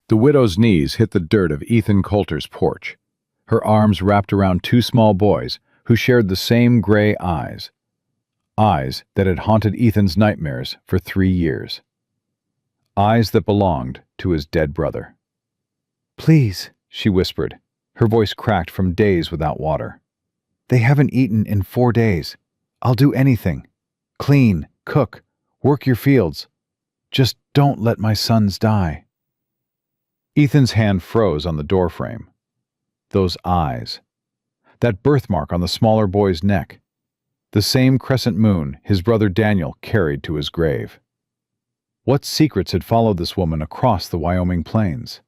The widow's knees hit the dirt of Ethan Coulter's porch, her arms wrapped around two small boys who shared the same gray eyes. Eyes that had haunted Ethan's nightmares for 3 years. Eyes that belonged to his dead brother. "Please," she whispered, her voice cracked from days without water. "They haven't eaten in 4 days. I'll do anything. Clean, cook, work your fields. Just don't let my sons die." Ethan's hand froze on the doorframe. Those eyes. That birthmark on the smaller boy's neck. The same crescent moon his brother Daniel carried to his grave. What secrets had followed this woman across the Wyoming plains?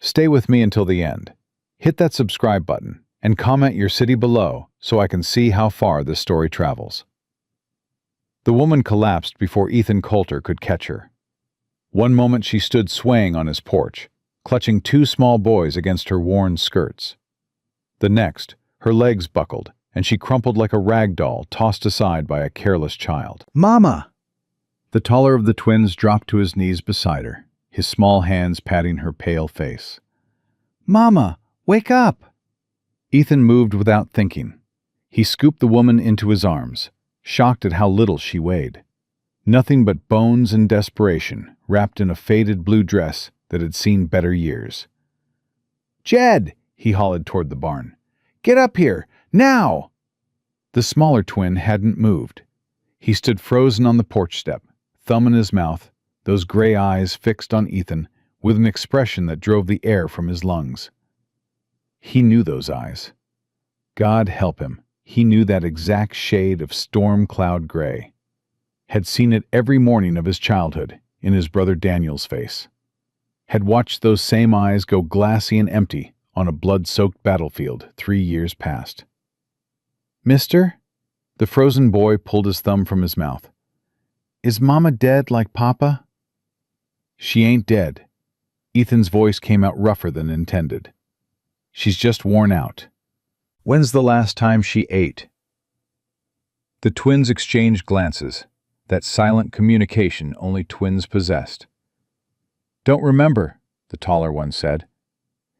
Stay with me until the end. Hit that subscribe button and comment your city below so I can see how far this story travels. The woman collapsed before Ethan Coulter could catch her. One moment she stood swaying on his porch, clutching two small boys against her worn skirts. The next, her legs buckled, and she crumpled like a rag doll tossed aside by a careless child. "Mama!" The taller of the twins dropped to his knees beside her, his small hands patting her pale face. "Mama, wake up!" Ethan moved without thinking. He scooped the woman into his arms, shocked at how little she weighed. Nothing but bones and desperation, wrapped in a faded blue dress that had seen better years. "Jed!" He hollered toward the barn. "Get up here! Now!" The smaller twin hadn't moved. He stood frozen on the porch step, thumb in his mouth, those gray eyes fixed on Ethan with an expression that drove the air from his lungs. He knew those eyes. God help him, he knew that exact shade of storm cloud gray. Had seen it every morning of his childhood in his brother Daniel's face. Had watched those same eyes go glassy and empty on a blood-soaked battlefield 3 years past. "Mister?" The frozen boy pulled his thumb from his mouth. "Is Mama dead like Papa?" "She ain't dead." Ethan's voice came out rougher than intended. "She's just worn out." "When's the last time she ate?" The twins exchanged glances, that silent communication only twins possessed. "Don't remember," the taller one said.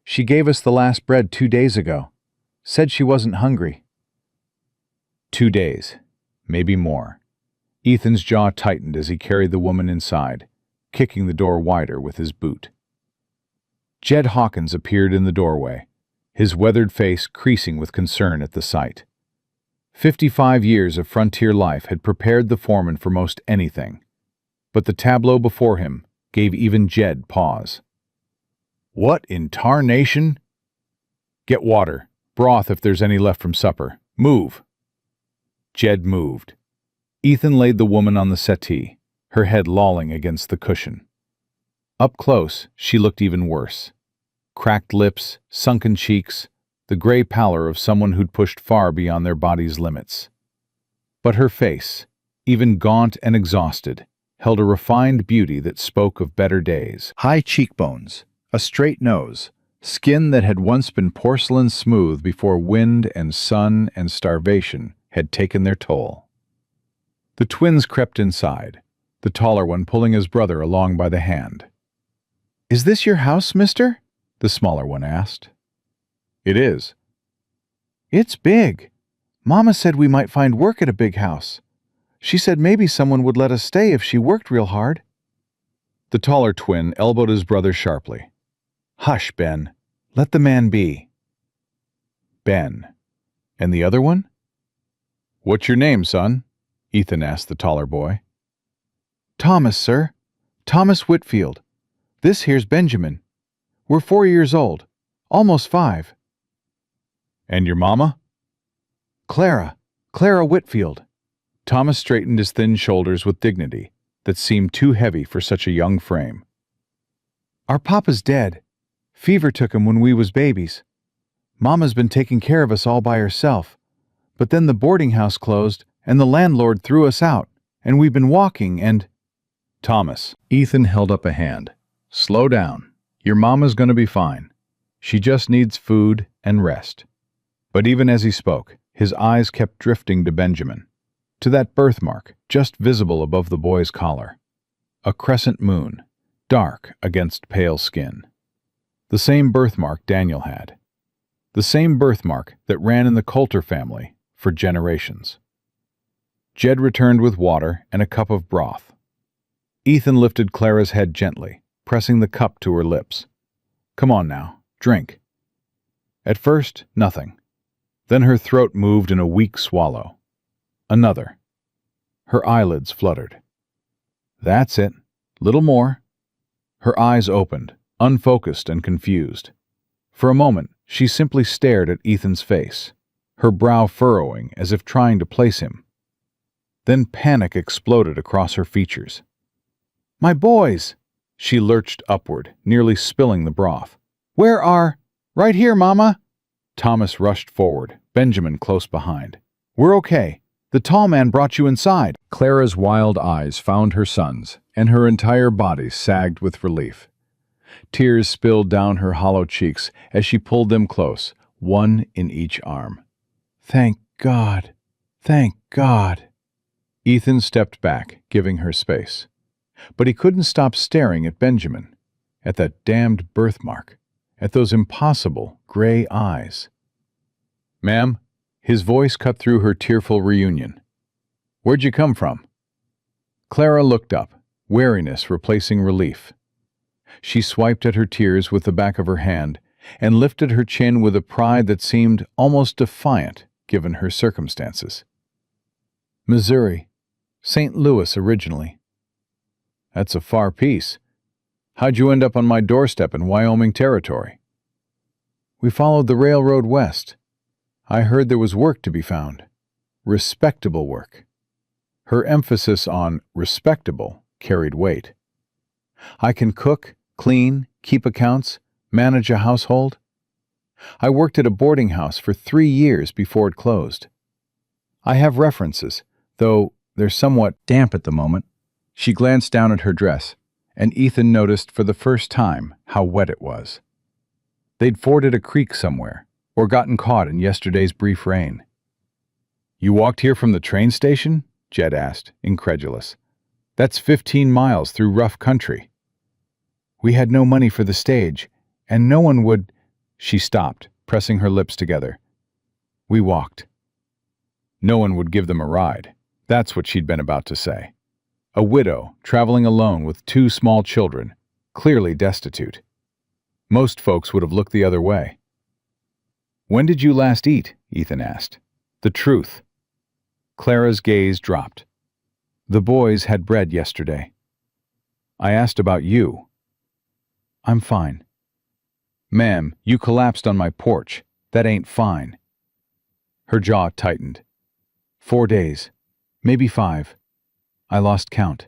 "She gave us the last bread 2 days ago. Said she wasn't hungry." 2 days, maybe more. Ethan's jaw tightened as he carried the woman inside, kicking the door wider with his boot. Jed Hawkins appeared in the doorway, his weathered face creasing with concern at the sight. 55 years of frontier life had prepared the foreman for most anything, but the tableau before him gave even Jed pause. "What in tarnation?" "Get water, broth if there's any left from supper. Move." Jed moved. Ethan laid the woman on the settee, her head lolling against the cushion. Up close, she looked even worse. Cracked lips, sunken cheeks, the gray pallor of someone who'd pushed far beyond their body's limits. But her face, even gaunt and exhausted, held a refined beauty that spoke of better days. High cheekbones, a straight nose, skin that had once been porcelain smooth before wind and sun and starvation had taken their toll. The twins crept inside, the taller one pulling his brother along by the hand. "Is this your house, mister?" the smaller one asked. "It is." "It's big. Mama said we might find work at a big house. She said maybe someone would let us stay if she worked real hard." The taller twin elbowed his brother sharply. "Hush, Ben. Let the man be." Ben. And the other one? "What's your name, son?" Ethan asked the taller boy. "Thomas, sir. Thomas Whitfield. This here's Benjamin. We're 4 years old. Almost 5. "And your mama?" "Clara. Clara Whitfield." Thomas straightened his thin shoulders with dignity that seemed too heavy for such a young frame. "Our papa's dead. Fever took him when we was babies. Mama's been taking care of us all by herself. But then the boarding house closed, and the landlord threw us out, and we've been walking, and—" "Thomas." Ethan held up a hand. "Slow down. Your mama's going to be fine. She just needs food and rest." But even as he spoke, his eyes kept drifting to Benjamin, to that birthmark just visible above the boy's collar. A crescent moon, dark against pale skin. The same birthmark Daniel had. The same birthmark that ran in the Coulter family for generations. Jed returned with water and a cup of broth. Ethan lifted Clara's head gently, pressing the cup to her lips. "Come on now, drink." At first, nothing. Then her throat moved in a weak swallow. Another. Her eyelids fluttered. "That's it. Little more." Her eyes opened, unfocused and confused. For a moment, she simply stared at Ethan's face, her brow furrowing as if trying to place him. Then panic exploded across her features. "My boys!" She lurched upward, nearly spilling the broth. "Where are—" "Right here, Mama!" Thomas rushed forward, Benjamin close behind. "We're okay. The tall man brought you inside." Clara's wild eyes found her son's, and her entire body sagged with relief. Tears spilled down her hollow cheeks as she pulled them close, one in each arm. "Thank God! Thank God!" Ethan stepped back, giving her space. But he couldn't stop staring at Benjamin, at that damned birthmark, at those impossible gray eyes. "Ma'am," his voice cut through her tearful reunion. "Where'd you come from?" Clara looked up, wariness replacing relief. She swiped at her tears with the back of her hand and lifted her chin with a pride that seemed almost defiant given her circumstances. "Missouri. St. Louis originally." "That's a far piece. How'd you end up on my doorstep in Wyoming territory?" "We followed the railroad west. I heard there was work to be found. Respectable work." Her emphasis on respectable carried weight. "I can cook, clean, keep accounts, manage a household. I worked at a boarding house for 3 years before it closed. I have references, though they're somewhat damp at the moment." She glanced down at her dress, and Ethan noticed for the first time how wet it was. They'd forded a creek somewhere, or gotten caught in yesterday's brief rain. "You walked here from the train station?" Jed asked, incredulous. "That's 15 miles through rough country." "We had no money for the stage, and no one would—" She stopped, pressing her lips together. "We walked." No one would give them a ride. That's what she'd been about to say. A widow, traveling alone with 2 small children, clearly destitute. Most folks would have looked the other way. "When did you last eat?" Ethan asked. The truth. Clara's gaze dropped. "The boys had bread yesterday." "I asked about you." "I'm fine." "Ma'am, you collapsed on my porch. That ain't fine." Her jaw tightened. 4 days. Maybe 5. I lost count.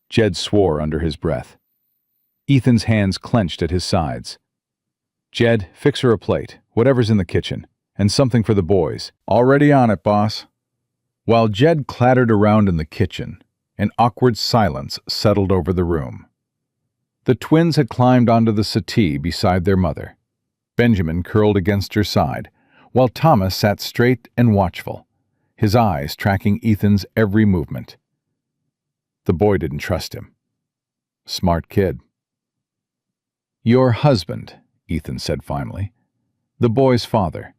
Jed swore under his breath. Ethan's hands clenched at his sides. "Jed, fix her a plate, whatever's in the kitchen, and something for the boys." "Already on it, boss." While Jed clattered around in the kitchen, an awkward silence settled over the room. The twins had climbed onto the settee beside their mother. Benjamin curled against her side, while Thomas sat straight and watchful, his eyes tracking Ethan's every movement. The boy didn't trust him. Smart kid. "Your husband," Ethan said finally. "The boy's father.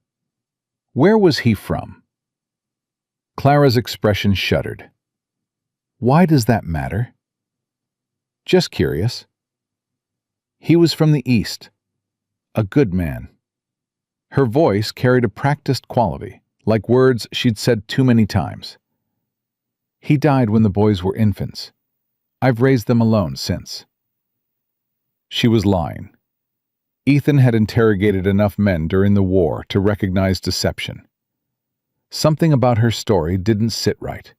Where was he from?" Clara's expression shuddered. "Why does that matter?" "Just curious." "He was from the East. A good man." Her voice carried a practiced quality, like words she'd said too many times. "He died when the boys were infants. I've raised them alone since." She was lying. Ethan had interrogated enough men during the war to recognize deception. Something about her story didn't sit right,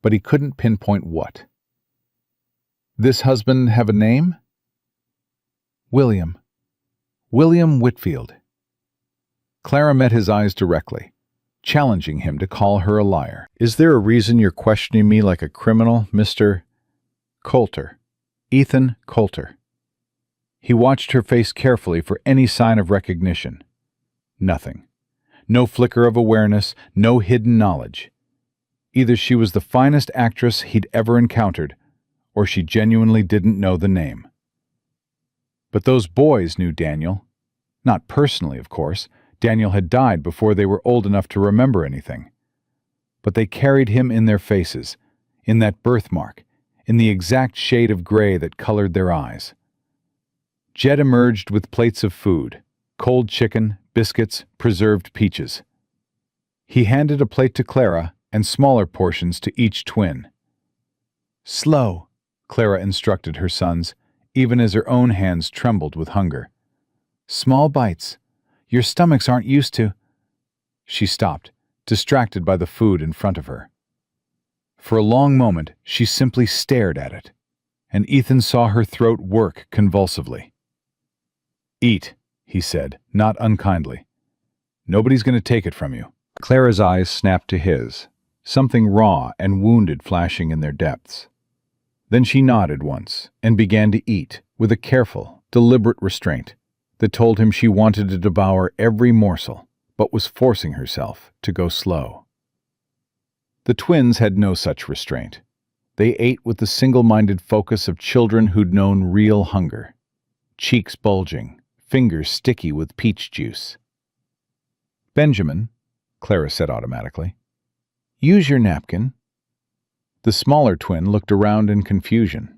but he couldn't pinpoint what. "This husband have a name?" "William. William Whitfield." Clara met his eyes directly, challenging him to call her a liar. "Is there a reason you're questioning me like a criminal, Mr. Coulter? Ethan Coulter." He watched her face carefully for any sign of recognition. Nothing. No flicker of awareness, no hidden knowledge. Either she was the finest actress he'd ever encountered, or she genuinely didn't know the name. But those boys knew Daniel. Not personally, of course. Daniel had died before they were old enough to remember anything. But they carried him in their faces, in that birthmark, in the exact shade of gray that colored their eyes. Jed emerged with plates of food, cold chicken, biscuits, preserved peaches. He handed a plate to Clara and smaller portions to each twin. "Slow," Clara instructed her sons, even as her own hands trembled with hunger. "Small bites. Your stomachs aren't used to—" She stopped, distracted by the food in front of her. For a long moment, she simply stared at it, and Ethan saw her throat work convulsively. "Eat," he said, not unkindly. "Nobody's going to take it from you." Clara's eyes snapped to his, something raw and wounded flashing in their depths. Then she nodded once and began to eat, with a careful, deliberate restraint that told him she wanted to devour every morsel, but was forcing herself to go slow. The twins had no such restraint. They ate with the single-minded focus of children who'd known real hunger. Cheeks bulging, fingers sticky with peach juice. "Benjamin," Clara said automatically, "use your napkin." The smaller twin looked around in confusion.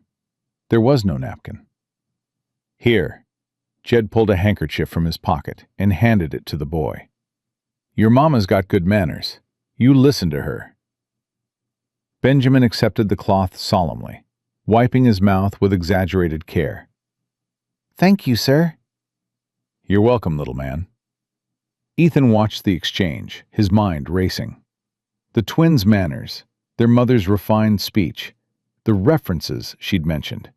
There was no napkin. "Here." Jed pulled a handkerchief from his pocket and handed it to the boy. "Your mama's got good manners. You listen to her." Benjamin accepted the cloth solemnly, wiping his mouth with exaggerated care. "Thank you, sir." "You're welcome, little man." Ethan watched the exchange, his mind racing. The twins' manners, their mother's refined speech, the references she'd mentioned.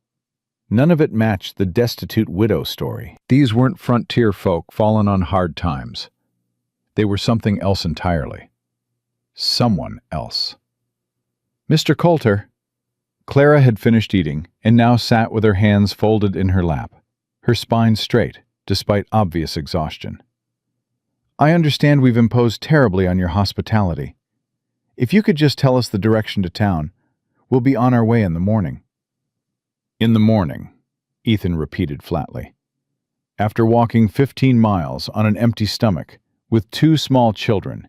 None of it matched the destitute widow story. These weren't frontier folk fallen on hard times. They were something else entirely. Someone else. "Mr. Coulter." Clara had finished eating and now sat with her hands folded in her lap, her spine straight, despite obvious exhaustion. "I understand we've imposed terribly on your hospitality. If you could just tell us the direction to town, we'll be on our way in the morning." "In the morning," Ethan repeated flatly. "After walking 15 miles on an empty stomach, with 2 small children,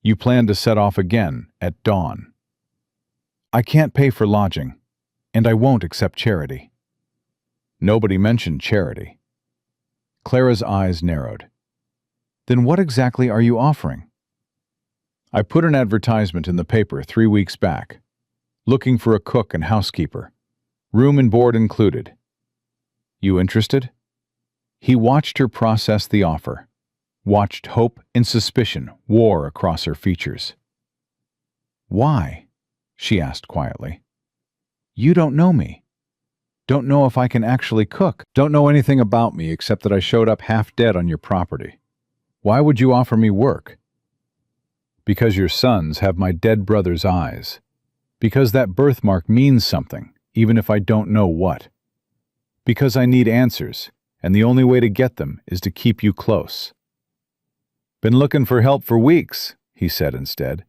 you plan to set off again at dawn." "I can't pay for lodging, and I won't accept charity." Nobody mentioned charity. Clara's eyes narrowed. "Then what exactly are you offering?" "I put an advertisement in the paper 3 weeks back, looking for a cook and housekeeper, room and board included. You interested?" He watched her process the offer, watched hope and suspicion war across her features. "Why?" she asked quietly. "You don't know me. Don't know if I can actually cook. Don't know anything about me except that I showed up half dead on your property. Why would you offer me work?" "Because your sons have my dead brother's eyes. Because that birthmark means something, even if I don't know what. Because I need answers, and the only way to get them is to keep you close." "Been looking for help for weeks," he said instead.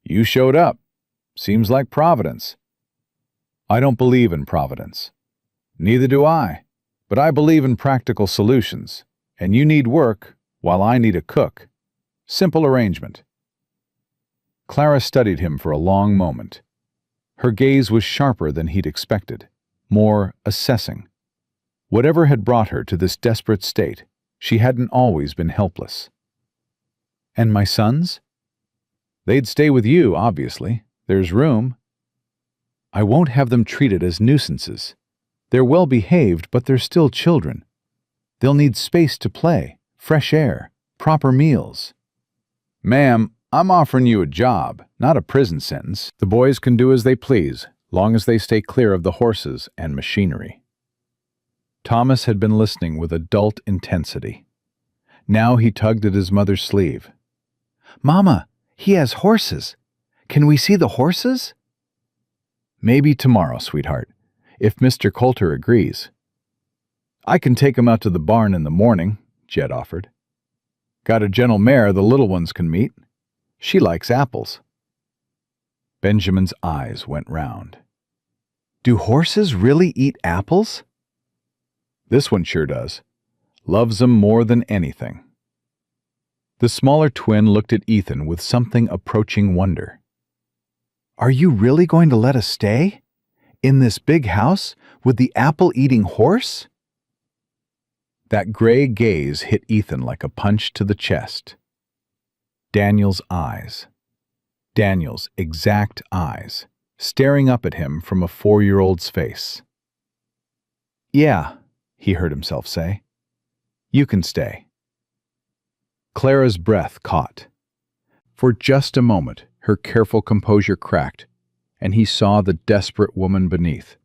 "You showed up. Seems like Providence." "I don't believe in Providence." "Neither do I, but I believe in practical solutions, and you need work while I need a cook. Simple arrangement." Clara studied him for a long moment. Her gaze was sharper than he'd expected, more assessing. Whatever had brought her to this desperate state, she hadn't always been helpless. "And my sons?" "They'd stay with you, obviously. There's room." "I won't have them treated as nuisances. They're well behaved, but they're still children. They'll need space to play, fresh air, proper meals." "Ma'am, I'm offering you a job, not a prison sentence. The boys can do as they please, long as they stay clear of the horses and machinery." Thomas had been listening with adult intensity. Now he tugged at his mother's sleeve. "Mama, he has horses. Can we see the horses?" "Maybe tomorrow, sweetheart, if Mr. Coulter agrees." "I can take him out to the barn in the morning," Jed offered. "Got a gentle mare the little ones can meet. She likes apples." Benjamin's eyes went round. Do horses really eat apples? This one sure does. Loves 'em more than anything. The smaller twin looked at Ethan with something approaching wonder. Are you really going to let us stay? In this big house with the apple-eating horse? That gray gaze hit Ethan like a punch to the chest. Daniel's eyes. Daniel's exact eyes, staring up at him from a 4-year-old's face. "Yeah," he heard himself say. "You can stay." Clara's breath caught. For just a moment, her careful composure cracked, and he saw the desperate woman beneath.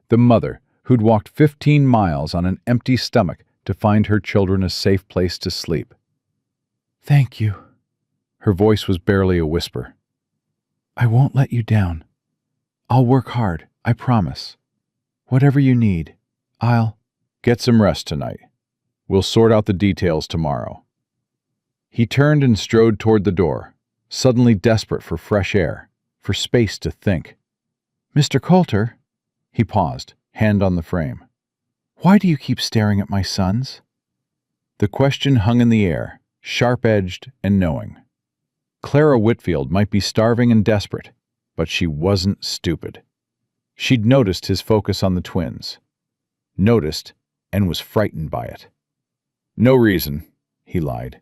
The mother who'd walked 15 miles on an empty stomach to find her children a safe place to sleep. Thank you. Her voice was barely a whisper. I won't let you down. I'll work hard, I promise. Whatever you need, I'll... Get some rest tonight. We'll sort out the details tomorrow. He turned and strode toward the door, suddenly desperate for fresh air, for space to think. Mr. Coulter, he paused, hand on the frame. Why do you keep staring at my sons? The question hung in the air, sharp-edged and knowing. Clara Whitfield might be starving and desperate, but she wasn't stupid. She'd noticed his focus on the twins. Noticed and was frightened by it. No reason, he lied.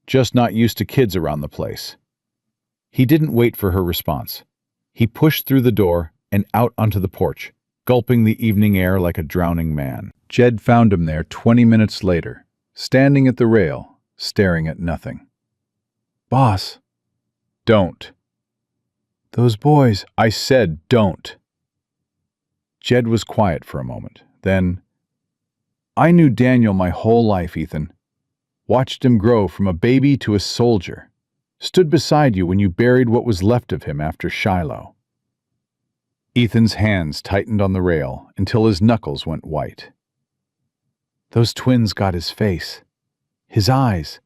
Just not used to kids around the place. He didn't wait for her response. He pushed through the door and out onto the porch, gulping the evening air like a drowning man. Jed found him there 20 minutes later, standing at the rail, staring at nothing. Boss. Don't. Those boys. I said don't. Jed was quiet for a moment. Then, I knew Daniel my whole life, Ethan. Watched him grow from a baby to a soldier. Stood beside you when you buried what was left of him after Shiloh. Ethan's hands tightened on the rail until his knuckles went white. Those twins got his face. His eyes.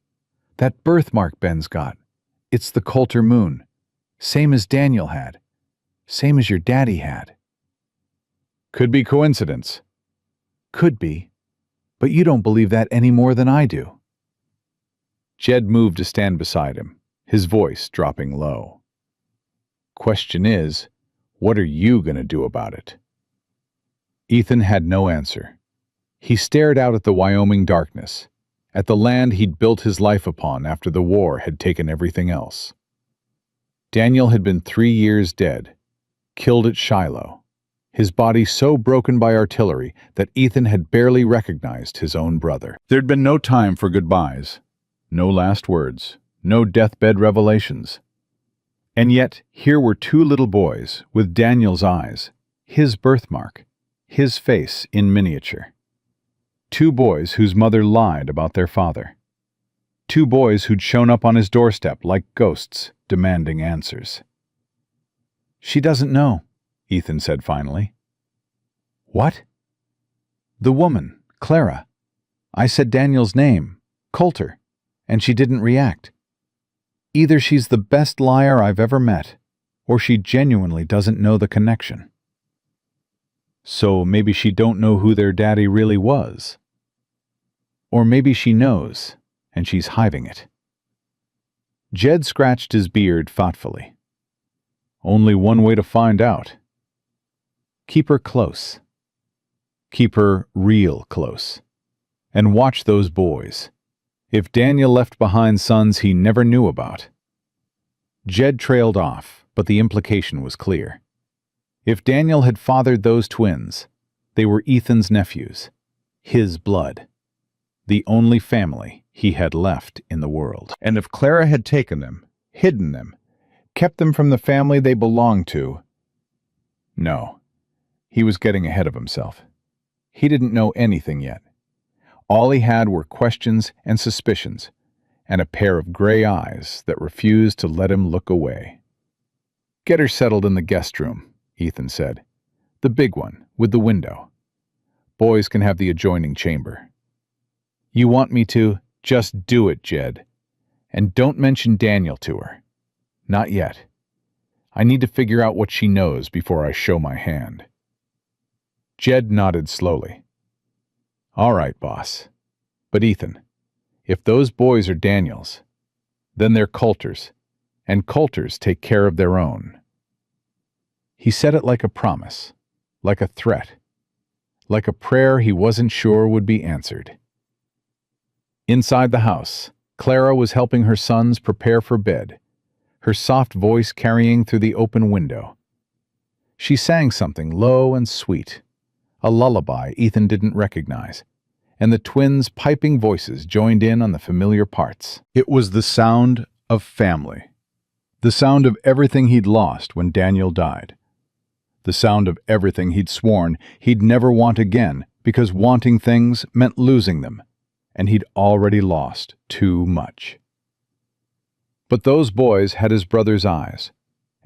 That birthmark Ben's got. It's the Coulter moon. Same as Daniel had. Same as your daddy had. Could be coincidence. Could be. But you don't believe that any more than I do. Jed moved to stand beside him, his voice dropping low. Question is, what are you going to do about it? Ethan had no answer. He stared out at the Wyoming darkness, at the land he'd built his life upon after the war had taken everything else. Daniel had been 3 years dead, killed at Shiloh, his body so broken by artillery that Ethan had barely recognized his own brother. There'd been no time for goodbyes, no last words, no deathbed revelations. And yet, here were 2 little boys with Daniel's eyes, his birthmark, his face in miniature. 2 boys whose mother lied about their father. 2 boys who'd shown up on his doorstep like ghosts, demanding answers. She doesn't know, Ethan said finally. What? The woman, Clara. I said Daniel's name, Coulter, and she didn't react. Either she's the best liar I've ever met, or she genuinely doesn't know the connection. So maybe she don't know who their daddy really was. Or maybe she knows, and she's hiding it. Jed scratched his beard thoughtfully. Only one way to find out. Keep her close. Keep her real close. And watch those boys. If Daniel left behind sons he never knew about. Jed trailed off, but the implication was clear. If Daniel had fathered those twins, they were Ethan's nephews, his blood, the only family he had left in the world. And if Clara had taken them, hidden them, kept them from the family they belonged to... No, he was getting ahead of himself. He didn't know anything yet. All he had were questions and suspicions, and a pair of gray eyes that refused to let him look away. Get her settled in the guest room, Ethan said. The big one, with the window. Boys can have the adjoining chamber. You want me to? Just do it, Jed. And don't mention Daniel to her. Not yet. I need to figure out what she knows before I show my hand. Jed nodded slowly. All right, boss. But Ethan, if those boys are Daniels, then they're Coulter's, and Coulter's take care of their own. He said it like a promise, like a threat, like a prayer he wasn't sure would be answered. Inside the house, Clara was helping her sons prepare for bed, her soft voice carrying through the open window. She sang something low and sweet, a lullaby Ethan didn't recognize, and the twins' piping voices joined in on the familiar parts. It was the sound of family, the sound of everything he'd lost when Daniel died, the sound of everything he'd sworn he'd never want again because wanting things meant losing them, and he'd already lost too much. But those boys had his brother's eyes,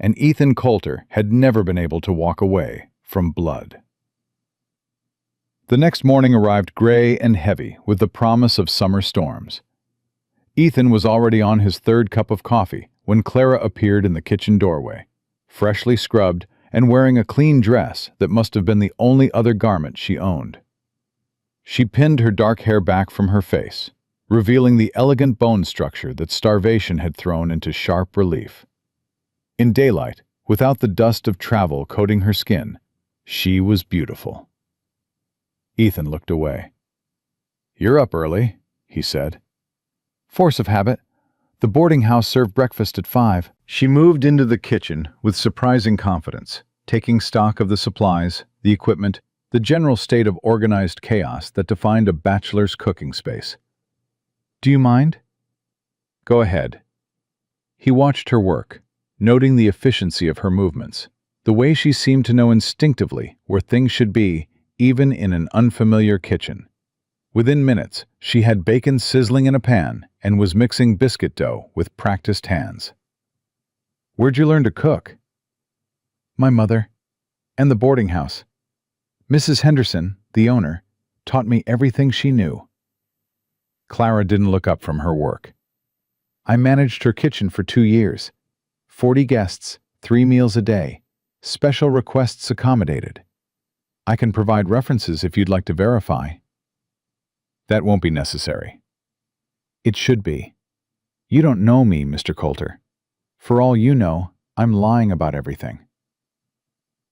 and Ethan Coulter had never been able to walk away from blood. The next morning arrived gray and heavy with the promise of summer storms. Ethan was already on his third cup of coffee when Clara appeared in the kitchen doorway, freshly scrubbed and wearing a clean dress that must have been the only other garment she owned. She pinned her dark hair back from her face, revealing the elegant bone structure that starvation had thrown into sharp relief. In daylight, without the dust of travel coating her skin, she was beautiful. Ethan looked away. "You're up early," he said. "Force of habit. The boarding house served breakfast at 5. She moved into the kitchen with surprising confidence, taking stock of the supplies, the equipment, the general state of organized chaos that defined a bachelor's cooking space. "Do you mind?" "Go ahead." He watched her work, noting the efficiency of her movements, the way she seemed to know instinctively where things should be, even in an unfamiliar kitchen. Within minutes, she had bacon sizzling in a pan and was mixing biscuit dough with practiced hands. "Where'd you learn to cook?" "My mother, and the boarding house. Mrs. Henderson, the owner, taught me everything she knew." Clara didn't look up from her work. "I managed her kitchen for 2 years. 40 guests, 3 meals a day, special requests accommodated. I can provide references if you'd like to verify." "That won't be necessary." "It should be. You don't know me, Mr. Coulter. For all you know, I'm lying about everything."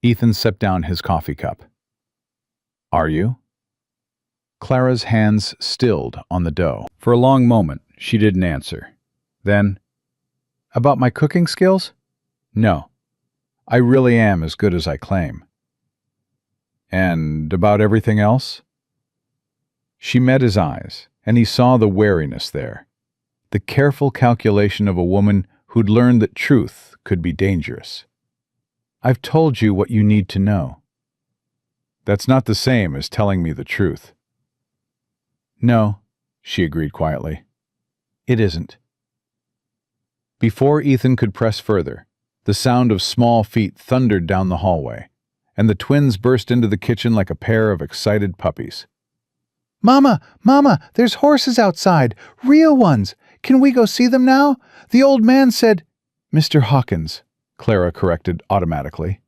Ethan set down his coffee cup. "Are you?" Clara's hands stilled on the dough. For a long moment, she didn't answer. Then, "About my cooking skills? No. I really am as good as I claim." "And about everything else?" She met his eyes, and he saw the wariness there, the careful calculation of a woman who'd learned that truth could be dangerous. "I've told you what you need to know." "That's not the same as telling me the truth." "No," she agreed quietly. "It isn't." Before Ethan could press further, the sound of small feet thundered down the hallway, and the twins burst into the kitchen like a pair of excited puppies. "Mama! Mama! There's horses outside! Real ones! Can we go see them now? The old man said—" "Mr. Hawkins," Clara corrected automatically.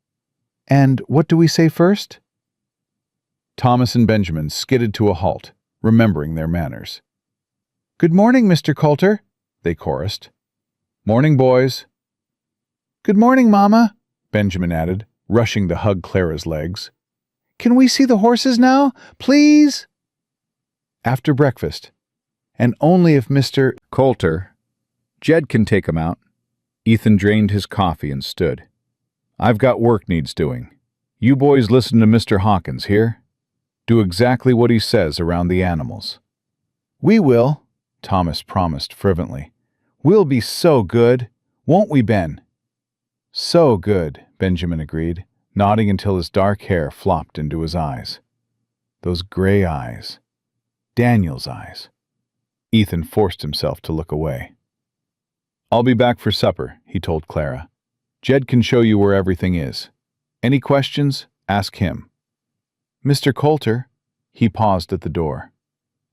"And what do we say first?" Thomas and Benjamin skidded to a halt, remembering their manners. "Good morning, Mr. Coulter," they chorused. "Morning, boys." "Good morning, Mama," Benjamin added, rushing to hug Clara's legs. "Can we see the horses now, please?" "After breakfast, and only if Mr. Coulter, Jed can take 'em out." Ethan drained his coffee and stood. "I've got work needs doing. You boys listen to Mr. Hawkins here. Do exactly what he says around the animals." "We will," Thomas promised fervently. "We'll be so good, won't we, Ben?" "So good," Benjamin agreed, nodding until his dark hair flopped into his eyes. Those gray eyes. Daniel's eyes. Ethan forced himself to look away. "I'll be back for supper," he told Clara. "Jed can show you where everything is. Any questions? Ask him." "Mr. Coulter," he paused at the door.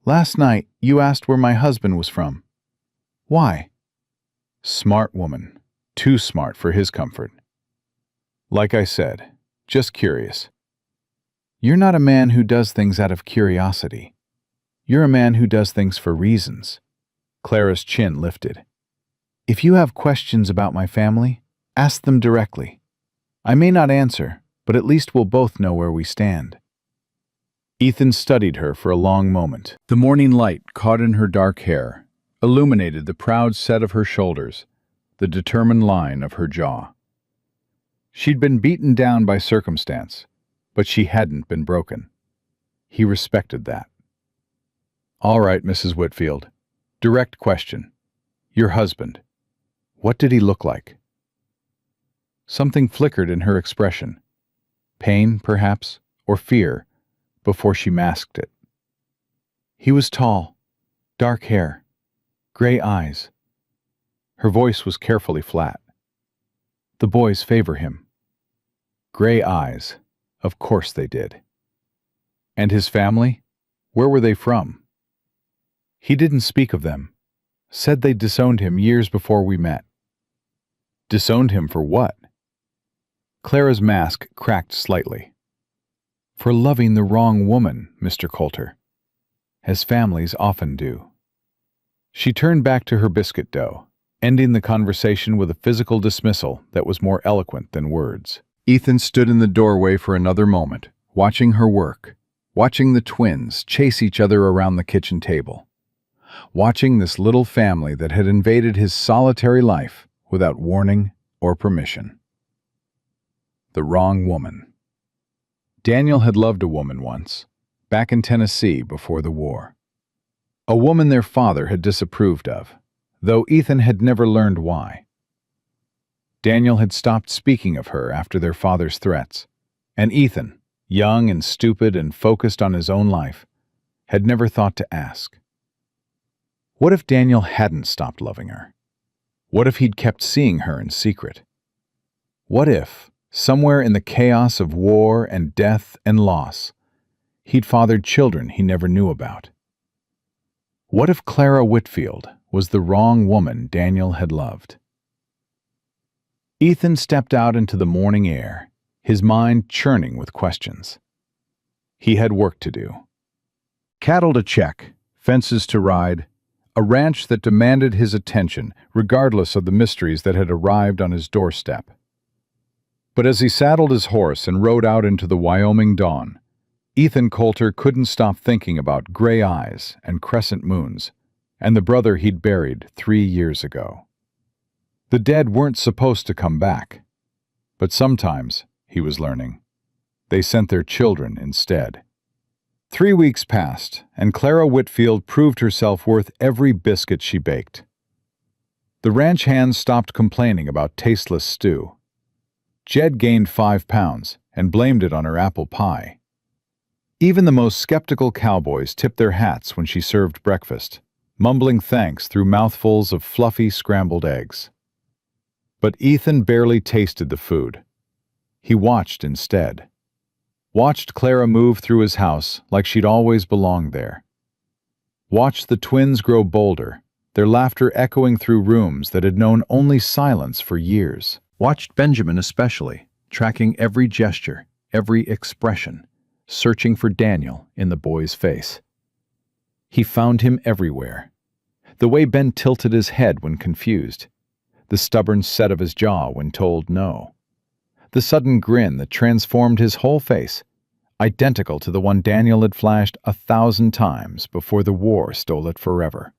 "Last night you asked where my husband was from. Why?" Smart woman. Too smart for his comfort. "Like I said, just curious." You're not a man who does things out of curiosity. You're a man who does things for reasons. Clara's chin lifted. If you have questions about my family, ask them directly. I may not answer, but at least we'll both know where we stand. Ethan studied her for a long moment. The morning light caught in her dark hair, illuminated the proud set of her shoulders, the determined line of her jaw. She'd been beaten down by circumstance, but she hadn't been broken. He respected that. All right, Mrs. Whitfield. Direct question. Your husband. What did he look like? Something flickered in her expression. Pain, perhaps, or fear, before she masked it. He was tall, dark hair, gray eyes. Her voice was carefully flat. The boys favor him. Gray eyes, of course they did. And his family? Where were they from? He didn't speak of them. Said they'd disowned him years before we met. Disowned him for what? Clara's mask cracked slightly. For loving the wrong woman, Mr. Coulter, as families often do. She turned back to her biscuit dough, ending the conversation with a physical dismissal that was more eloquent than words. Ethan stood in the doorway for another moment, watching her work, watching the twins chase each other around the kitchen table, watching this little family that had invaded his solitary life without warning or permission. The wrong woman. Daniel had loved a woman once, back in Tennessee before the war. A woman their father had disapproved of, though Ethan had never learned why. Daniel had stopped speaking of her after their father's threats, and Ethan, young and stupid and focused on his own life, had never thought to ask. What if Daniel hadn't stopped loving her? What if he'd kept seeing her in secret? What if, somewhere in the chaos of war and death and loss, he'd fathered children he never knew about? What if Clara Whitfield was the wrong woman Daniel had loved? Ethan stepped out into the morning air, his mind churning with questions. He had work to do. Cattle to check, fences to ride, a ranch that demanded his attention regardless of the mysteries that had arrived on his doorstep. But as he saddled his horse and rode out into the Wyoming dawn, Ethan Coulter couldn't stop thinking about gray eyes and crescent moons and the brother he'd buried 3 years ago. The dead weren't supposed to come back, but sometimes, he was learning, they sent their children instead. 3 weeks passed, and Clara Whitfield proved herself worth every biscuit she baked. The ranch hands stopped complaining about tasteless stew. Jed gained 5 pounds and blamed it on her apple pie. Even the most skeptical cowboys tipped their hats when she served breakfast, mumbling thanks through mouthfuls of fluffy scrambled eggs. But Ethan barely tasted the food. He watched instead. Watched Clara move through his house like she'd always belonged there. Watched the twins grow bolder, their laughter echoing through rooms that had known only silence for years. Watched Benjamin especially, tracking every gesture, every expression, searching for Daniel in the boy's face. He found him everywhere. The way Ben tilted his head when confused, the stubborn set of his jaw when told no, the sudden grin that transformed his whole face, identical to the one Daniel had flashed 1,000 times before the war stole it forever.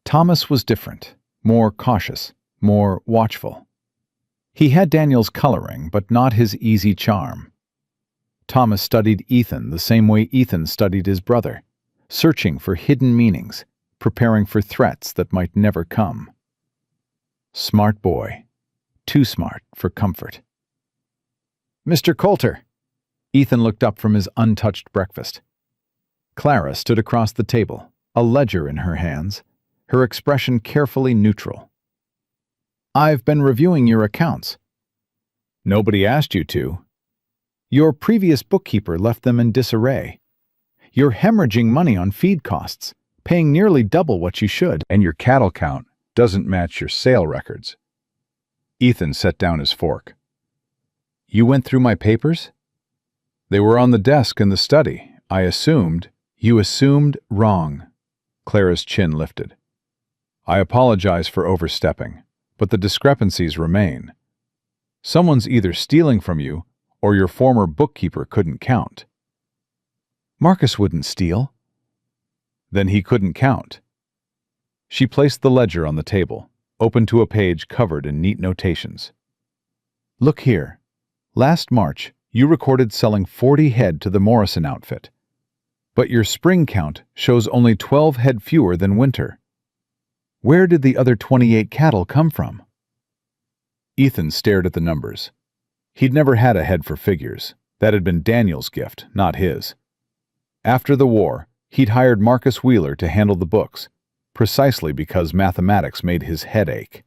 Thomas was different, more cautious, more watchful. He had Daniel's coloring, but not his easy charm. Thomas studied Ethan the same way Ethan studied his brother, searching for hidden meanings, preparing for threats that might never come. Smart boy, too smart for comfort. Mr. Coulter! Ethan looked up from his untouched breakfast. Clara stood across the table, a ledger in her hands, her expression carefully neutral. I've been reviewing your accounts. Nobody asked you to. Your previous bookkeeper left them in disarray. You're hemorrhaging money on feed costs, paying nearly double what you should, and your cattle count doesn't match your sale records. Ethan set down his fork. You went through my papers? They were on the desk in the study. I assumed. You assumed wrong. Clara's chin lifted. I apologize for overstepping, but the discrepancies remain. Someone's either stealing from you, or your former bookkeeper couldn't count. Marcus wouldn't steal. Then he couldn't count. She placed the ledger on the table, open to a page covered in neat notations. Look here. Last March, you recorded selling 40 head to the Morrison outfit. But your spring count shows only 12 head fewer than winter. Where did the other 28 cattle come from? Ethan stared at the numbers. He'd never had a head for figures. That had been Daniel's gift, not his. After the war, he'd hired Marcus Wheeler to handle the books, precisely because mathematics made his head ache.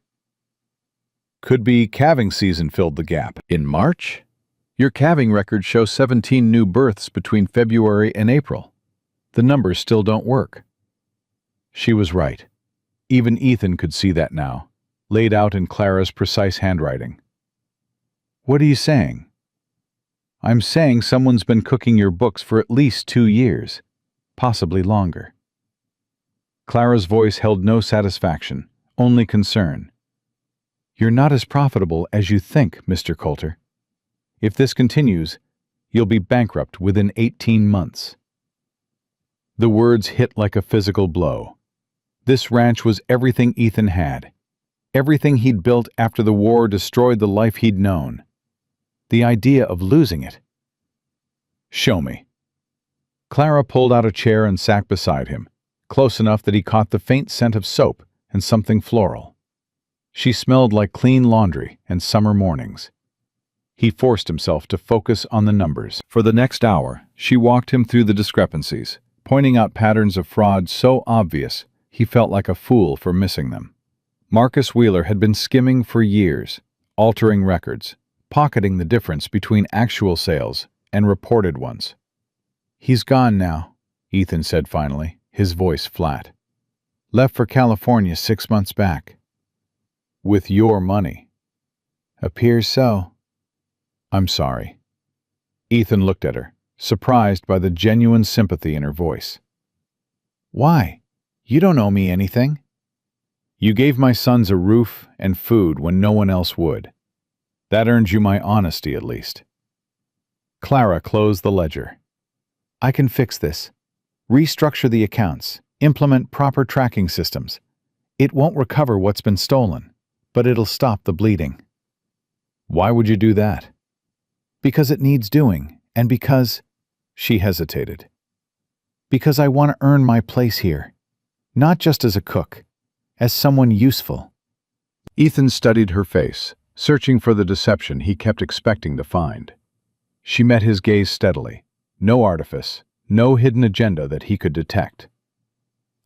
Could be calving season filled the gap. In March? Your calving records show 17 new births between February and April. The numbers still don't work. She was right. Even Ethan could see that now, laid out in Clara's precise handwriting. What are you saying? I'm saying someone's been cooking your books for at least 2 years, possibly longer. Clara's voice held no satisfaction, only concern. You're not as profitable as you think, Mr. Coulter. If this continues, you'll be bankrupt within 18 months. The words hit like a physical blow. This ranch was everything Ethan had. Everything he'd built after the war destroyed the life he'd known. The idea of losing it. Show me. Clara pulled out a chair and sat beside him, close enough that he caught the faint scent of soap and something floral. She smelled like clean laundry and summer mornings. He forced himself to focus on the numbers. For the next hour, she walked him through the discrepancies, pointing out patterns of fraud so obvious he felt like a fool for missing them. Marcus Wheeler had been skimming for years, altering records, pocketing the difference between actual sales and reported ones. He's gone now, Ethan said finally, his voice flat. Left for California 6 months back. With your money. Appears so. I'm sorry. Ethan looked at her, surprised by the genuine sympathy in her voice. Why? You don't owe me anything. You gave my sons a roof and food when no one else would. That earned you my honesty, at least. Clara closed the ledger. I can fix this. Restructure the accounts. Implement proper tracking systems. It won't recover what's been stolen, but it'll stop the bleeding. Why would you do that? Because it needs doing, and because... She hesitated. Because I want to earn my place here. Not just as a cook, as someone useful. Ethan studied her face, searching for the deception he kept expecting to find. She met his gaze steadily. No artifice, no hidden agenda that he could detect.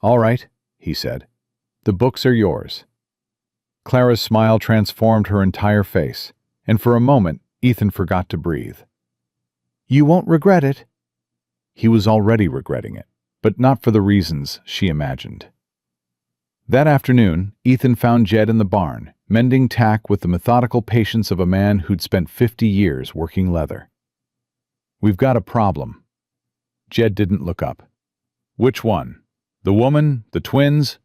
All right, he said. The books are yours. Clara's smile transformed her entire face, and for a moment, Ethan forgot to breathe. You won't regret it. He was already regretting it, but not for the reasons she imagined. That afternoon, Ethan found Jed in the barn, mending tack with the methodical patience of a man who'd spent 50 years working leather. We've got a problem. Jed didn't look up. Which one? The woman, the twins,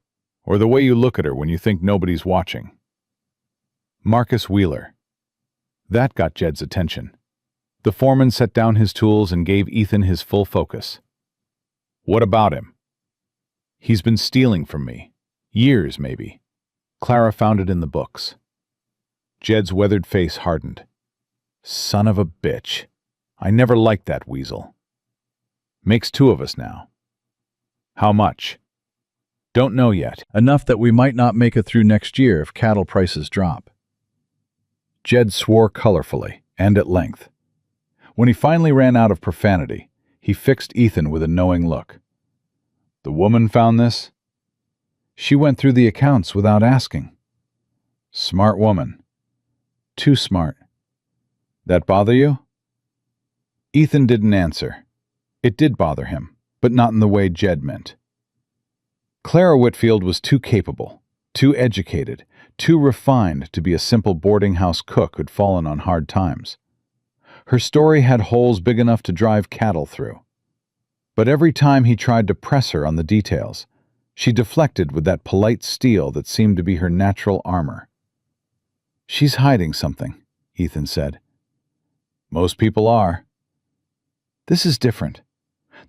or the way you look at her when you think nobody's watching? Marcus Wheeler. That got Jed's attention. The foreman set down his tools and gave Ethan his full focus. What about him? He's been stealing from me. Years, maybe. Clara found it in the books. Jed's weathered face hardened. Son of a bitch. I never liked that weasel. Makes 2 of us now. How much? Don't know yet. Enough that we might not make it through next year if cattle prices drop. Jed swore colorfully and at length. When he finally ran out of profanity, he fixed Ethan with a knowing look. The woman found this? She went through the accounts without asking. Smart woman. Too smart. That bother you? Ethan didn't answer. It did bother him, but not in the way Jed meant. Clara Whitfield was too capable, too educated, too refined to be a simple boarding house cook who'd fallen on hard times. Her story had holes big enough to drive cattle through. But every time he tried to press her on the details, she deflected with that polite steel that seemed to be her natural armor. "She's hiding something," Ethan said. "Most people are." "This is different.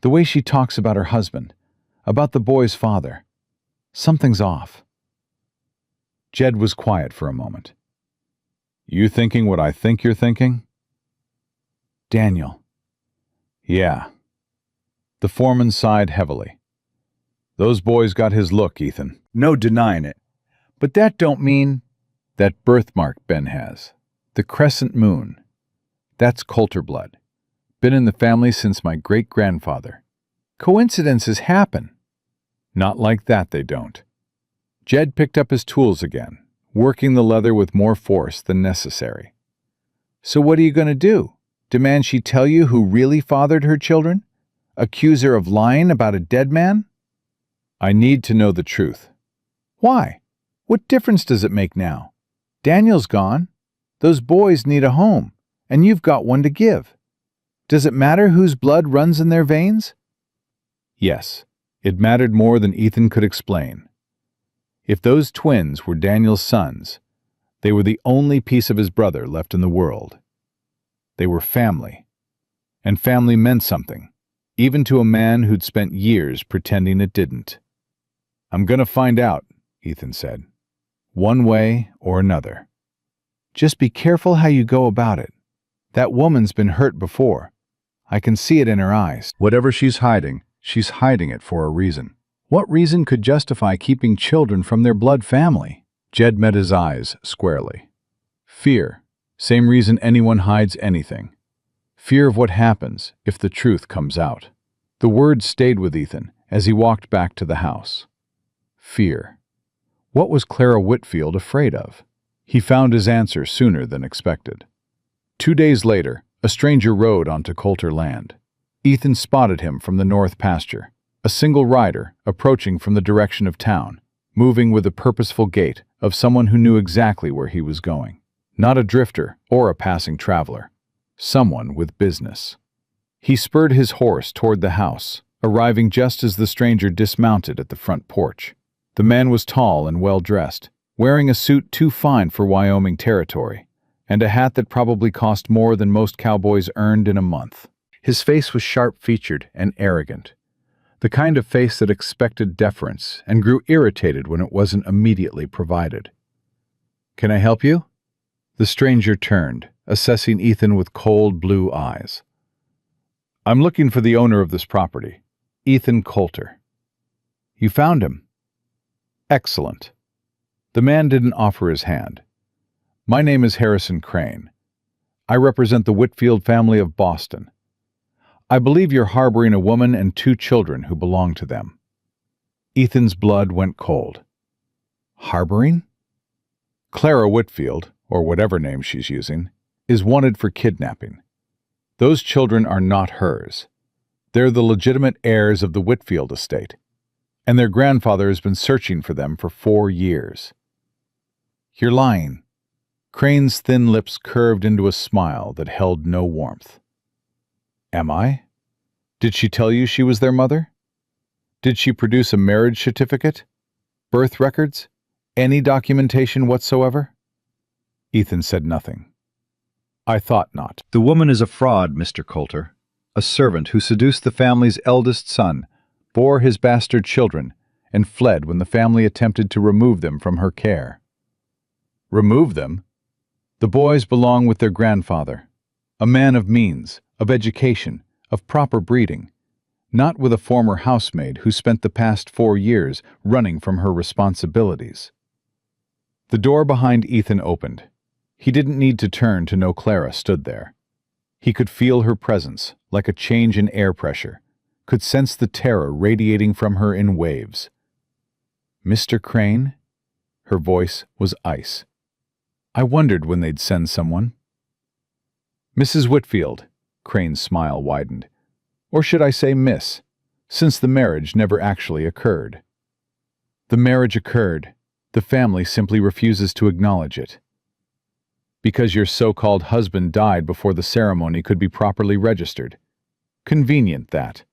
The way she talks about her husband, about the boy's father. Something's off." Jed was quiet for a moment. "You thinking what I think you're thinking?" "Daniel." "Yeah." The foreman sighed heavily. "Those boys got his look, Ethan. No denying it. But that don't mean that birthmark Ben has. The crescent moon. That's Coulter blood. Been in the family since my great-grandfather. Coincidences happen." "Not like that, they don't." Jed picked up his tools again, working the leather with more force than necessary. "So what are you going to do? Demand she tell you who really fathered her children? Accuse her of lying about a dead man?" "I need to know the truth." "Why? What difference does it make now? Daniel's gone. Those boys need a home, and you've got one to give. Does it matter whose blood runs in their veins?" Yes, it mattered more than Ethan could explain. If those twins were Daniel's sons, they were the only piece of his brother left in the world. They were family, and family meant something, even to a man who'd spent years pretending it didn't. "I'm gonna find out," Ethan said. "One way or another. Just be careful how you go about it. That woman's been hurt before. I can see it in her eyes. Whatever she's hiding it for a reason. What reason could justify keeping children from their blood family?" Jed met his eyes squarely. "Fear. Same reason anyone hides anything. Fear of what happens if the truth comes out." The word stayed with Ethan as he walked back to the house. Fear. What was Clara Whitfield afraid of? He found his answer sooner than expected. 2 days later, a stranger rode onto Coulter land. Ethan spotted him from the north pasture, a single rider approaching from the direction of town, moving with the purposeful gait of someone who knew exactly where he was going. Not a drifter or a passing traveler. Someone with business. He spurred his horse toward the house, arriving just as the stranger dismounted at the front porch. The man was tall and well-dressed, wearing a suit too fine for Wyoming territory, and a hat that probably cost more than most cowboys earned in a month. His face was sharp-featured and arrogant, the kind of face that expected deference and grew irritated when it wasn't immediately provided. "Can I help you?" The stranger turned, assessing Ethan with cold blue eyes. "I'm looking for the owner of this property, Ethan Coulter." "You found him." "Excellent." The man didn't offer his hand. "My name is Harrison Crane. I represent the Whitfield family of Boston. I believe you're harboring a woman and 2 children who belong to them." Ethan's blood went cold. "Harboring?" "Clara Whitfield, or whatever name she's using, is wanted for kidnapping. Those children are not hers. They're the legitimate heirs of the Whitfield estate, and their grandfather has been searching for them for 4 years. "You're lying." Crane's thin lips curved into a smile that held no warmth. "Am I? Did she tell you she was their mother? Did she produce a marriage certificate? Birth records? Any documentation whatsoever?" Ethan said nothing. "I thought not." "The woman is a fraud, Mr. Coulter. A servant who seduced the family's eldest son, bore his bastard children, and fled when the family attempted to remove them from her care." "Remove them?" "The boys belong with their grandfather, a man of means, of education, of proper breeding, not with a former housemaid who spent the past 4 years running from her responsibilities." The door behind Ethan opened. He didn't need to turn to know Clara stood there. He could feel her presence, like a change in air pressure, could sense the terror radiating from her in waves. "Mr. Crane?" Her voice was ice. "I wondered when they'd send someone." "Mrs. Whitfield," Crane's smile widened. "Or should I say Miss, since the marriage never actually occurred." "The marriage occurred. The family simply refuses to acknowledge it." Because your so-called husband died before the ceremony could be properly registered. Convenient, that.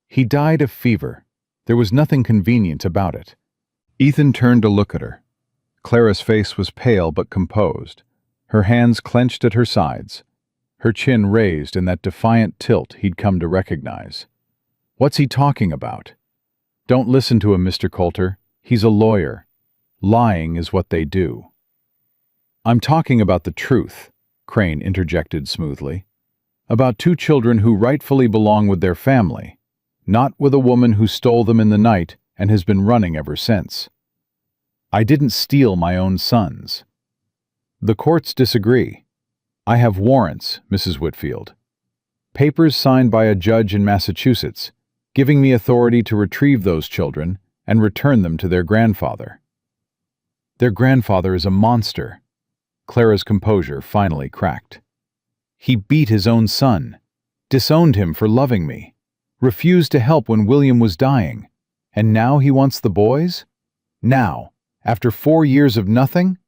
He died of fever. There was nothing convenient about it. Ethan turned to look at her. Clara's face was pale but composed, her hands clenched at her sides, her chin raised in that defiant tilt he'd come to recognize. What's he talking about? Don't listen to him, Mr. Coulter. He's a lawyer. Lying is what they do. I'm talking about the truth, Crane interjected smoothly. About two children who rightfully belong with their family, not with a woman who stole them in the night and has been running ever since. I didn't steal my own sons. The courts disagree. I have warrants, Mrs. Whitfield. Papers signed by a judge in Massachusetts, giving me authority to retrieve those children and return them to their grandfather. Their grandfather is a monster. Clara's composure finally cracked. He beat his own son, disowned him for loving me, refused to help when William was dying, and now he wants the boys? Now, after 4 years of nothing?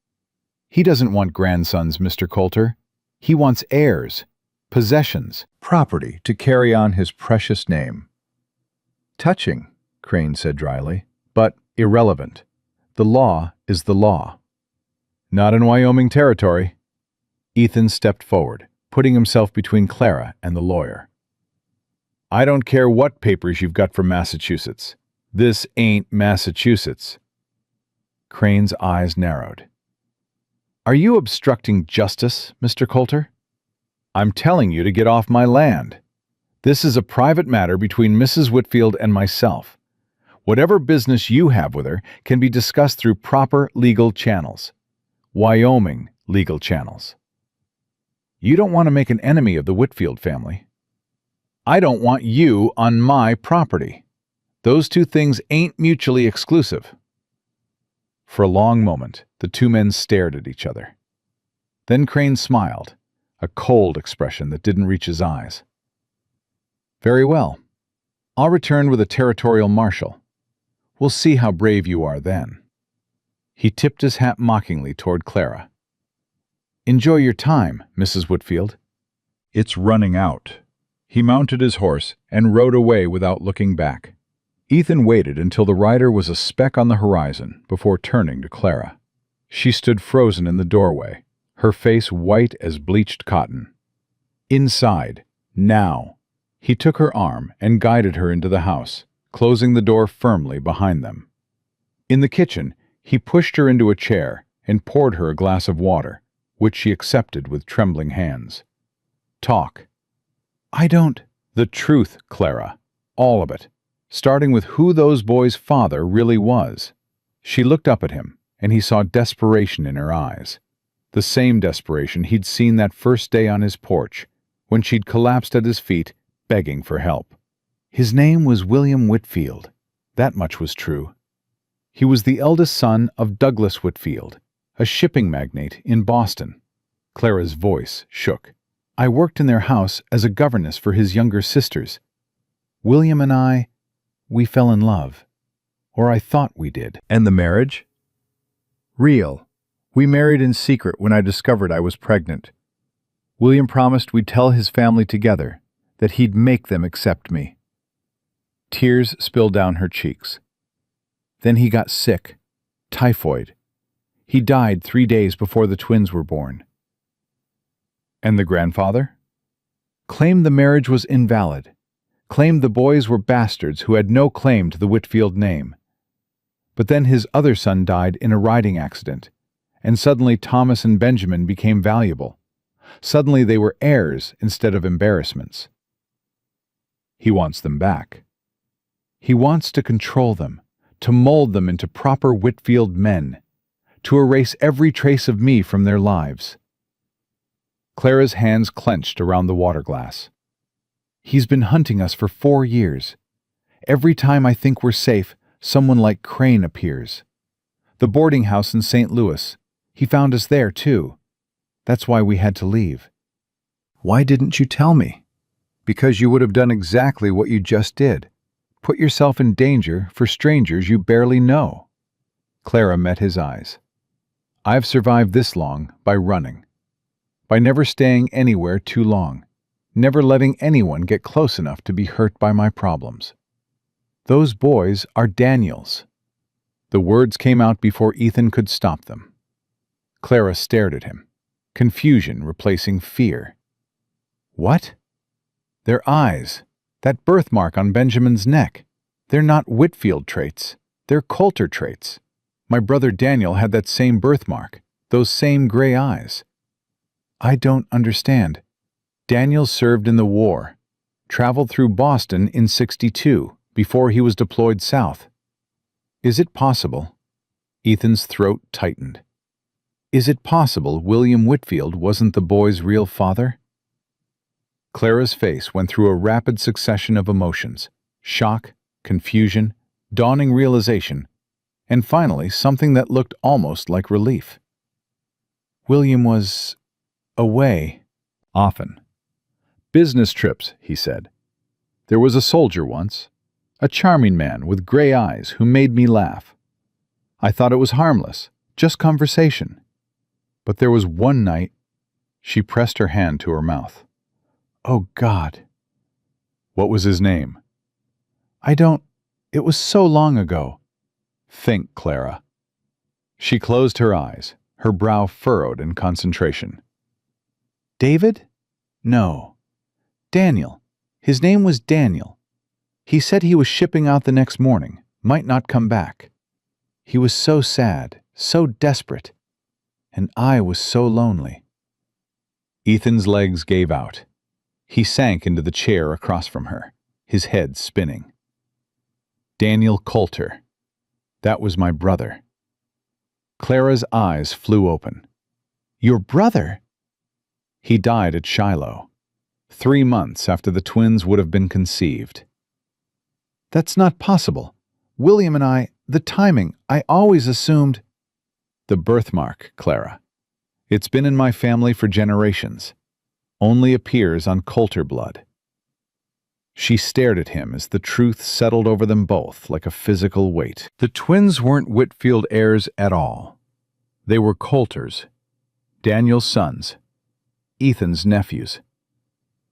He doesn't want grandsons, Mr. Coulter. He wants heirs, possessions, property to carry on his precious name. Touching, Crane said dryly, but irrelevant. The law is the law. Not in Wyoming territory. Ethan stepped forward, putting himself between Clara and the lawyer. I don't care what papers you've got from Massachusetts. This ain't Massachusetts. Crane's eyes narrowed. Are you obstructing justice, Mr. Coulter? I'm telling you to get off my land. This is a private matter between Mrs. Whitfield and myself. Whatever business you have with her can be discussed through proper legal channels. Wyoming legal channels. You don't want to make an enemy of the Whitfield family. I don't want you on my property. Those two things ain't mutually exclusive. For a long moment, the two men stared at each other. Then Crane smiled, a cold expression that didn't reach his eyes. Very well. I'll return with a territorial marshal. We'll see how brave you are then. He tipped his hat mockingly toward Clara. Enjoy your time, Mrs. Whitfield. It's running out. He mounted his horse and rode away without looking back. Ethan waited until the rider was a speck on the horizon before turning to Clara. She stood frozen in the doorway, her face white as bleached cotton. Inside, now. He took her arm and guided her into the house, closing the door firmly behind them. In the kitchen, he pushed her into a chair and poured her a glass of water, which she accepted with trembling hands. Talk. I don't. The truth, Clara. All of it. Starting with who those boys' father really was. She looked up at him, and he saw desperation in her eyes. The same desperation he'd seen that first day on his porch, when she'd collapsed at his feet, begging for help. His name was William Whitfield. That much was true. He was the eldest son of Douglas Whitfield, a shipping magnate in Boston. Clara's voice shook. I worked in their house as a governess for his younger sisters. William and I, we fell in love. Or I thought we did. And the marriage? Real. We married in secret when I discovered I was pregnant. William promised we'd tell his family together, that he'd make them accept me. Tears spilled down her cheeks. Then he got sick. Typhoid. He died 3 days before the twins were born. And the grandfather? Claimed the marriage was invalid. Claimed the boys were bastards who had no claim to the Whitfield name. But then his other son died in a riding accident, and suddenly Thomas and Benjamin became valuable. Suddenly they were heirs instead of embarrassments. He wants them back. He wants to control them, to mold them into proper Whitfield men, to erase every trace of me from their lives. Clara's hands clenched around the water glass. He's been hunting us for 4 years. Every time I think we're safe, someone like Crane appears. The boarding house in St. Louis. He found us there, too. That's why we had to leave. Why didn't you tell me? Because you would have done exactly what you just did. Put yourself in danger for strangers you barely know. Clara met his eyes. I've survived this long by running, by never staying anywhere too long, never letting anyone get close enough to be hurt by my problems. Those boys are Daniel's." The words came out before Ethan could stop them. Clara stared at him, confusion replacing fear. "What?" "Their eyes, that birthmark on Benjamin's neck. They're not Whitfield traits, they're Coulter traits. My brother Daniel had that same birthmark, those same gray eyes." "I don't understand." "Daniel served in the war, traveled through Boston in '62, before he was deployed south." "Is it possible?" Ethan's throat tightened. "Is it possible William Whitfield wasn't the boy's real father?" Clara's face went through a rapid succession of emotions: shock, confusion, dawning realization, and finally something that looked almost like relief. "William was away often. Business trips," he said. "There was a soldier once, a charming man with gray eyes who made me laugh. I thought it was harmless, just conversation. But there was one night—" She pressed her hand to her mouth. "Oh, God." "What was his name?" It was so long ago." "Think, Clara." She closed her eyes, her brow furrowed in concentration. "David? No. Daniel. His name was Daniel. He said he was shipping out the next morning, might not come back. He was so sad, so desperate, and I was so lonely." Ethan's legs gave out. He sank into the chair across from her, his head spinning. "Daniel Coulter. That was my brother." Clara's eyes flew open. "Your brother?" "He died at Shiloh, 3 months after the twins would have been conceived." "That's not possible. William and the timing, I always assumed—" "The birthmark, Clara. It's been in my family for generations. Only appears on Coulter blood." She stared at him as the truth settled over them both like a physical weight. The twins weren't Whitfield heirs at all. They were Coulters, Daniel's sons, Ethan's nephews.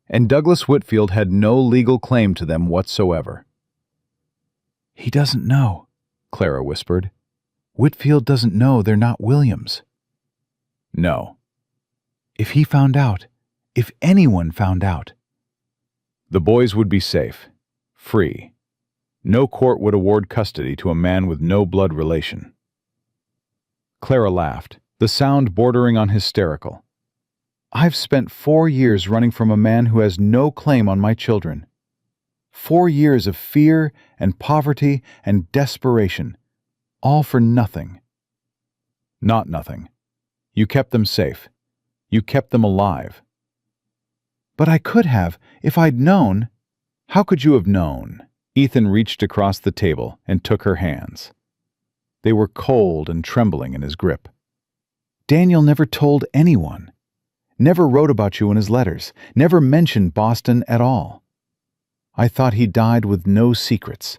And Douglas Whitfield had no legal claim to them whatsoever. "He doesn't know," Clara whispered. "Whitfield doesn't know they're not Williams." "No." "If he found out, if anyone found out—" "The boys would be safe, free. No court would award custody to a man with no blood relation." Clara laughed, the sound bordering on hysterical. "I've spent 4 years running from a man who has no claim on my children. 4 years of fear and poverty and desperation, all for nothing." "Not nothing. You kept them safe. You kept them alive." "But I could have, if I'd known." "How could you have known?" Ethan reached across the table and took her hands. They were cold and trembling in his grip. "Daniel never told anyone. Never wrote about you in his letters. Never mentioned Boston at all. I thought he died with no secrets."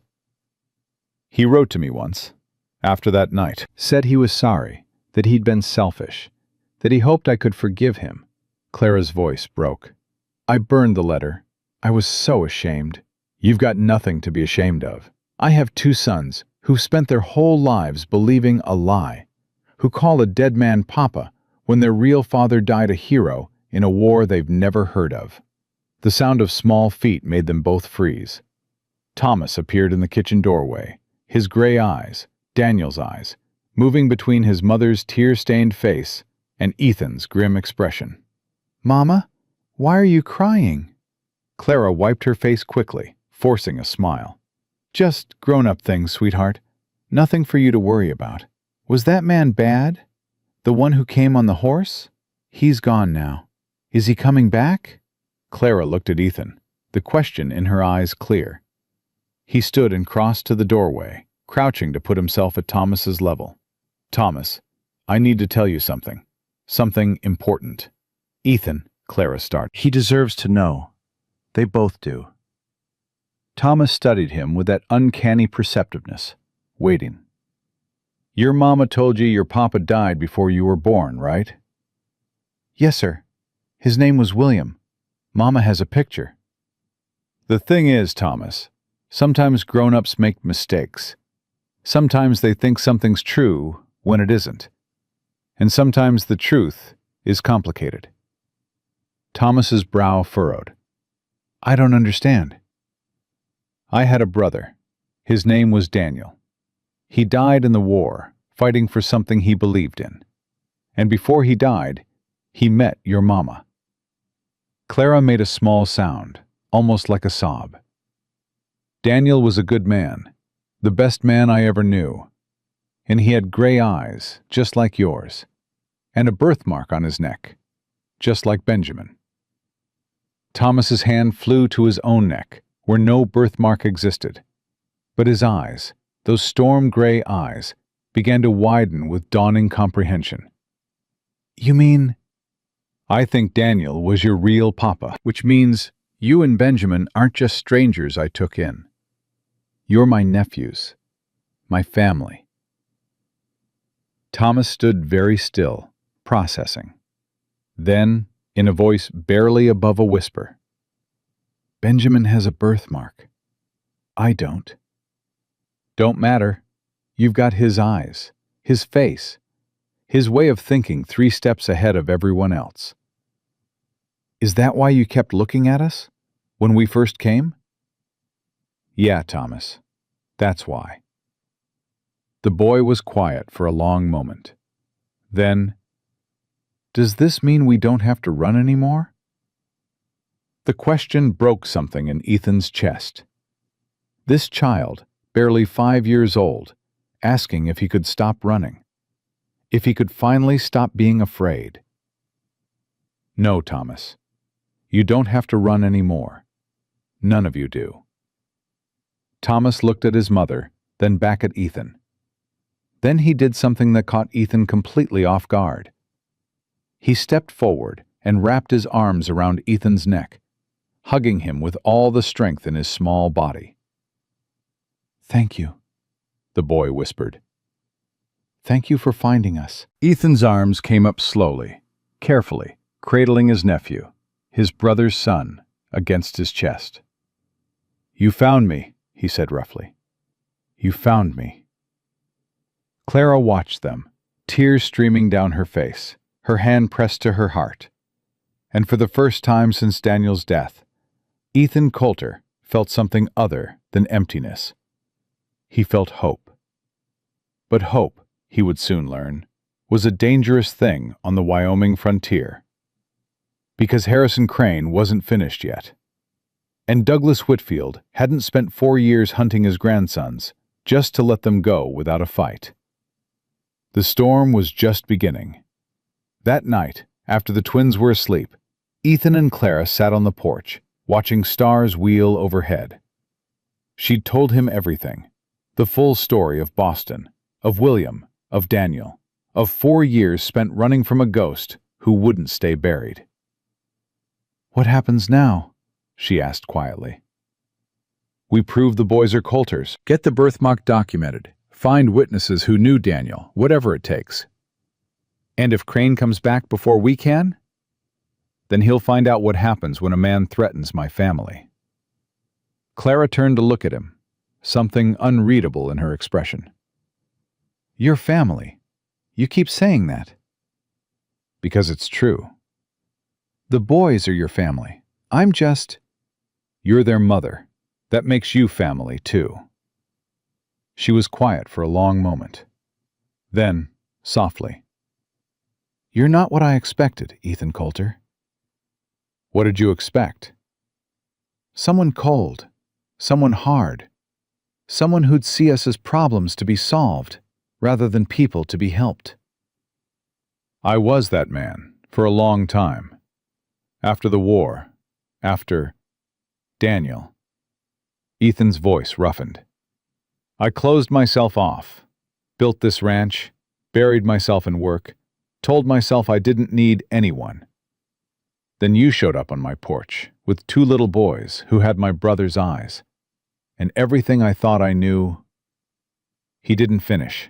"He wrote to me once, after that night. Said he was sorry, that he'd been selfish, that he hoped I could forgive him." Clara's voice broke. "I burned the letter. I was so ashamed." "You've got nothing to be ashamed of. I have 2 sons who've spent their whole lives believing a lie, who call a dead man Papa when their real father died a hero in a war they've never heard of." The sound of small feet made them both freeze. Thomas appeared in the kitchen doorway, his gray eyes, Daniel's eyes, moving between his mother's tear-stained face and Ethan's grim expression. "Mama, why are you crying?" Clara wiped her face quickly, forcing a smile. "Just grown-up things, sweetheart. Nothing for you to worry about. Was that man bad? The one who came on the horse? He's gone now. Is he coming back?" Clara looked at Ethan, the question in her eyes clear. He stood and crossed to the doorway, crouching to put himself at Thomas's level. "Thomas, I need to tell you something. Something important." "Ethan," Clara started. "He deserves to know. They both do." Thomas studied him with that uncanny perceptiveness, waiting. Your mama told you your papa died before you were born, right? Yes, sir. His name was William. Mama has a picture. The thing is, Thomas, sometimes grown-ups make mistakes. Sometimes they think something's true when it isn't. And sometimes the truth is complicated. Thomas's brow furrowed. I don't understand. I had a brother. His name was Daniel. He died in the war, fighting for something he believed in. And before he died, he met your mama. Clara made a small sound, almost like a sob. Daniel was a good man, the best man I ever knew. And he had gray eyes, just like yours, and a birthmark on his neck, just like Benjamin. Thomas's hand flew to his own neck, where no birthmark existed. But his eyes, those storm-gray eyes, began to widen with dawning comprehension. You mean? I think Daniel was your real papa, which means you and Benjamin aren't just strangers I took in. You're my nephews, my family. Thomas stood very still, processing. Then, in a voice barely above a whisper, Benjamin has a birthmark. I don't. Don't matter. You've got his eyes, his face, his way of thinking 3 steps ahead of everyone else. Is that why you kept looking at us when we first came? Yeah, Thomas. That's why. The boy was quiet for a long moment. Then, does this mean we don't have to run anymore? The question broke something in Ethan's chest. This child, barely 5 years old, asking if he could stop running. If he could finally stop being afraid. No, Thomas. You don't have to run anymore. None of you do. Thomas looked at his mother, then back at Ethan. Then he did something that caught Ethan completely off guard. He stepped forward and wrapped his arms around Ethan's neck, hugging him with all the strength in his small body. Thank you, the boy whispered. Thank you for finding us. Ethan's arms came up slowly, carefully, cradling his nephew, his brother's son, against his chest. You found me, he said roughly. You found me. Clara watched them, tears streaming down her face, her hand pressed to her heart. And for the first time since Daniel's death, Ethan Coulter felt something other than emptiness. He felt hope. But hope, he would soon learn, was a dangerous thing on the Wyoming frontier. Because Harrison Crane wasn't finished yet. And Douglas Whitfield hadn't spent 4 years hunting his grandsons just to let them go without a fight. The storm was just beginning. That night, after the twins were asleep, Ethan and Clara sat on the porch, watching stars wheel overhead. She'd told him everything, the full story of Boston, of William, of Daniel, of 4 years spent running from a ghost who wouldn't stay buried. What happens now? She asked quietly. We prove the boys are Coulters, get the birthmark documented, find witnesses who knew Daniel, whatever it takes. And if Crane comes back before we can, then he'll find out what happens when a man threatens my family. Clara turned to look at him, something unreadable in her expression. Your family. You keep saying that. Because it's true. The boys are your family. I'm just... You're their mother. That makes you family, too. She was quiet for a long moment. Then, softly. You're not what I expected, Ethan Coulter. What did you expect? Someone cold. Someone hard. Someone who'd see us as problems to be solved, rather than people to be helped. I was that man, for a long time. After the war, after Daniel. Ethan's voice roughened. I closed myself off, built this ranch, buried myself in work, told myself I didn't need anyone. Then you showed up on my porch with 2 little boys who had my brother's eyes, and everything I thought I knew. He didn't finish.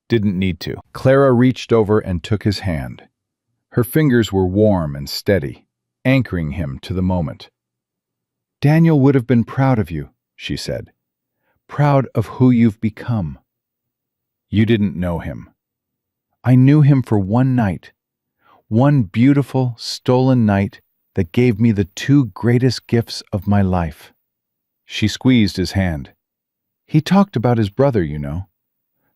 Didn't need to. Clara reached over and took his hand. Her fingers were warm and steady, anchoring him to the moment. "Daniel would have been proud of you," she said. "Proud of who you've become." "You didn't know him." "I knew him for one night. One beautiful, stolen night that gave me the two greatest gifts of my life." She squeezed his hand. "He talked about his brother, you know.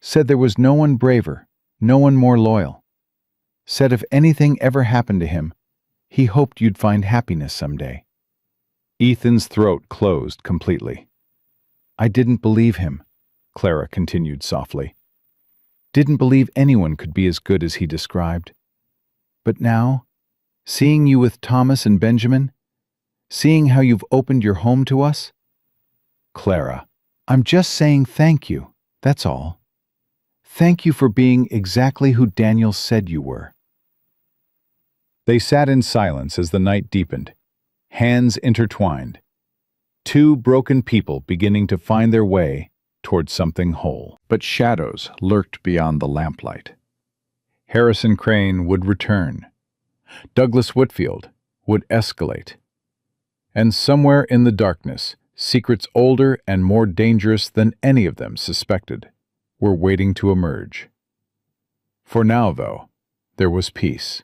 Said there was no one braver, no one more loyal. Said if anything ever happened to him, he hoped you'd find happiness someday." Ethan's throat closed completely. "I didn't believe him," Clara continued softly. "Didn't believe anyone could be as good as he described. But now, seeing you with Thomas and Benjamin, seeing how you've opened your home to us—" "Clara, I'm just saying thank you, that's all. Thank you for being exactly who Daniel said you were." They sat in silence as the night deepened, hands intertwined, two broken people beginning to find their way toward something whole. But shadows lurked beyond the lamplight. Harrison Crane would return. Douglas Whitfield would escalate. And somewhere in the darkness, secrets older and more dangerous than any of them suspected were waiting to emerge. For now, though, there was peace.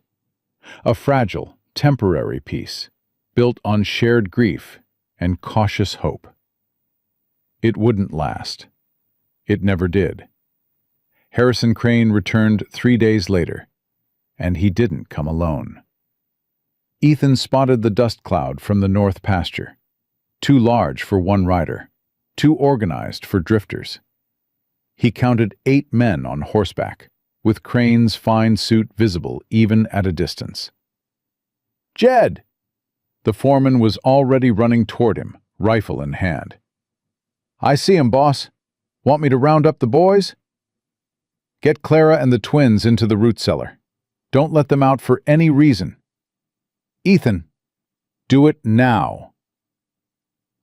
A fragile, temporary peace, built on shared grief and cautious hope. It wouldn't last. It never did. Harrison Crane returned 3 days later, and he didn't come alone. Ethan spotted the dust cloud from the north pasture. Too large for one rider, too organized for drifters. He counted 8 men on horseback, with Crane's fine suit visible even at a distance. "Jed!" The foreman was already running toward him, rifle in hand. "I see him, boss. Want me to round up the boys?" "Get Clara and the twins into the root cellar. Don't let them out for any reason." "Ethan, do it now."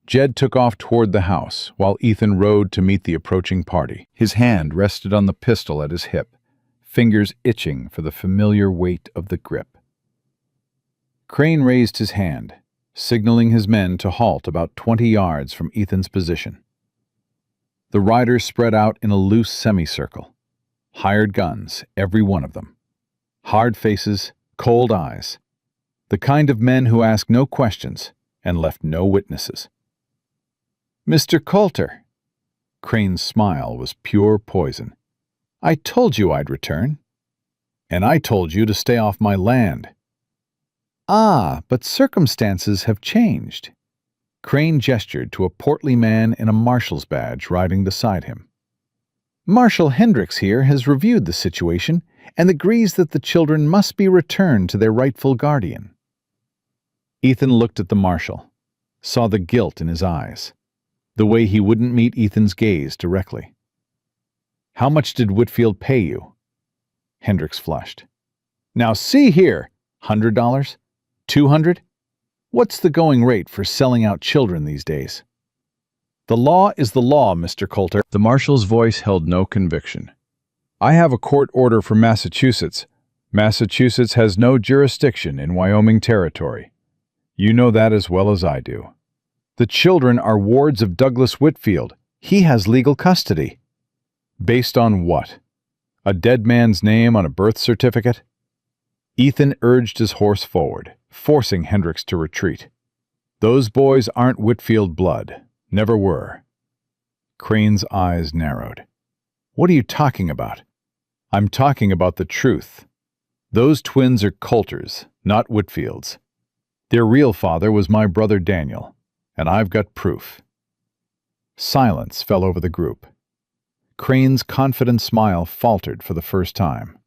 Jed took off toward the house, while Ethan rode to meet the approaching party. His hand rested on the pistol at his hip, fingers itching for the familiar weight of the grip. Crane raised his hand, signaling his men to halt about 20 yards from Ethan's position. The riders spread out in a loose semicircle. Hired guns, every one of them. Hard faces, cold eyes. The kind of men who asked no questions and left no witnesses. "Mr. Coulter." Crane's smile was pure poison. "I told you I'd return." "And I told you to stay off my land." "Ah, but circumstances have changed." Crane gestured to a portly man in a marshal's badge riding beside him. "Marshal Hendricks here has reviewed the situation and agrees that the children must be returned to their rightful guardian." Ethan looked at the marshal, saw the guilt in his eyes, the way he wouldn't meet Ethan's gaze directly. "How much did Whitfield pay you?" Hendricks flushed. "Now see here, $100? 200? What's the going rate for selling out children these days?" "The law is the law, Mr. Coulter." The marshal's voice held no conviction. "I have a court order from Massachusetts. Massachusetts has no jurisdiction in Wyoming territory. You know that as well as I do. The children are wards of Douglas Whitfield. He has legal custody." "Based on what? A dead man's name on a birth certificate?" Ethan urged his horse forward, forcing Hendricks to retreat. "Those boys aren't Whitfield blood. Never were." Crane's eyes narrowed. "What are you talking about?" "I'm talking about the truth. Those twins are Coulters, not Whitfields. Their real father was my brother Daniel, and I've got proof." Silence fell over the group. Crane's confident smile faltered for the first time.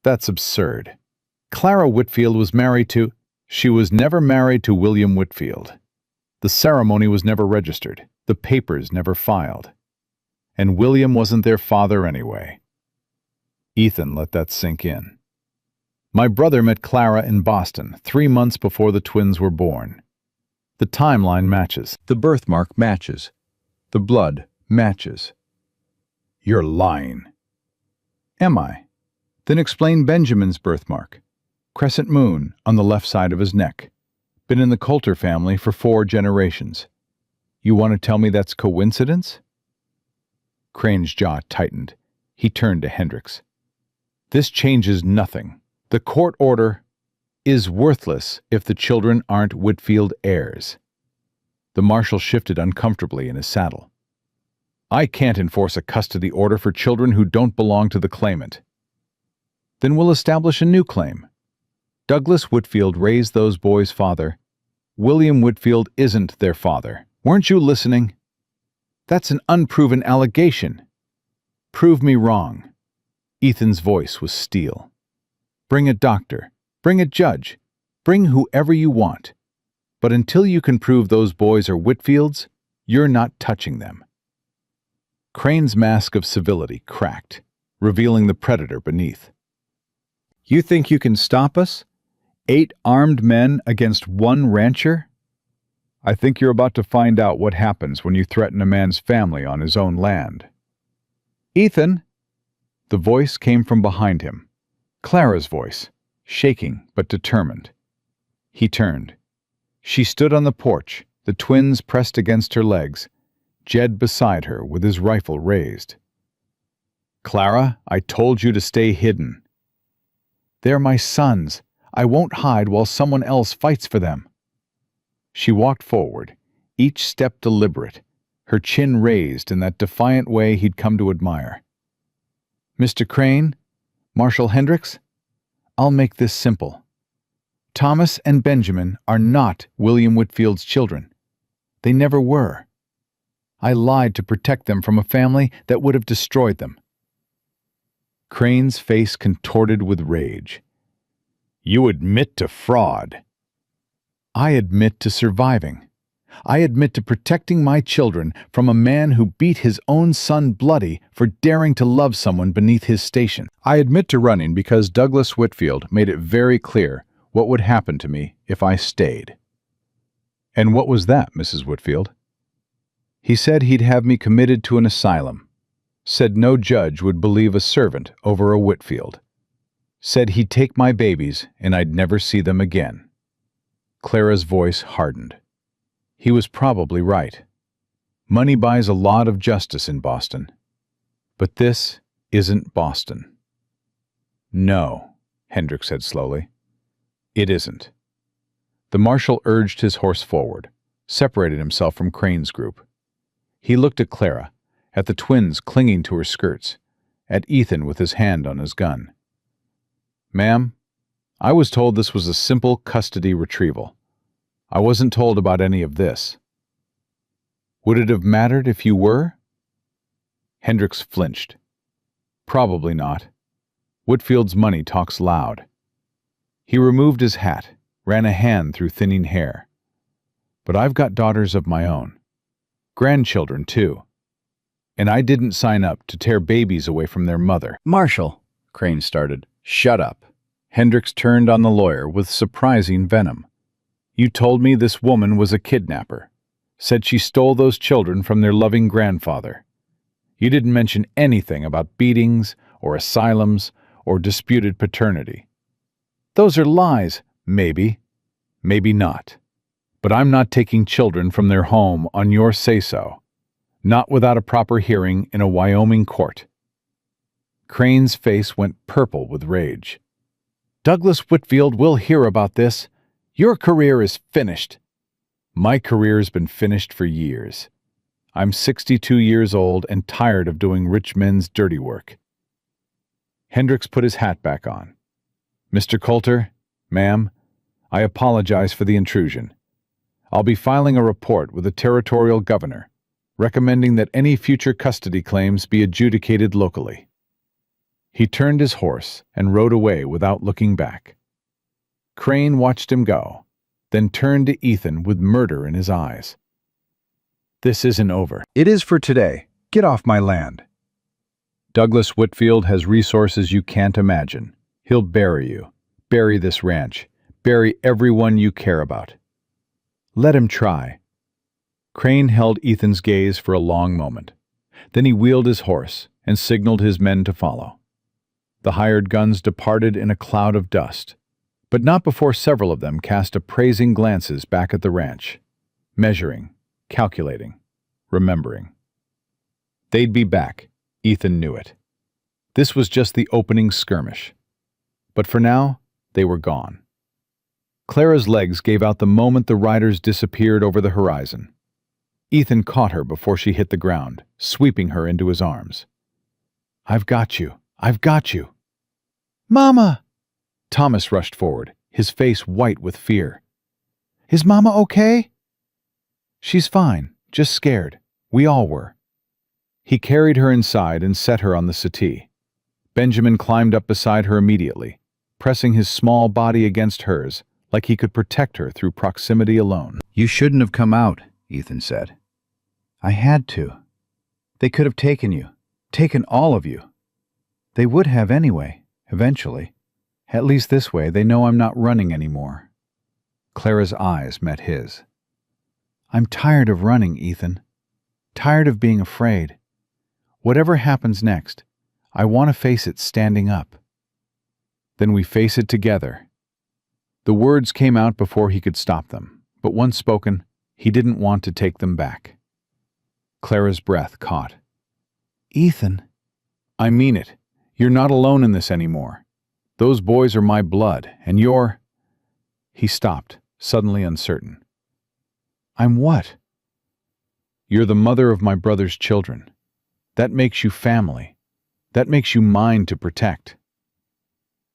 "That's absurd. Clara Whitfield was married to—" "She was never married to William Whitfield. The ceremony was never registered, the papers never filed. And William wasn't their father anyway." Ethan let that sink in. "My brother met Clara in Boston 3 months before the twins were born. The timeline matches. The birthmark matches. The blood matches." "You're lying." Am I? Then explain Benjamin's birthmark. Crescent moon on the left side of his neck. Been in the Coulter family for 4 generations. You want to tell me that's coincidence? Crane's jaw tightened. He turned to Hendricks. This changes nothing. The court order is worthless if the children aren't Whitfield heirs. The marshal shifted uncomfortably in his saddle. I can't enforce a custody order for children who don't belong to the claimant. Then we'll establish a new claim. Douglas Whitfield raised those boys' father. William Whitfield isn't their father. Weren't you listening? That's an unproven allegation. Prove me wrong. Ethan's voice was steel. Bring a doctor. Bring a judge. Bring whoever you want. But until you can prove those boys are Whitfields, you're not touching them. Crane's mask of civility cracked, revealing the predator beneath. You think you can stop us? 8 armed men against 1 rancher? I think you're about to find out what happens when you threaten a man's family on his own land. Ethan! The voice came from behind him. Clara's voice, shaking but determined. He turned. She stood on the porch, the twins pressed against her legs, Jed beside her with his rifle raised. Clara, I told you to stay hidden. They're my sons. I won't hide while someone else fights for them. She walked forward, each step deliberate, her chin raised in that defiant way he'd come to admire. Mr. Crane, Marshal Hendricks, I'll make this simple. Thomas and Benjamin are not William Whitfield's children. They never were. I lied to protect them from a family that would have destroyed them. Crane's face contorted with rage. You admit to fraud. I admit to surviving. I admit to protecting my children from a man who beat his own son bloody for daring to love someone beneath his station. I admit to running because Douglas Whitfield made it very clear what would happen to me if I stayed. And what was that, Mrs. Whitfield? He said he'd have me committed to an asylum. Said no judge would believe a servant over a Whitfield. Said he'd take my babies and I'd never see them again. Clara's voice hardened. He was probably right. Money buys a lot of justice in Boston. But this isn't Boston. No, Hendricks said slowly. It isn't. The marshal urged his horse forward, separated himself from Crane's group. He looked at Clara, at the twins clinging to her skirts, at Ethan with his hand on his gun. Ma'am, I was told this was a simple custody retrieval. I wasn't told about any of this. Would it have mattered if you were? Hendricks flinched. Probably not. Whitfield's money talks loud. He removed his hat, ran a hand through thinning hair. But I've got daughters of my own. Grandchildren, too. And I didn't sign up to tear babies away from their mother. Marshal, Crane started. Shut up. Hendricks turned on the lawyer with surprising venom. You told me this woman was a kidnapper. Said she stole those children from their loving grandfather. You didn't mention anything about beatings or asylums or disputed paternity. Those are lies, maybe. Maybe not. But I'm not taking children from their home on your say-so. Not without a proper hearing in a Wyoming court. Crane's face went purple with rage. Douglas Whitfield will hear about this. Your career is finished. My career's been finished for years. I'm 62 years old and tired of doing rich men's dirty work. Hendricks put his hat back on. Mr. Coulter, ma'am, I apologize for the intrusion. I'll be filing a report with the territorial governor, recommending that any future custody claims be adjudicated locally. He turned his horse and rode away without looking back. Crane watched him go, then turned to Ethan with murder in his eyes. This isn't over. It is for today. Get off my land. Douglas Whitfield has resources you can't imagine. He'll bury you, bury this ranch, bury everyone you care about. Let him try. Crane held Ethan's gaze for a long moment. Then he wheeled his horse and signaled his men to follow. The hired guns departed in a cloud of dust, but not before several of them cast appraising glances back at the ranch, measuring, calculating, remembering. They'd be back, Ethan knew it. This was just the opening skirmish. But for now, they were gone. Clara's legs gave out the moment the riders disappeared over the horizon. Ethan caught her before she hit the ground, sweeping her into his arms. "I've got you. I've got you." "Mama!" Thomas rushed forward, his face white with fear. "Is Mama okay?" "She's fine, just scared. We all were." He carried her inside and set her on the settee. Benjamin climbed up beside her immediately, pressing his small body against hers, like he could protect her through proximity alone. "You shouldn't have come out," Ethan said. "I had to. They could have taken you, taken all of you. They would have anyway, eventually. At least this way they know I'm not running anymore." Clara's eyes met his. "I'm tired of running, Ethan. Tired of being afraid. Whatever happens next, I want to face it standing up." "Then we face it together." The words came out before he could stop them, but once spoken, he didn't want to take them back. Clara's breath caught. "Ethan." "I mean it. You're not alone in this anymore. Those boys are my blood, and you're—" He stopped, suddenly uncertain. "I'm what?" "You're the mother of my brother's children. That makes you family. That makes you mine to protect."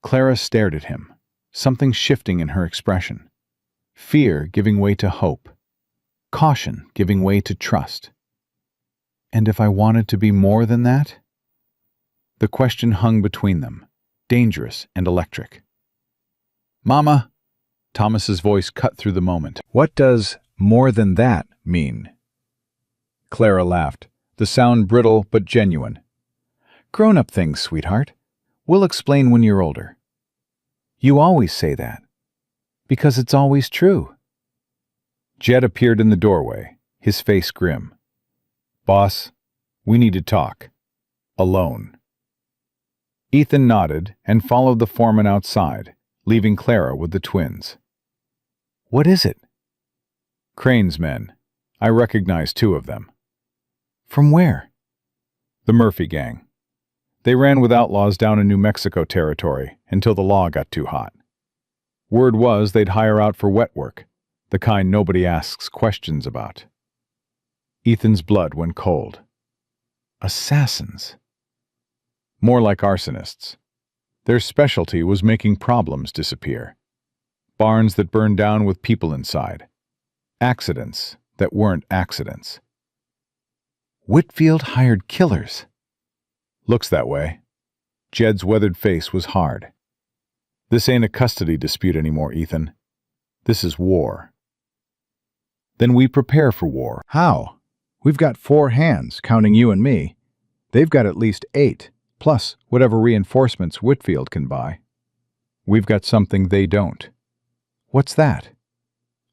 Clara stared at him, something shifting in her expression. Fear giving way to hope. Caution giving way to trust. "And if I wanted to be more than that?" The question hung between them, dangerous and electric. "Mama!" Thomas's voice cut through the moment. "What does more than that mean?" Clara laughed, the sound brittle but genuine. "Grown-up things, sweetheart. We'll explain when you're older." "You always say that. Because it's always true." Jed appeared in the doorway, his face grim. "Boss, we need to talk. Alone." Ethan nodded and followed the foreman outside, leaving Clara with the twins. "What is it?" "Crane's men. I recognize 2 of them." "From where?" "The Murphy gang. They ran with outlaws down in New Mexico territory until the law got too hot. Word was they'd hire out for wet work, the kind nobody asks questions about." Ethan's blood went cold. "Assassins." "More like arsonists. Their specialty was making problems disappear. Barns that burned down with people inside. Accidents that weren't accidents." "Whitfield hired killers." "Looks that way." Jed's weathered face was hard. "This ain't a custody dispute anymore, Ethan. This is war." "Then we prepare for war." "How? We've got 4 hands, counting you and me. They've got at least 8, plus whatever reinforcements Whitfield can buy." "We've got something they don't." "What's that?"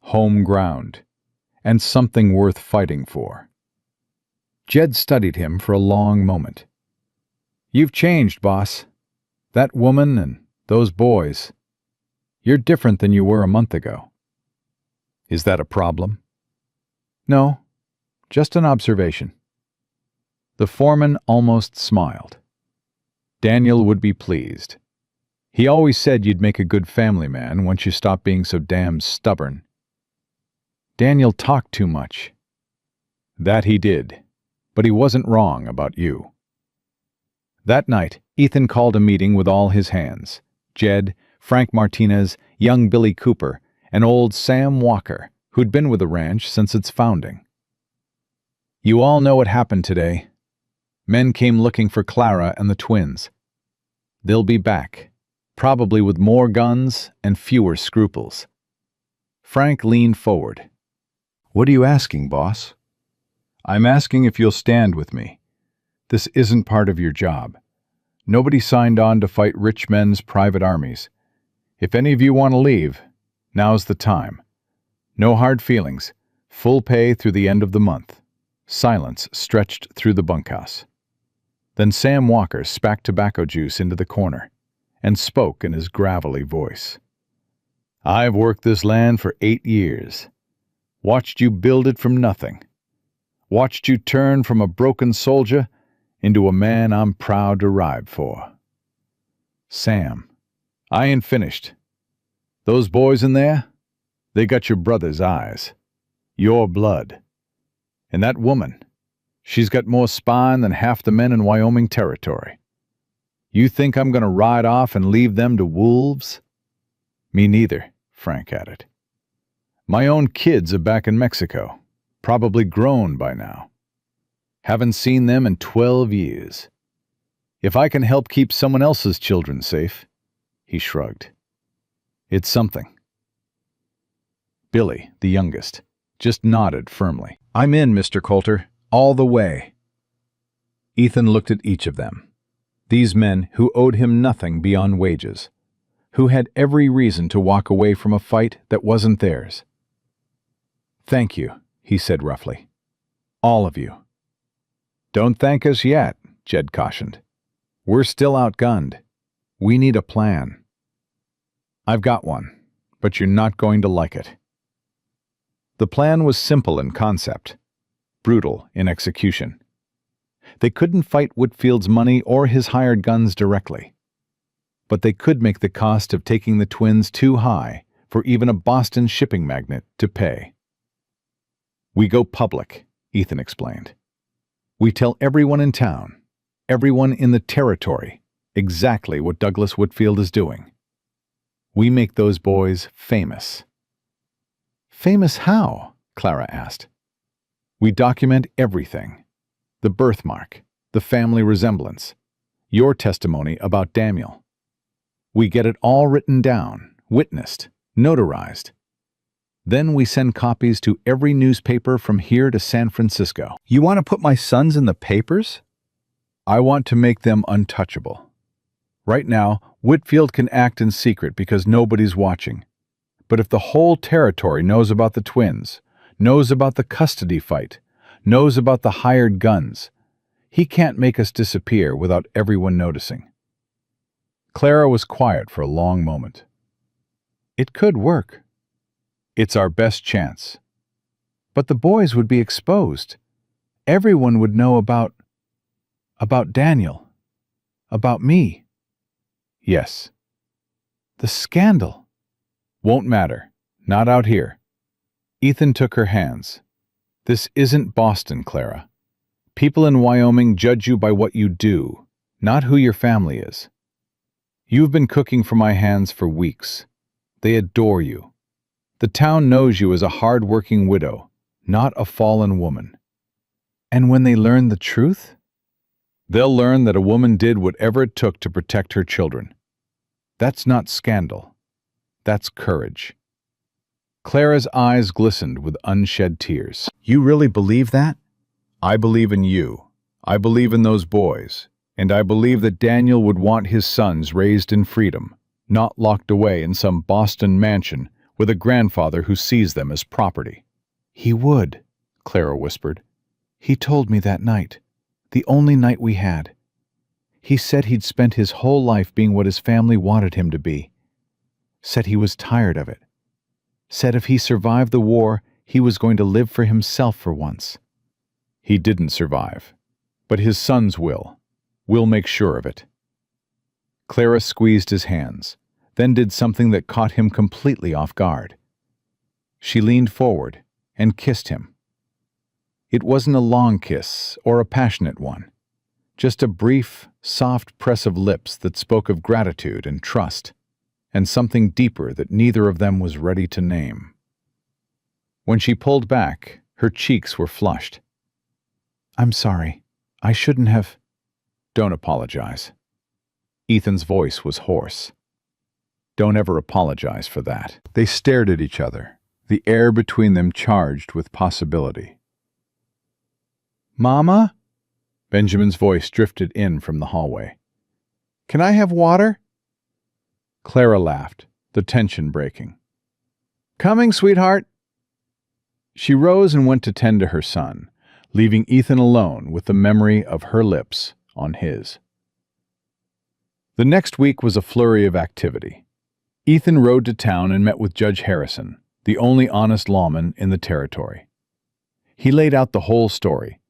"Home ground. And something worth fighting for." Jed studied him for a long moment. "You've changed, boss. That woman and those boys. You're different than you were a month ago." "Is that a problem?" "No, just an observation." The foreman almost smiled. Daniel would be pleased. He always said you'd make a good family man once you stopped being so damn stubborn. Daniel talked too much. That he did, but he wasn't wrong about you. That night, Ethan called a meeting with all his hands. Jed, Frank Martinez, young Billy Cooper, and old Sam Walker, who'd been with the ranch since its founding. "You all know what happened today. Men came looking for Clara and the twins. They'll be back, probably with more guns and fewer scruples." Frank leaned forward. "What are you asking, boss?" "I'm asking if you'll stand with me. This isn't part of your job. Nobody signed on to fight rich men's private armies. If any of you want to leave, now's the time. No hard feelings. Full pay through the end of the month." Silence stretched through the bunkhouse. Then Sam Walker spacked tobacco juice into the corner and spoke in his gravelly voice. "I've worked this land for 8 years. Watched you build it from nothing. Watched you turn from a broken soldier into a man I'm proud to ride for. Sam, I ain't finished. Those boys in there, they got your brother's eyes, your blood. And that woman, she's got more spine than half the men in Wyoming territory. You think I'm going to ride off and leave them to wolves?" "Me neither," Frank added. "My own kids are back in Mexico, probably grown by now. Haven't seen them in 12 years. If I can help keep someone else's children safe," he shrugged, "it's something." Billy, the youngest, just nodded firmly. "I'm in, Mr. Coulter, all the way." Ethan looked at each of them. These men who owed him nothing beyond wages, who had every reason to walk away from a fight that wasn't theirs. "Thank you," he said roughly. "All of you." "Don't thank us yet," Jed cautioned. "We're still outgunned. We need a plan." "I've got one, but you're not going to like it." The plan was simple in concept, brutal in execution. They couldn't fight Whitfield's money or his hired guns directly, but they could make the cost of taking the twins too high for even a Boston shipping magnate to pay. "We go public," Ethan explained. "We tell everyone in town, everyone in the territory, exactly what Douglas Whitfield is doing. We make those boys famous." "Famous how?" Clara asked. "We document everything. The birthmark, the family resemblance, your testimony about Daniel. We get it all written down, witnessed, notarized. Then we send copies to every newspaper from here to San Francisco." "You want to put my sons in the papers?" "I want to make them untouchable. Right now, Whitfield can act in secret because nobody's watching. But if the whole territory knows about the twins, knows about the custody fight, knows about the hired guns, he can't make us disappear without everyone noticing." Clara was quiet for a long moment. "It could work. It's our best chance. But the boys would be exposed. Everyone would know about Daniel. About me." "Yes." "The scandal." "Won't matter. Not out here." Ethan took her hands. "This isn't Boston, Clara. People in Wyoming judge you by what you do, not who your family is. You've been cooking for my hands for weeks. They adore you. The town knows you as a hard-working widow, not a fallen woman." "And when they learn the truth?" "They'll learn that a woman did whatever it took to protect her children. That's not scandal. That's courage." Clara's eyes glistened with unshed tears. "You really believe that?" "I believe in you. I believe in those boys. And I believe that Daniel would want his sons raised in freedom, not locked away in some Boston mansion with a grandfather who sees them as property." "He would," Clara whispered. "He told me that night, the only night we had. He said he'd spent his whole life being what his family wanted him to be. Said he was tired of it. Said if he survived the war, he was going to live for himself for once." "He didn't survive, but his sons will. We'll make sure of it." Clara squeezed his hands, then did something that caught him completely off guard. She leaned forward and kissed him. It wasn't a long kiss or a passionate one, just a brief, soft press of lips that spoke of gratitude and trust, and something deeper that neither of them was ready to name. When she pulled back, her cheeks were flushed. "I'm sorry. I shouldn't have—" "Don't apologize." Ethan's voice was hoarse. "Don't ever apologize for that." They stared at each other, the air between them charged with possibility. "Mama?" Benjamin's voice drifted in from the hallway. "Can I have water?" Clara laughed, the tension breaking. "Coming, sweetheart." She rose and went to tend to her son, leaving Ethan alone with the memory of her lips on his. The next week was a flurry of activity. Ethan rode to town and met with Judge Harrison, the only honest lawman in the territory. He laid out the whole story: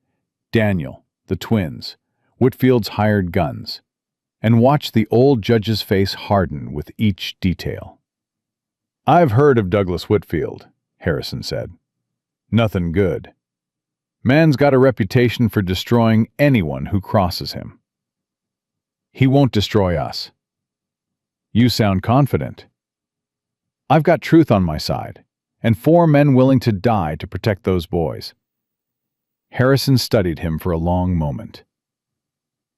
Daniel, the twins, Whitfield's hired guns, and watched the old judge's face harden with each detail. "I've heard of Douglas Whitfield," Harrison said. "Nothing good. Man's got a reputation for destroying anyone who crosses him. He won't destroy us." "You sound confident." "I've got truth on my side, and 4 men willing to die to protect those boys." Harrison studied him for a long moment.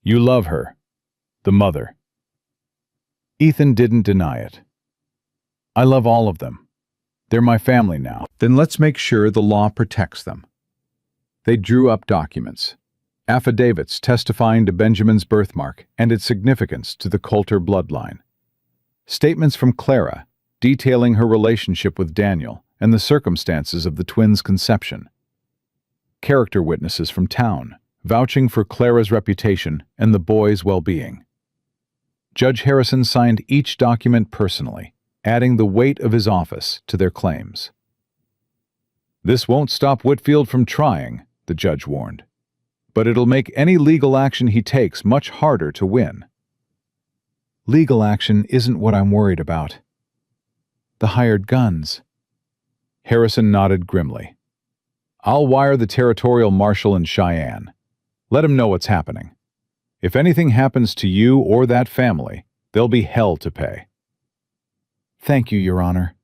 "You love her, the mother." Ethan didn't deny it. "I love all of them. They're my family now." "Then let's make sure the law protects them." They drew up documents, affidavits testifying to Benjamin's birthmark and its significance to the Coulter bloodline. Statements from Clara, detailing her relationship with Daniel and the circumstances of the twins' conception. Character witnesses from town, vouching for Clara's reputation and the boys' well-being. Judge Harrison signed each document personally, adding the weight of his office to their claims. "This won't stop Whitfield from trying," the judge warned, "but it'll make any legal action he takes much harder to win." Legal action isn't what I'm worried about. The hired guns. Harrison nodded grimly. "I'll wire the territorial marshal in Cheyenne. Let him know what's happening. If anything happens to you or that family, there'll be hell to pay." Thank you, Your Honor.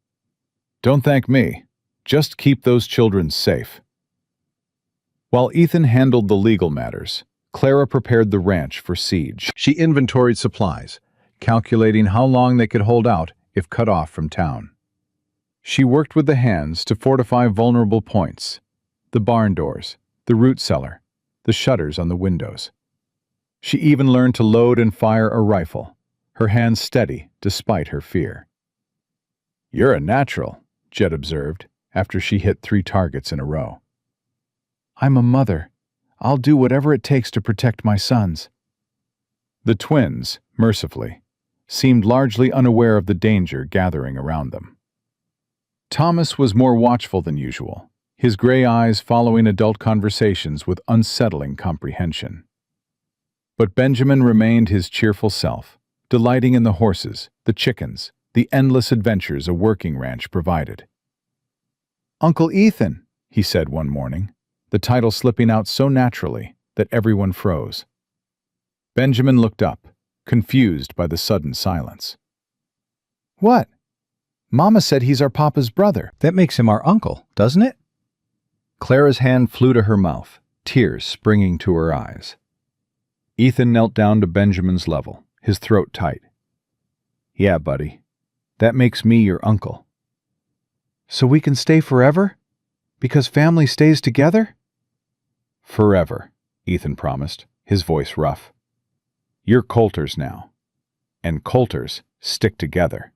"Don't thank me. Just keep those children safe." While Ethan handled the legal matters, Clara prepared the ranch for siege. She inventoried supplies, calculating how long they could hold out if cut off from town. She worked with the hands to fortify vulnerable points: the barn doors, the root cellar, the shutters on the windows. She even learned to load and fire a rifle, her hands steady despite her fear. "You're a natural," Jed observed, after she hit 3 targets in a row. I'm a mother. I'll do whatever it takes to protect my sons. The twins, mercifully, seemed largely unaware of the danger gathering around them. Thomas was more watchful than usual, his gray eyes following adult conversations with unsettling comprehension. But Benjamin remained his cheerful self, delighting in the horses, the chickens, the endless adventures a working ranch provided. "Uncle Ethan," he said one morning, the title slipping out so naturally that everyone froze. Benjamin looked up, confused by the sudden silence. What? Mama said he's our papa's brother. That makes him our uncle, doesn't it? Clara's hand flew to her mouth, tears springing to her eyes. Ethan knelt down to Benjamin's level, his throat tight. "Yeah, buddy. That makes me your uncle." "So we can stay forever? Because family stays together?" "Forever," Ethan promised, his voice rough. "You're Coulters now. And Coulters stick together."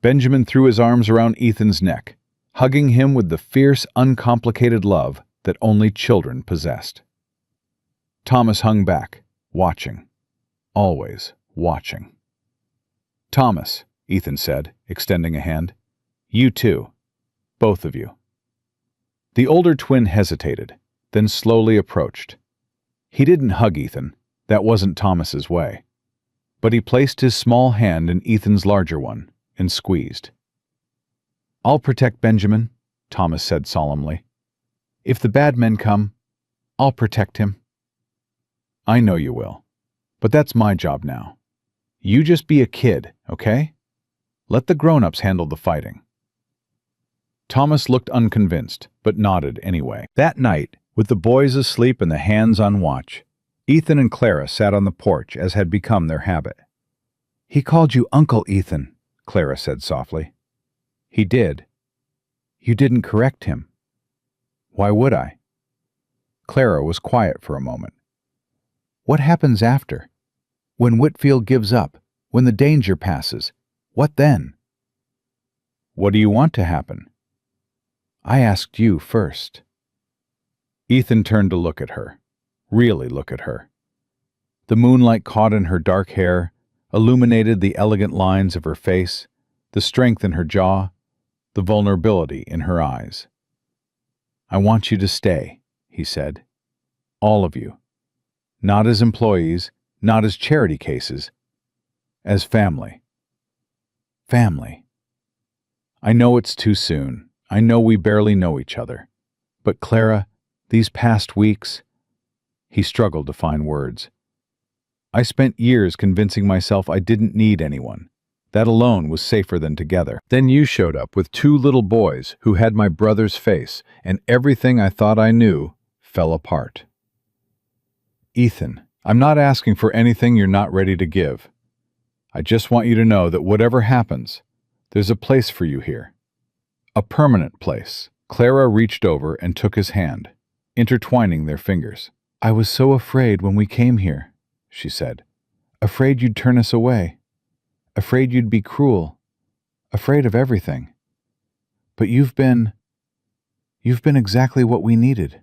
Benjamin threw his arms around Ethan's neck, hugging him with the fierce, uncomplicated love that only children possessed. Thomas hung back, watching. Always watching. "Thomas," Ethan said, extending a hand. "You too. Both of you." The older twin hesitated, then slowly approached. He didn't hug Ethan. That wasn't Thomas's way. But he placed his small hand in Ethan's larger one and squeezed. "I'll protect Benjamin," Thomas said solemnly. "If the bad men come, I'll protect him." "I know you will. But that's my job now. You just be a kid, okay? Let the grown-ups handle the fighting." Thomas looked unconvinced, but nodded anyway. That night, with the boys asleep and the hands on watch, Ethan and Clara sat on the porch as had become their habit. "He called you Uncle Ethan," Clara said softly. "He did. You didn't correct him." "Why would I?" Clara was quiet for a moment. "What happens after? When Whitfield gives up, when the danger passes, what then?" "What do you want to happen?" "I asked you first." Ethan turned to look at her, really look at her. The moonlight caught in her dark hair, illuminated the elegant lines of her face, the strength in her jaw, the vulnerability in her eyes. "I want you to stay," he said. "All of you. Not as employees, not as charity cases, as family. Family. I know it's too soon. I know we barely know each other. But Clara, these past weeks..." He struggled to find words. "I spent years convincing myself I didn't need anyone. That alone was safer than together. Then you showed up with two little boys who had my brother's face, and everything I thought I knew fell apart. Ethan, I'm not asking for anything you're not ready to give. I just want you to know that whatever happens, there's a place for you here. A permanent place." Clara reached over and took his hand, intertwining their fingers. "I was so afraid when we came here," she said. "Afraid you'd turn us away. Afraid you'd be cruel. Afraid of everything. But you've been exactly what we needed.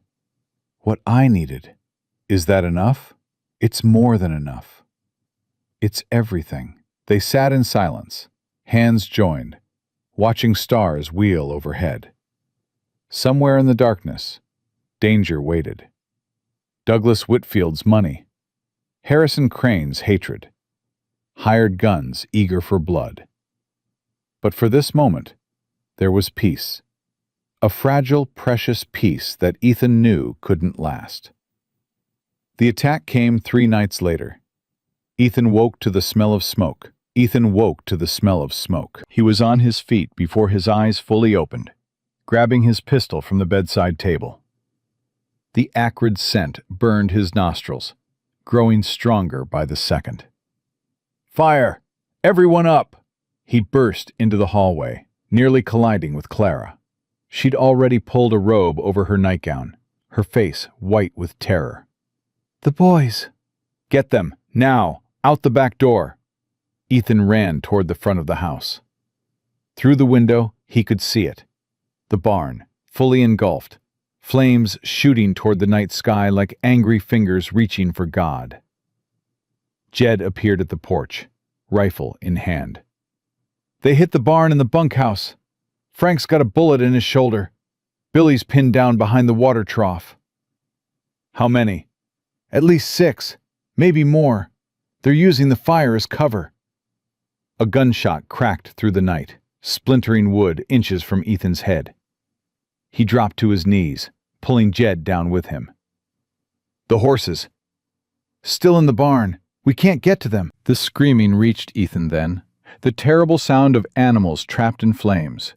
What I needed. Is that enough? It's more than enough. It's everything." They sat in silence, hands joined, watching stars wheel overhead. Somewhere in the darkness, danger waited. Douglas Whitfield's money, Harrison Crane's hatred, hired guns eager for blood. But for this moment, there was peace. A fragile, precious peace that Ethan knew couldn't last. The attack came 3 nights later. Ethan woke to the smell of smoke. He was on his feet before his eyes fully opened, grabbing his pistol from the bedside table. The acrid scent burned his nostrils, growing stronger by the second. "Fire! Everyone up!" He burst into the hallway, nearly colliding with Clara. She'd already pulled a robe over her nightgown, her face white with terror. "The boys!" "Get them, now, out the back door!" Ethan ran toward the front of the house. Through the window, he could see it. The barn, fully engulfed, flames shooting toward the night sky like angry fingers reaching for God. Jed appeared at the porch, rifle in hand. "They hit the barn and the bunkhouse. Frank's got a bullet in his shoulder. Billy's pinned down behind the water trough." "How many?" "At least 6, maybe more. They're using the fire as cover." A gunshot cracked through the night, splintering wood inches from Ethan's head. He dropped to his knees, pulling Jed down with him. "The horses." "Still in the barn. We can't get to them." The screaming reached Ethan then, the terrible sound of animals trapped in flames.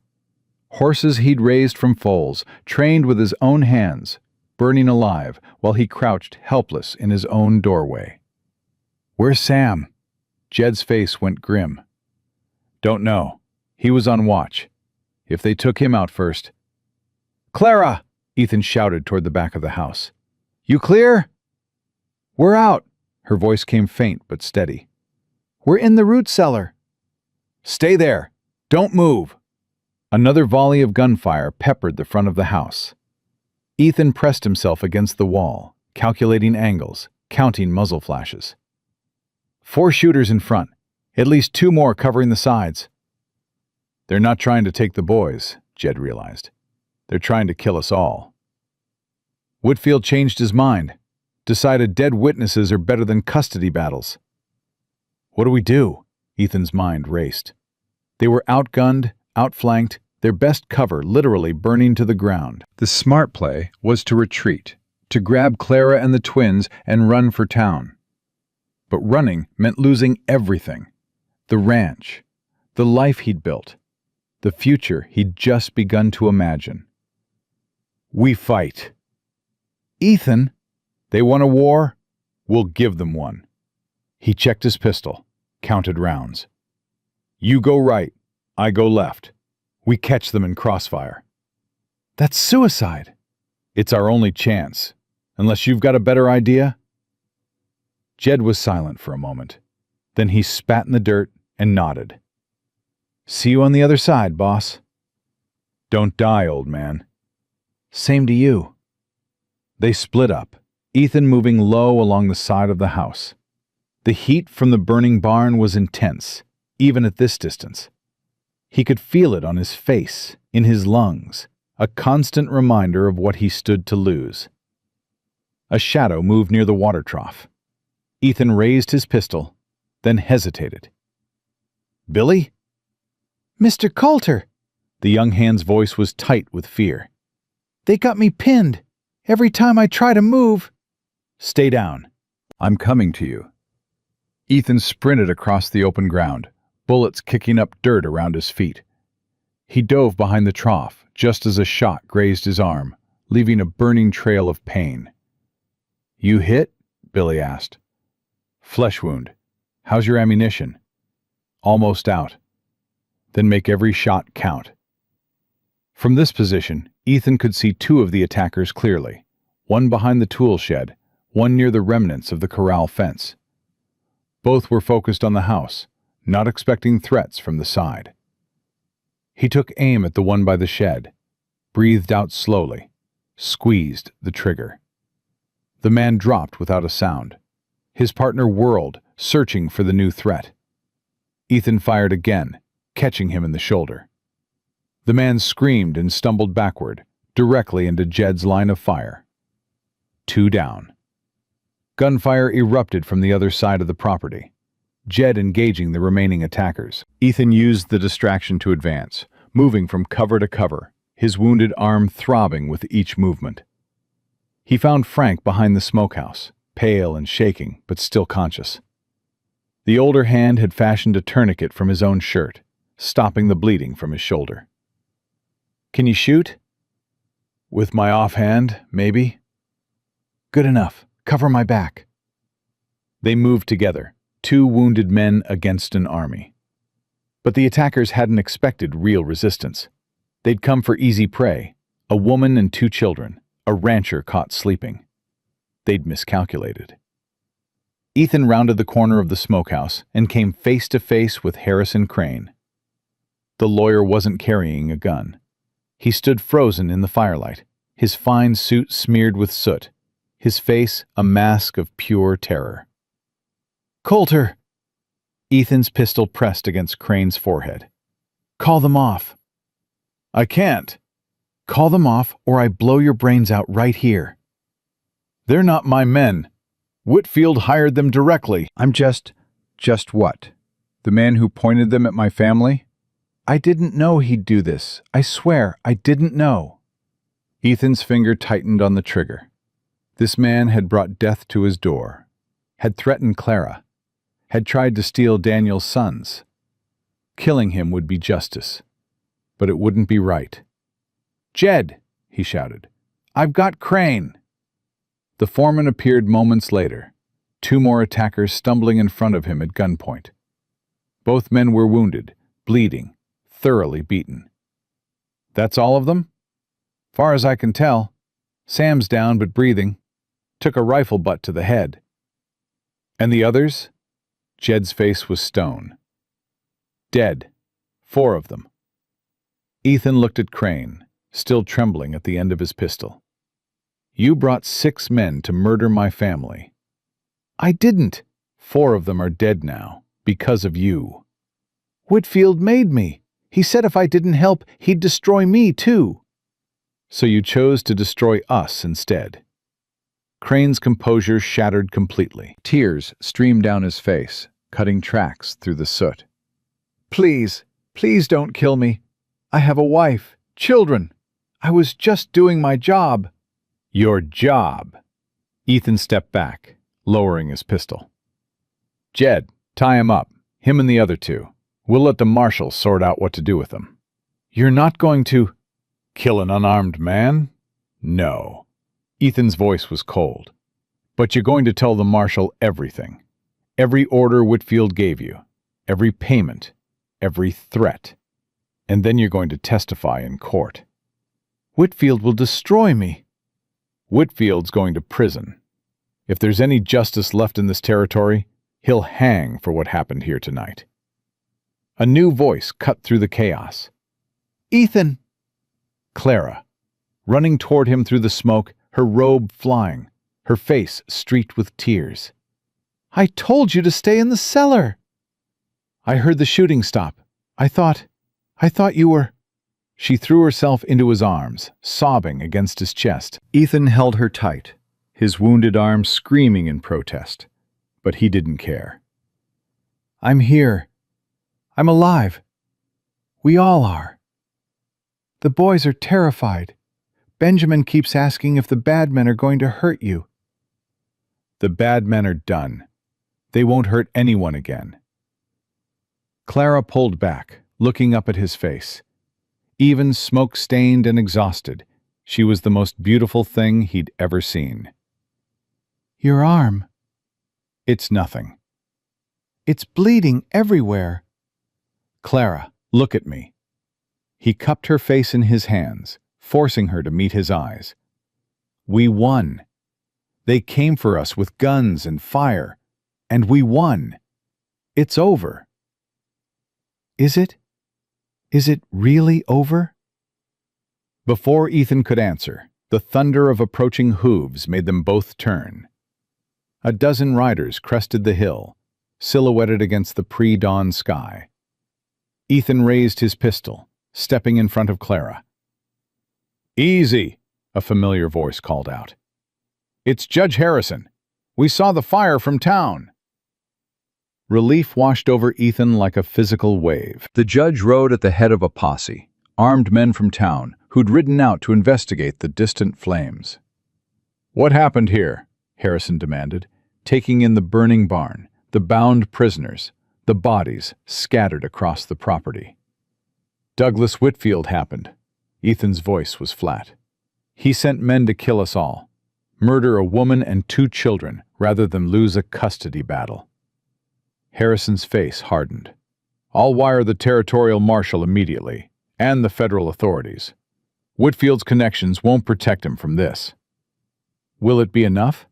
Horses he'd raised from foals, trained with his own hands, burning alive while he crouched helpless in his own doorway. "Where's Sam?" Jed's face went grim. "Don't know. He was on watch. If they took him out first." "Clara!" Ethan shouted toward the back of the house. "You clear?" "We're out." Her voice came faint but steady. "We're in the root cellar." "Stay there. Don't move." Another volley of gunfire peppered the front of the house. Ethan pressed himself against the wall, calculating angles, counting muzzle flashes. 4 shooters in front, at least 2 more covering the sides. "They're not trying to take the boys," Jed realized. "They're trying to kill us all." Whitfield changed his mind, decided dead witnesses are better than custody battles. "What do we do?" Ethan's mind raced. They were outgunned, outflanked, their best cover literally burning to the ground. The smart play was to retreat, to grab Clara and the twins and run for town. But running meant losing everything. The ranch, the life he'd built, the future he'd just begun to imagine. "We fight." "Ethan!" "They want a war? We'll give them one." He checked his pistol, counted rounds. "You go right, I go left. We catch them in crossfire." "That's suicide." "It's our only chance, unless you've got a better idea." Jed was silent for a moment. Then he spat in the dirt and nodded. "See you on the other side, boss." "Don't die, old man." "Same to you." They split up, Ethan moving low along the side of the house, The heat from the burning barn was intense, even at this distance. He could feel it on his face, in his lungs, a constant reminder of what he stood to lose. A shadow moved near the water trough. Ethan raised his pistol, then hesitated. "Billy?" "Mr. Coulter!" The young hand's voice was tight with fear. "They got me pinned. Every time I try to move—" "Stay down. I'm coming to you." Ethan sprinted across the open ground, bullets kicking up dirt around his feet. He dove behind the trough just as a shot grazed his arm, leaving a burning trail of pain. "You hit?" Billy asked. "Flesh wound. How's your ammunition?" "Almost out." "Then make every shot count." From this position, Ethan could see two of the attackers clearly, one behind the tool shed, one near the remnants of the corral fence. Both were focused on the house, not expecting threats from the side. He took aim at the one by the shed, breathed out slowly, squeezed the trigger. The man dropped without a sound. His partner whirled, searching for the new threat. Ethan fired again, catching him in the shoulder. The man screamed and stumbled backward, directly into Jed's line of fire. 2 down. Gunfire erupted from the other side of the property, Jed engaging the remaining attackers. Ethan used the distraction to advance, moving from cover to cover, his wounded arm throbbing with each movement. He found Frank behind the smokehouse, pale and shaking, but still conscious. The older hand had fashioned a tourniquet from his own shirt, stopping the bleeding from his shoulder. "Can you shoot?" "With my offhand, maybe." "Good enough. Cover my back." They moved together, 2 wounded men against an army. But the attackers hadn't expected real resistance. They'd come for easy prey, a woman and 2 children, a rancher caught sleeping. They'd miscalculated. Ethan rounded the corner of the smokehouse and came face to face with Harrison Crane. The lawyer wasn't carrying a gun. He stood frozen in the firelight, his fine suit smeared with soot, his face a mask of pure terror. "Coulter!" Ethan's pistol pressed against Crane's forehead. "Call them off." "I can't." "Call them off or I blow your brains out right here." "They're not my men. Whitfield hired them directly." "I'm just what? The man who pointed them at my family?" "I didn't know he'd do this. I swear, I didn't know." Ethan's finger tightened on the trigger. This man had brought death to his door, had threatened Clara, had tried to steal Daniel's sons. Killing him would be justice, but it wouldn't be right. "Jed!" he shouted. "I've got Crane!" The foreman appeared moments later, 2 more attackers stumbling in front of him at gunpoint. Both men were wounded, bleeding, thoroughly beaten. "That's all of them?" "Far as I can tell. Sam's down but breathing. Took a rifle butt to the head." "And the others?" Jed's face was stone. "Dead. 4 of them." Ethan looked at Crane, still trembling at the end of his pistol. "You brought 6 men to murder my family." "I didn't." 4 of them are dead now, because of you." "Whitfield made me. He said if I didn't help, he'd destroy me too." "So you chose to destroy us instead." Crane's composure shattered completely. Tears streamed down his face, cutting tracks through the soot. "Please, please don't kill me. I have a wife, children. I was just doing my job." "Your job?" Ethan stepped back, lowering his pistol. "Jed, tie him up, him and the other 2. We'll let the marshal sort out what to do with them." "You're not going to—" "Kill an unarmed man? No." Ethan's voice was cold. "But you're going to tell the marshal everything. Every order Whitfield gave you, every payment, every threat. And then you're going to testify in court." "Whitfield will destroy me." "Whitfield's going to prison. If there's any justice left in this territory, he'll hang for what happened here tonight." A new voice cut through the chaos. "Ethan!" Clara, running toward him through the smoke, her robe flying, her face streaked with tears. I told you to stay in the cellar. I heard the shooting stop. I thought you were... She threw herself into his arms, sobbing against his chest. Ethan held her tight, his wounded arm screaming in protest. But he didn't care. I'm here. I'm alive. We all are. The boys are terrified. Benjamin keeps asking if the bad men are going to hurt you. The bad men are done. They won't hurt anyone again. Clara pulled back, looking up at his face. Even smoke-stained and exhausted, she was the most beautiful thing he'd ever seen. Your arm. It's nothing. It's bleeding everywhere. Clara, look at me. He cupped her face in his hands, forcing her to meet his eyes. We won. They came for us with guns and fire, and we won. It's over. Is it? Is it really over? Before Ethan could answer, the thunder of approaching hooves made them both turn. A dozen riders crested the hill, silhouetted against the pre-dawn sky. Ethan raised his pistol, stepping in front of Clara. Easy, a familiar voice called out. It's Judge Harrison. We saw the fire from town. Relief washed over Ethan like a physical wave. The judge rode at the head of a posse, armed men from town who'd ridden out to investigate the distant flames. What happened here? Harrison demanded, taking in the burning barn, the bound prisoners, the bodies scattered across the property. Douglas Whitfield happened. Ethan's voice was flat. He sent men to kill us all, murder a woman and 2 children rather than lose a custody battle. Harrison's face hardened. I'll wire the territorial marshal immediately, and the federal authorities. Whitfield's connections won't protect him from this. Will it be enough?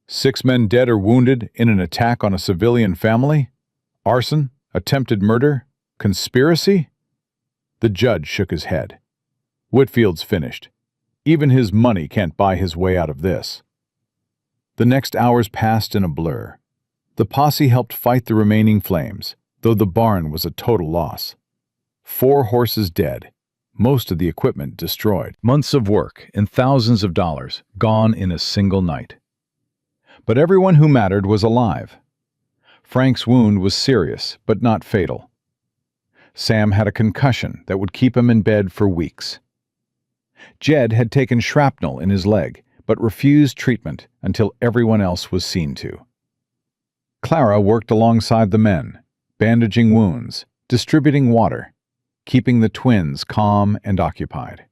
6 men dead or wounded in an attack on a civilian family? Arson? Attempted murder? Conspiracy? The judge shook his head. Whitfield's finished. Even his money can't buy his way out of this. The next hours passed in a blur. The posse helped fight the remaining flames, though the barn was a total loss. 4 horses dead, most of the equipment destroyed. Months of work and thousands of dollars gone in a single night. But everyone who mattered was alive. Frank's wound was serious, but not fatal. Sam had a concussion that would keep him in bed for weeks. Jed had taken shrapnel in his leg, but refused treatment until everyone else was seen to. Clara worked alongside the men, bandaging wounds, distributing water, keeping the twins calm and occupied.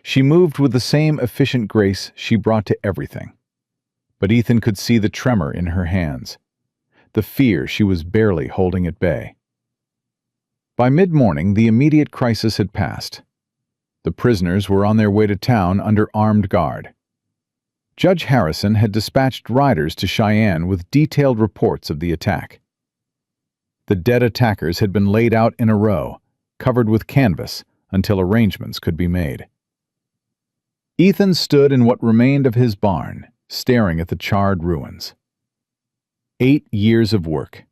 She moved with the same efficient grace she brought to everything. But Ethan could see the tremor in her hands, the fear she was barely holding at bay. By mid-morning, the immediate crisis had passed. The prisoners were on their way to town under armed guard. Judge Harrison had dispatched riders to Cheyenne with detailed reports of the attack. The dead attackers had been laid out in a row, covered with canvas, until arrangements could be made. Ethan stood in what remained of his barn, staring at the charred ruins. 8 years of work.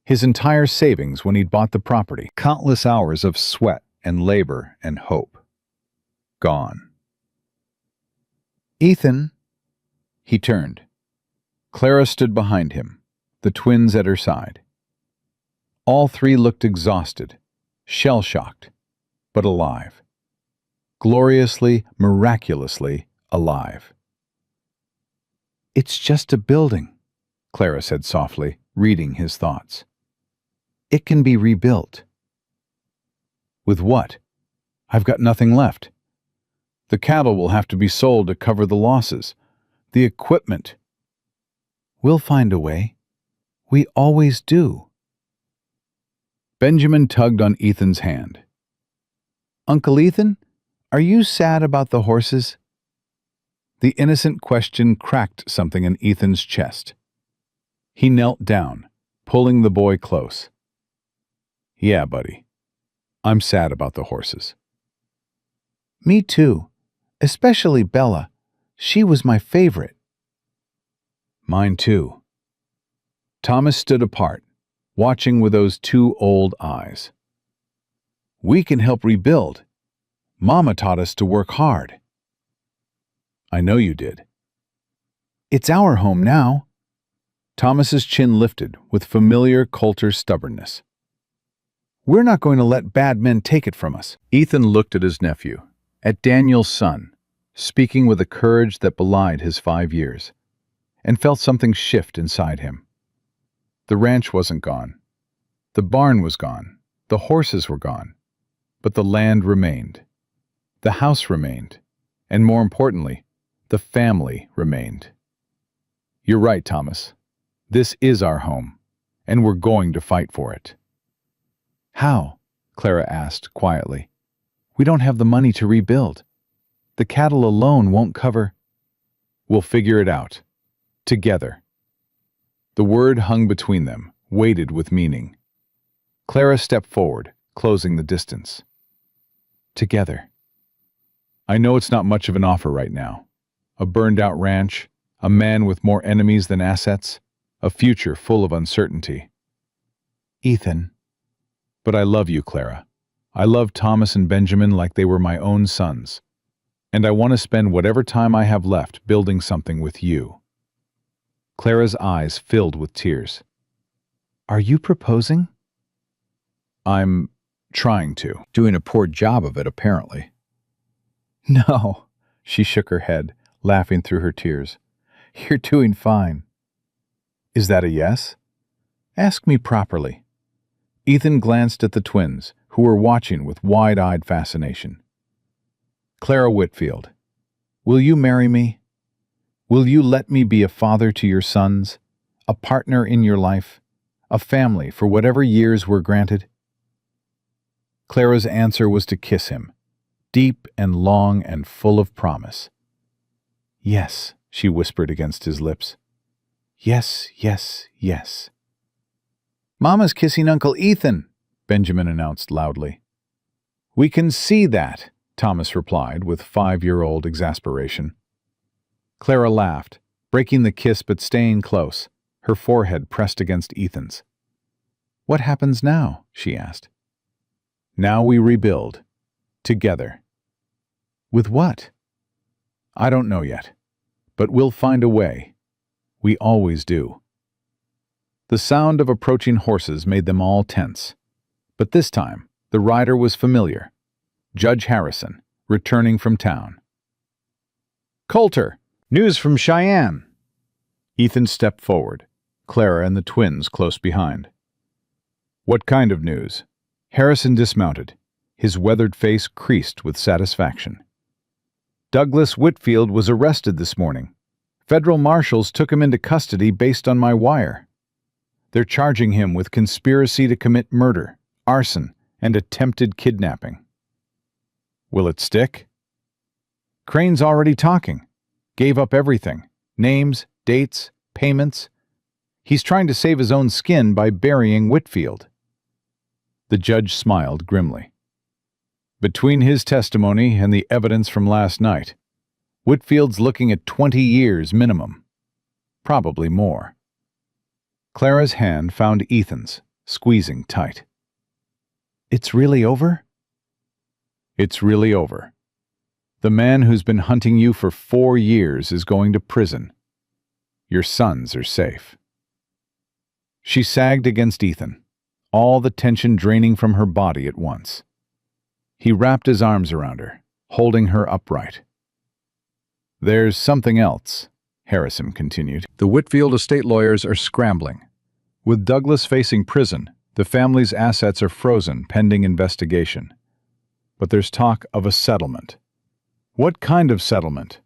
His entire savings when he'd bought the property. Countless hours of sweat and labor and hope. Gone. Ethan. He turned. Clara stood behind him, the twins at her side. All 3 looked exhausted, shell-shocked, but alive. Gloriously, miraculously alive. It's just a building, Clara said softly, reading his thoughts. It can be rebuilt. With what? I've got nothing left. The cattle will have to be sold to cover the losses. The equipment. We'll find a way. We always do. Benjamin tugged on Ethan's hand. Uncle Ethan, are you sad about the horses? The innocent question cracked something in Ethan's chest. He knelt down, pulling the boy close. Yeah, buddy. I'm sad about the horses. Me too. Especially Bella. She was my favorite. Mine too. Thomas stood apart, watching with those two old eyes. "We can help rebuild. Mama taught us to work hard." "I know you did." "It's our home now." Thomas's chin lifted with familiar Coulter stubbornness. "We're not going to let bad men take it from us." Ethan looked at his nephew, at Daniel's son, speaking with a courage that belied his 5 years, and felt something shift inside him. The ranch wasn't gone. The barn was gone. The horses were gone. But the land remained. The house remained. And more importantly, the family remained. "You're right, Thomas. This is our home, and we're going to fight for it." "How?" Clara asked quietly. "We don't have the money to rebuild. The cattle alone won't cover." "We'll figure it out. Together." The word hung between them, weighted with meaning. Clara stepped forward, closing the distance. "Together." "I know it's not much of an offer right now. A burned-out ranch, a man with more enemies than assets, a future full of uncertainty." "Ethan." "But I love you, Clara. I love Thomas and Benjamin like they were my own sons. And I want to spend whatever time I have left building something with you." Clara's eyes filled with tears. "Are you proposing?" "I'm trying to." Doing a poor job of it, apparently. "No," she shook her head, laughing through her tears. "You're doing fine." "Is that a yes?" "Ask me properly." Ethan glanced at the twins, who were watching with wide-eyed fascination. "Clara Whitfield, will you marry me? Will you let me be a father to your sons, a partner in your life, a family for whatever years we're granted?" Clara's answer was to kiss him, deep and long and full of promise. "Yes," she whispered against his lips. "Yes, yes, yes." "Mama's kissing Uncle Ethan," Benjamin announced loudly. "We can see that," Thomas replied with 5-year-old exasperation. Clara laughed, breaking the kiss but staying close, her forehead pressed against Ethan's. "What happens now?" she asked. "Now we rebuild. Together." "With what?" "I don't know yet. But we'll find a way. We always do." The sound of approaching horses made them all tense. But this time, the rider was familiar. Judge Harrison, returning from town. "Coulter, news from Cheyenne." Ethan stepped forward, Clara and the twins close behind. "What kind of news?" Harrison dismounted, his weathered face creased with satisfaction. "Douglas Whitfield was arrested this morning. Federal marshals took him into custody based on my wire. They're charging him with conspiracy to commit murder, arson, and attempted kidnapping." "Will it stick?" "Crane's already talking. Gave up everything. Names, dates, payments. He's trying to save his own skin by burying Whitfield." The judge smiled grimly. "Between his testimony and the evidence from last night, Whitfield's looking at 20 years minimum. Probably more." Clara's hand found Ethan's, squeezing tight. "It's really over?" "It's really over. The man who's been hunting you for 4 years is going to prison. Your sons are safe." She sagged against Ethan, all the tension draining from her body at once. He wrapped his arms around her, holding her upright. "There's something else," Harrison continued. "The Whitfield estate lawyers are scrambling. With Douglas facing prison, the family's assets are frozen pending investigation. But there's talk of a settlement." "What kind of settlement?"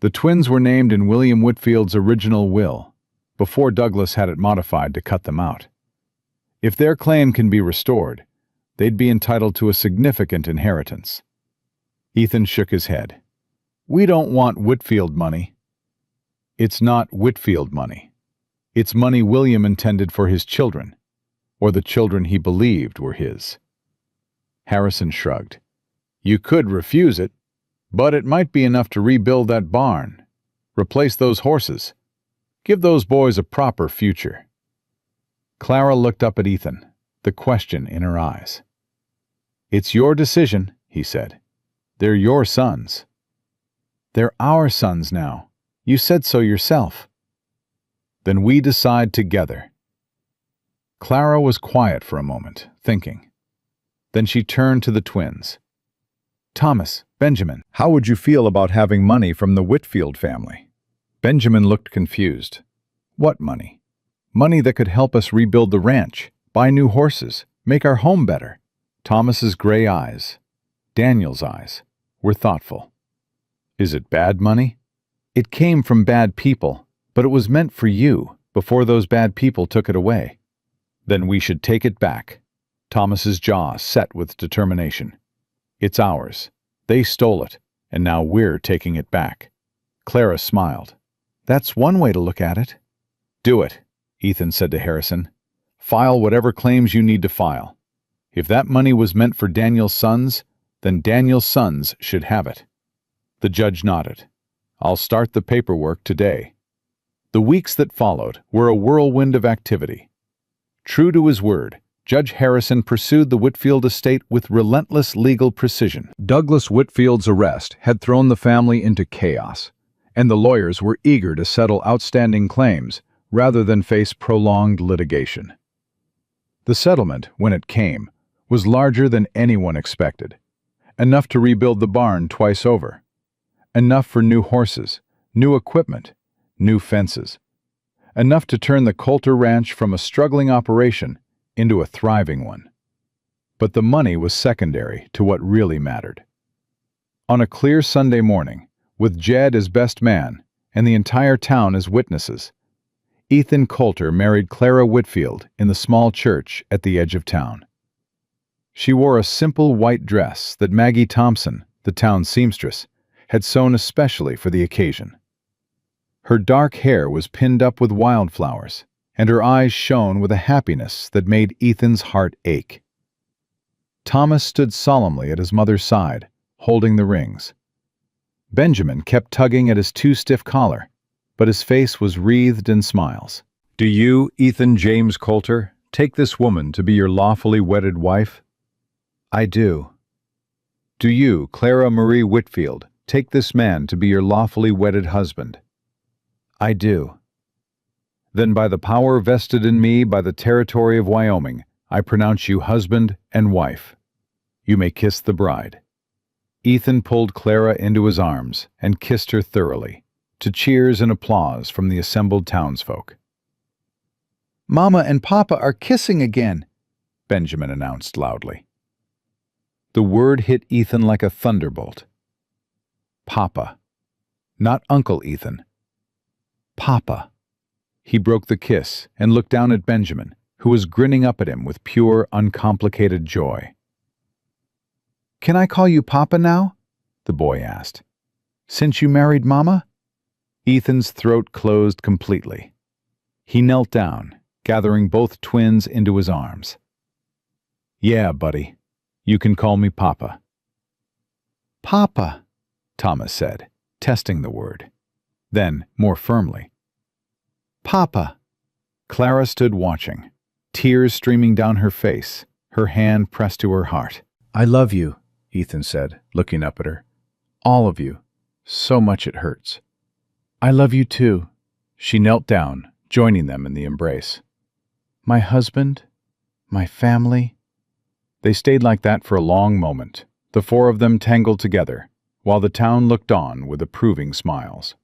"The twins were named in William Whitfield's original will, before Douglas had it modified to cut them out. If their claim can be restored, they'd be entitled to a significant inheritance." Ethan shook his head. "We don't want Whitfield money." "It's not Whitfield money. It's money William intended for his children, or the children he believed were his." Harrison shrugged. "You could refuse it, but it might be enough to rebuild that barn, replace those horses, give those boys a proper future." Clara looked up at Ethan, the question in her eyes. "It's your decision," he said. "They're your sons." "They're our sons now. You said so yourself." "Then we decide together." Clara was quiet for a moment, thinking. Then she turned to the twins. "Thomas, Benjamin, how would you feel about having money from the Whitfield family?" Benjamin looked confused. "What money?" "Money that could help us rebuild the ranch, buy new horses, make our home better." Thomas's gray eyes, Daniel's eyes, were thoughtful. "Is it bad money?" "It came from bad people, but it was meant for you before those bad people took it away." "Then we should take it back." Thomas's jaw set with determination. "It's ours. They stole it, and now we're taking it back." Clara smiled. "That's one way to look at it." "Do it," Ethan said to Harrison. "File whatever claims you need to file. If that money was meant for Daniel's sons, then Daniel's sons should have it." The judge nodded. "I'll start the paperwork today." The weeks that followed were a whirlwind of activity. True to his word, Judge Harrison pursued the Whitfield estate with relentless legal precision. Douglas Whitfield's arrest had thrown the family into chaos, and the lawyers were eager to settle outstanding claims rather than face prolonged litigation. The settlement, when it came, was larger than anyone expected. Enough to rebuild the barn twice over. Enough for new horses, new equipment, new fences. Enough to turn the Coulter Ranch from a struggling operation into a thriving one. But the money was secondary to what really mattered. On a clear Sunday morning, with Jed as best man and the entire town as witnesses, Ethan Coulter married Clara Whitfield in the small church at the edge of town. She wore a simple white dress that Maggie Thompson, the town seamstress, had sewn especially for the occasion. Her dark hair was pinned up with wildflowers, and her eyes shone with a happiness that made Ethan's heart ache. Thomas stood solemnly at his mother's side, holding the rings. Benjamin kept tugging at his too stiff collar, but his face was wreathed in smiles. "Do you, Ethan James Coulter, take this woman to be your lawfully wedded wife?" "I do." "Do you, Clara Marie Whitfield, take this man to be your lawfully wedded husband?" "I do." "Then by the power vested in me by the territory of Wyoming, I pronounce you husband and wife. You may kiss the bride." Ethan pulled Clara into his arms and kissed her thoroughly, to cheers and applause from the assembled townsfolk. "Mama and Papa are kissing again," Benjamin announced loudly. The word hit Ethan like a thunderbolt. Papa. Not Uncle Ethan. Papa. He broke the kiss and looked down at Benjamin, who was grinning up at him with pure, uncomplicated joy. "Can I call you Papa now?" the boy asked. "Since you married Mama?" Ethan's throat closed completely. He knelt down, gathering both twins into his arms. "Yeah, buddy. You can call me Papa." "Papa," Thomas said, testing the word. Then, more firmly, "Papa." Clara stood watching, tears streaming down her face, her hand pressed to her heart. "I love you," Ethan said, looking up at her. "All of you. So much it hurts." "I love you too." She knelt down, joining them in the embrace. "My husband, my family." They stayed like that for a long moment, the four of them tangled together, while the town looked on with approving smiles.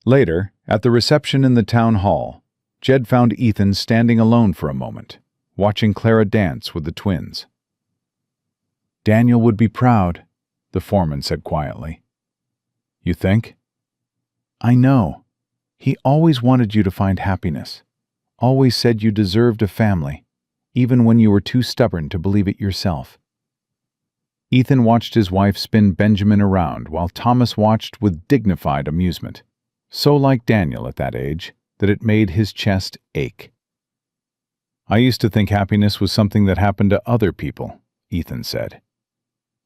Later, at the reception in the town hall, Jed found Ethan standing alone for a moment, watching Clara dance with the twins. "Daniel would be proud," the foreman said quietly. "You think?" "I know. He always wanted you to find happiness. Always said you deserved a family, even when you were too stubborn to believe it yourself." Ethan watched his wife spin Benjamin around while Thomas watched with dignified amusement, so like Daniel at that age that it made his chest ache. "I used to think happiness was something that happened to other people," Ethan said.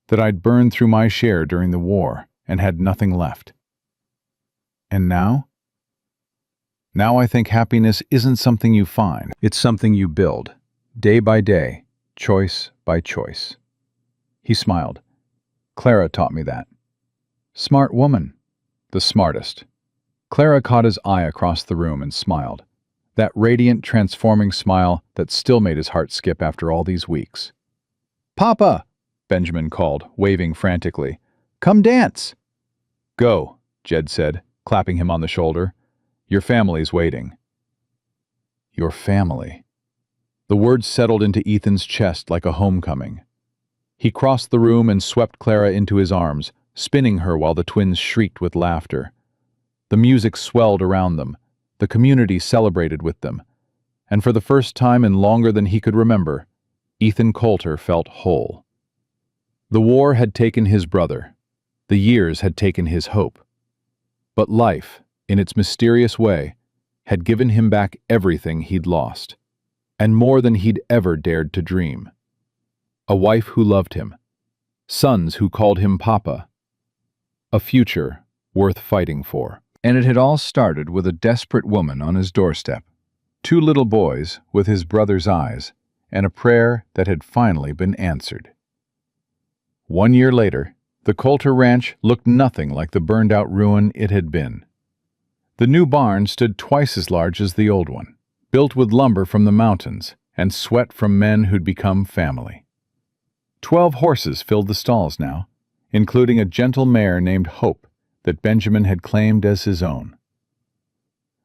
"That I'd burned through my share during the war and had nothing left. And now?" Now I think happiness isn't something you find. It's something you build, day by day, choice by choice. He smiled. Clara taught me that. Smart woman. The smartest. Clara caught his eye across the room and smiled. That radiant, transforming smile that still made his heart skip after all these weeks. "Papa!" Benjamin called, waving frantically. "Come dance!" "Go," Jed said, clapping him on the shoulder. "Your family's waiting." Your family. The words settled into Ethan's chest like a homecoming. He crossed the room and swept Clara into his arms, spinning her while the twins shrieked with laughter. The music swelled around them. The community celebrated with them. And for the first time in longer than he could remember, Ethan Coulter felt whole. The war had taken his brother. The years had taken his hope. But life, in its mysterious way, had given him back everything he'd lost, and more than he'd ever dared to dream. A wife who loved him, sons who called him Papa, a future worth fighting for. And it had all started with a desperate woman on his doorstep, 2 little boys with his brother's eyes, and a prayer that had finally been answered. 1 year later, the Coulter Ranch looked nothing like the burned-out ruin it had been. The new barn stood twice as large as the old one, built with lumber from the mountains and sweat from men who'd become family. 12 horses filled the stalls now, including a gentle mare named Hope that Benjamin had claimed as his own.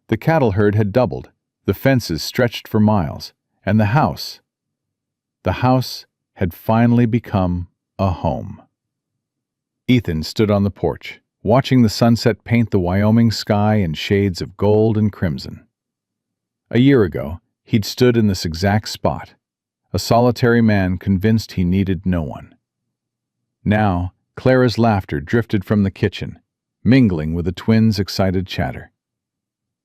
The cattle herd had doubled, the fences stretched for miles, and the house had finally become a home. Ethan stood on the porch, watching the sunset paint the Wyoming sky in shades of gold and crimson. A year ago, he'd stood in this exact spot, a solitary man convinced he needed no one. Now, Clara's laughter drifted from the kitchen, mingling with the twins' excited chatter.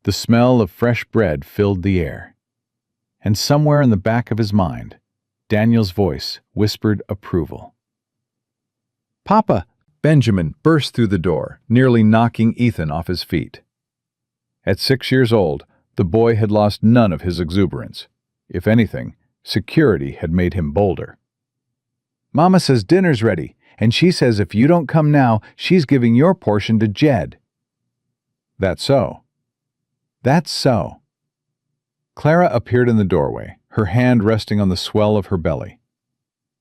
The smell of fresh bread filled the air. And somewhere in the back of his mind, Daniel's voice whispered approval. "Papa!" Benjamin burst through the door, nearly knocking Ethan off his feet. At 6 years old, the boy had lost none of his exuberance. If anything, security had made him bolder. "Mama says dinner's ready, and she says if you don't come now, she's giving your portion to Jed." "That's so." "That's so." Clara appeared in the doorway, her hand resting on the swell of her belly.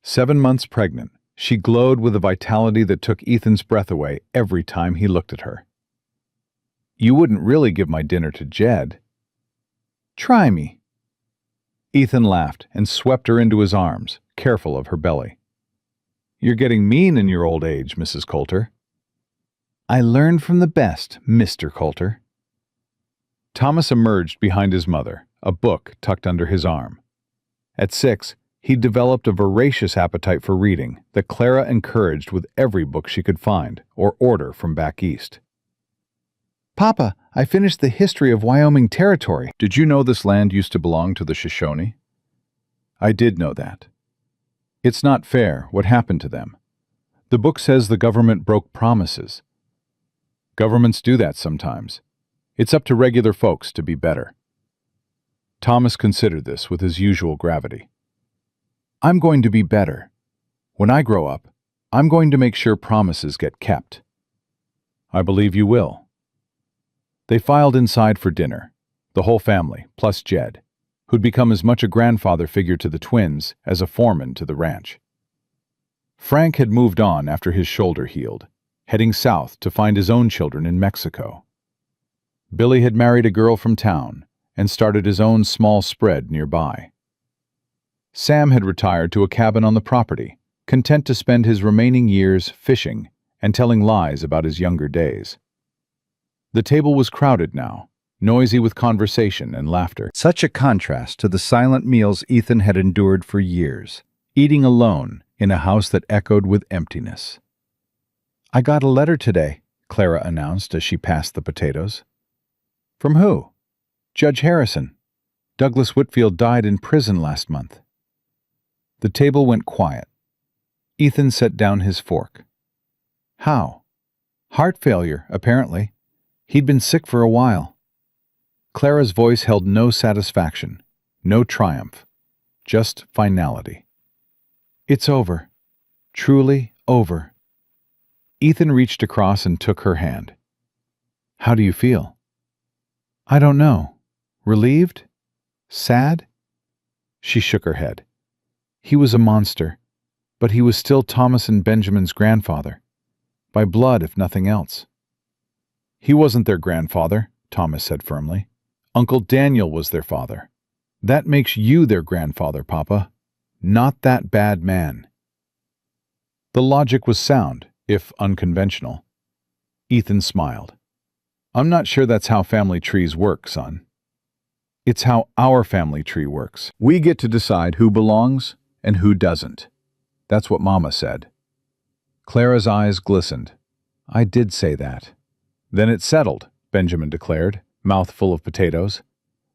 7 months pregnant, she glowed with a vitality that took Ethan's breath away every time he looked at her. "You wouldn't really give my dinner to Jed." "Try me." Ethan laughed and swept her into his arms, careful of her belly. "You're getting mean in your old age, Mrs. Coulter." "I learned from the best, Mr. Coulter." Thomas emerged behind his mother, a book tucked under his arm. At 6, he'd developed a voracious appetite for reading that Clara encouraged with every book she could find or order from back east. "Papa, I finished the history of Wyoming Territory." "Did you know this land used to belong to the Shoshone?" "I did know that. It's not fair what happened to them. The book says the government broke promises. Governments do that sometimes. It's up to regular folks to be better." Thomas considered this with his usual gravity. "I'm going to be better. When I grow up, I'm going to make sure promises get kept." "I believe you will." They filed inside for dinner, the whole family, plus Jed, who'd become as much a grandfather figure to the twins as a foreman to the ranch. Frank had moved on after his shoulder healed, heading south to find his own children in Mexico. Billy had married a girl from town and started his own small spread nearby. Sam had retired to a cabin on the property, content to spend his remaining years fishing and telling lies about his younger days. The table was crowded now, noisy with conversation and laughter. Such a contrast to the silent meals Ethan had endured for years, eating alone in a house that echoed with emptiness. "I got a letter today," Clara announced as she passed the potatoes. "From who?" "Judge Harrison. Douglas Whitfield died in prison last month." The table went quiet. Ethan set down his fork. "How?" "Heart failure, apparently. He'd been sick for a while." Clara's voice held no satisfaction, no triumph, just finality. It's over. Truly over. Ethan reached across and took her hand. How do you feel? I don't know. Relieved? Sad? She shook her head. He was a monster, but he was still Thomas and Benjamin's grandfather. By blood, if nothing else. He wasn't their grandfather, Thomas said firmly. Uncle Daniel was their father. That makes you their grandfather, Papa. Not that bad man. The logic was sound, if unconventional. Ethan smiled. I'm not sure that's how family trees work, son. It's how our family tree works. We get to decide who belongs and who doesn't. That's what Mama said. Clara's eyes glistened. I did say that. Then it's settled, Benjamin declared, mouth full of potatoes.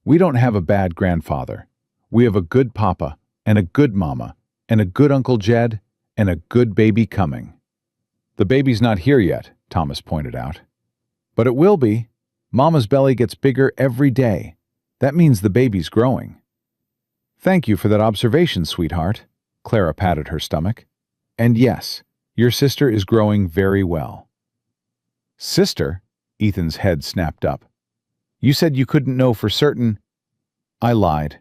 We don't have a bad grandfather. We have a good papa, and a good mama, and a good Uncle Jed, and a good baby coming. The baby's not here yet, Thomas pointed out. But it will be. Mama's belly gets bigger every day. That means the baby's growing. Thank you for that observation, sweetheart. Clara patted her stomach. And yes, your sister is growing very well. Sister? Ethan's head snapped up. You said you couldn't know for certain. I lied.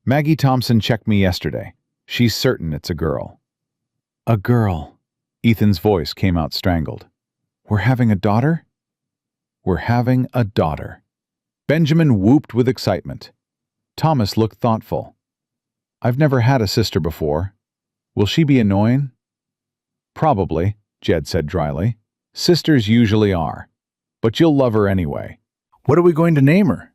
Maggie Thompson checked me yesterday. She's certain it's a girl. A girl. Ethan's voice came out strangled. We're having a daughter? We're having a daughter. Benjamin whooped with excitement. Thomas looked thoughtful. I've never had a sister before. Will she be annoying? Probably, Jed said dryly. Sisters usually are. But you'll love her anyway. What are we going to name her?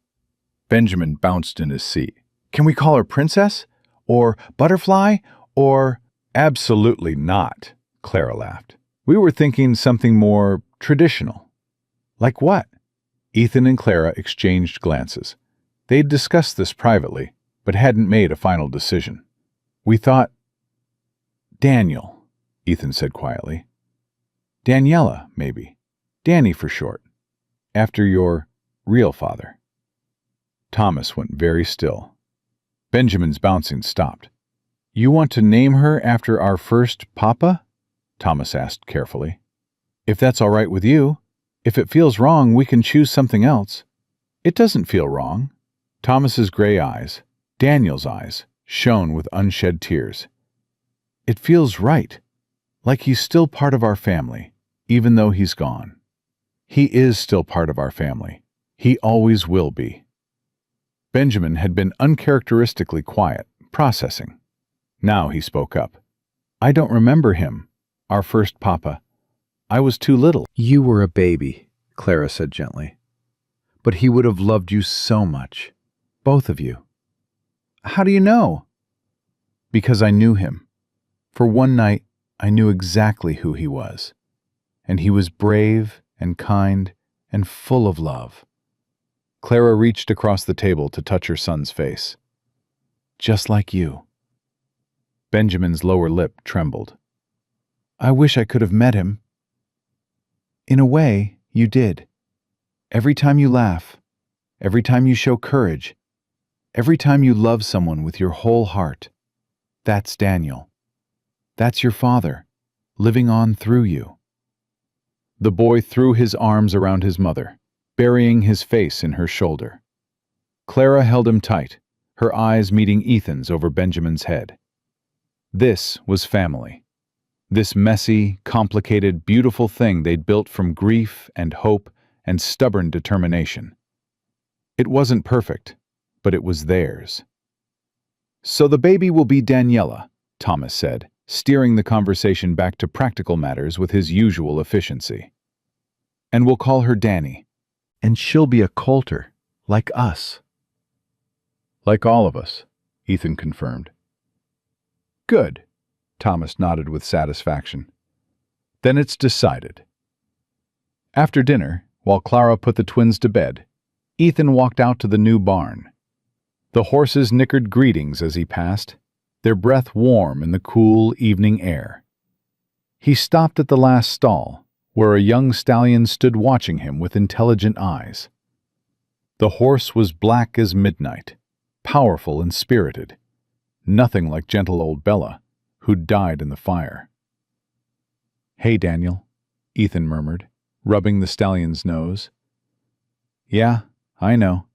Benjamin bounced in his seat. Can we call her Princess? Or Butterfly? Or... Absolutely not, Clara laughed. We were thinking something more traditional. Like what? Ethan and Clara exchanged glances. They'd discussed this privately, but hadn't made a final decision. We thought... Daniel, Ethan said quietly. Daniela, maybe. Danny for short. After your real father. Thomas went very still. Benjamin's bouncing stopped. You want to name her after our first papa? Thomas asked carefully. If that's all right with you. If it feels wrong, we can choose something else. It doesn't feel wrong. Thomas's gray eyes, Daniel's eyes, shone with unshed tears. It feels right, like he's still part of our family, even though he's gone. He is still part of our family. He always will be. Benjamin had been uncharacteristically quiet, processing. Now he spoke up. I don't remember him, our first papa. I was too little. You were a baby, Clara said gently. But he would have loved you so much. Both of you. How do you know? Because I knew him. For one night, I knew exactly who he was. And he was brave and kind and full of love. Clara reached across the table to touch her son's face. Just like you. Benjamin's lower lip trembled. I wish I could have met him. In a way, you did. Every time you laugh, every time you show courage, every time you love someone with your whole heart, that's Daniel. That's your father, living on through you. The boy threw his arms around his mother, burying his face in her shoulder. Clara held him tight, her eyes meeting Ethan's over Benjamin's head. This was family. This messy, complicated, beautiful thing they'd built from grief and hope and stubborn determination. It wasn't perfect, but it was theirs. So the baby will be Daniela, Thomas said, steering the conversation back to practical matters with his usual efficiency. And we'll call her Danny. And she'll be a Coulter, like us. Like all of us, Ethan confirmed. Good, Thomas nodded with satisfaction. Then it's decided. After dinner, while Clara put the twins to bed, Ethan walked out to the new barn. The horses nickered greetings as he passed, their breath warm in the cool evening air. He stopped at the last stall, where a young stallion stood watching him with intelligent eyes. The horse was black as midnight, powerful and spirited, nothing like gentle old Bella, who'd died in the fire. "Hey, Daniel," Ethan murmured, rubbing the stallion's nose. "Yeah, I know.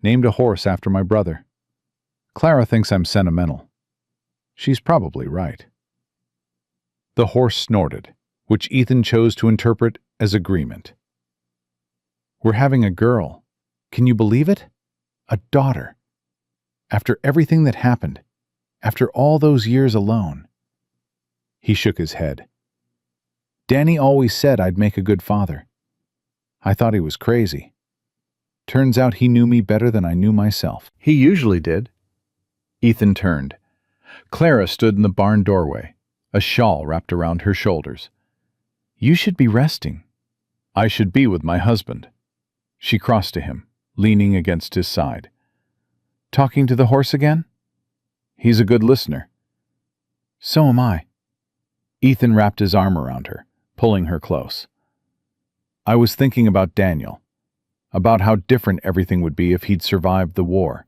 Named a horse after my brother. Clara thinks I'm sentimental. She's probably right." The horse snorted, which Ethan chose to interpret as agreement. "We're having a girl. Can you believe it? A daughter. After everything that happened, after all those years alone." He shook his head. "Danny always said I'd make a good father. I thought he was crazy. Turns out he knew me better than I knew myself." He usually did. Ethan turned. Clara stood in the barn doorway, a shawl wrapped around her shoulders. "You should be resting." "I should be with my husband." She crossed to him, leaning against his side. "Talking to the horse again?" "He's a good listener." "So am I." Ethan wrapped his arm around her, pulling her close. "I was thinking about Daniel, about how different everything would be if he'd survived the war."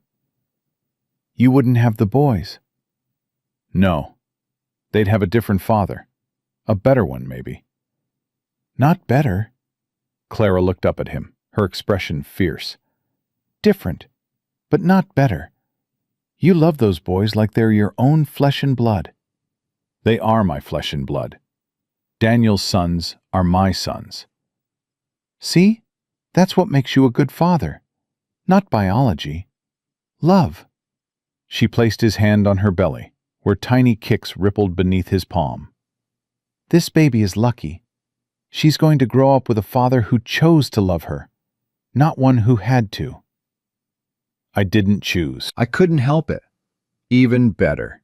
"You wouldn't have the boys." "No. They'd have a different father. A better one, maybe." "Not better." Clara looked up at him, her expression fierce. "Different, but not better. You love those boys like they're your own flesh and blood." "They are my flesh and blood. Daniel's sons are my sons." "See? That's what makes you a good father. Not biology. Love." She placed his hand on her belly, where tiny kicks rippled beneath his palm. "This baby is lucky. She's going to grow up with a father who chose to love her, not one who had to." "I didn't choose." I couldn't help it. Even better.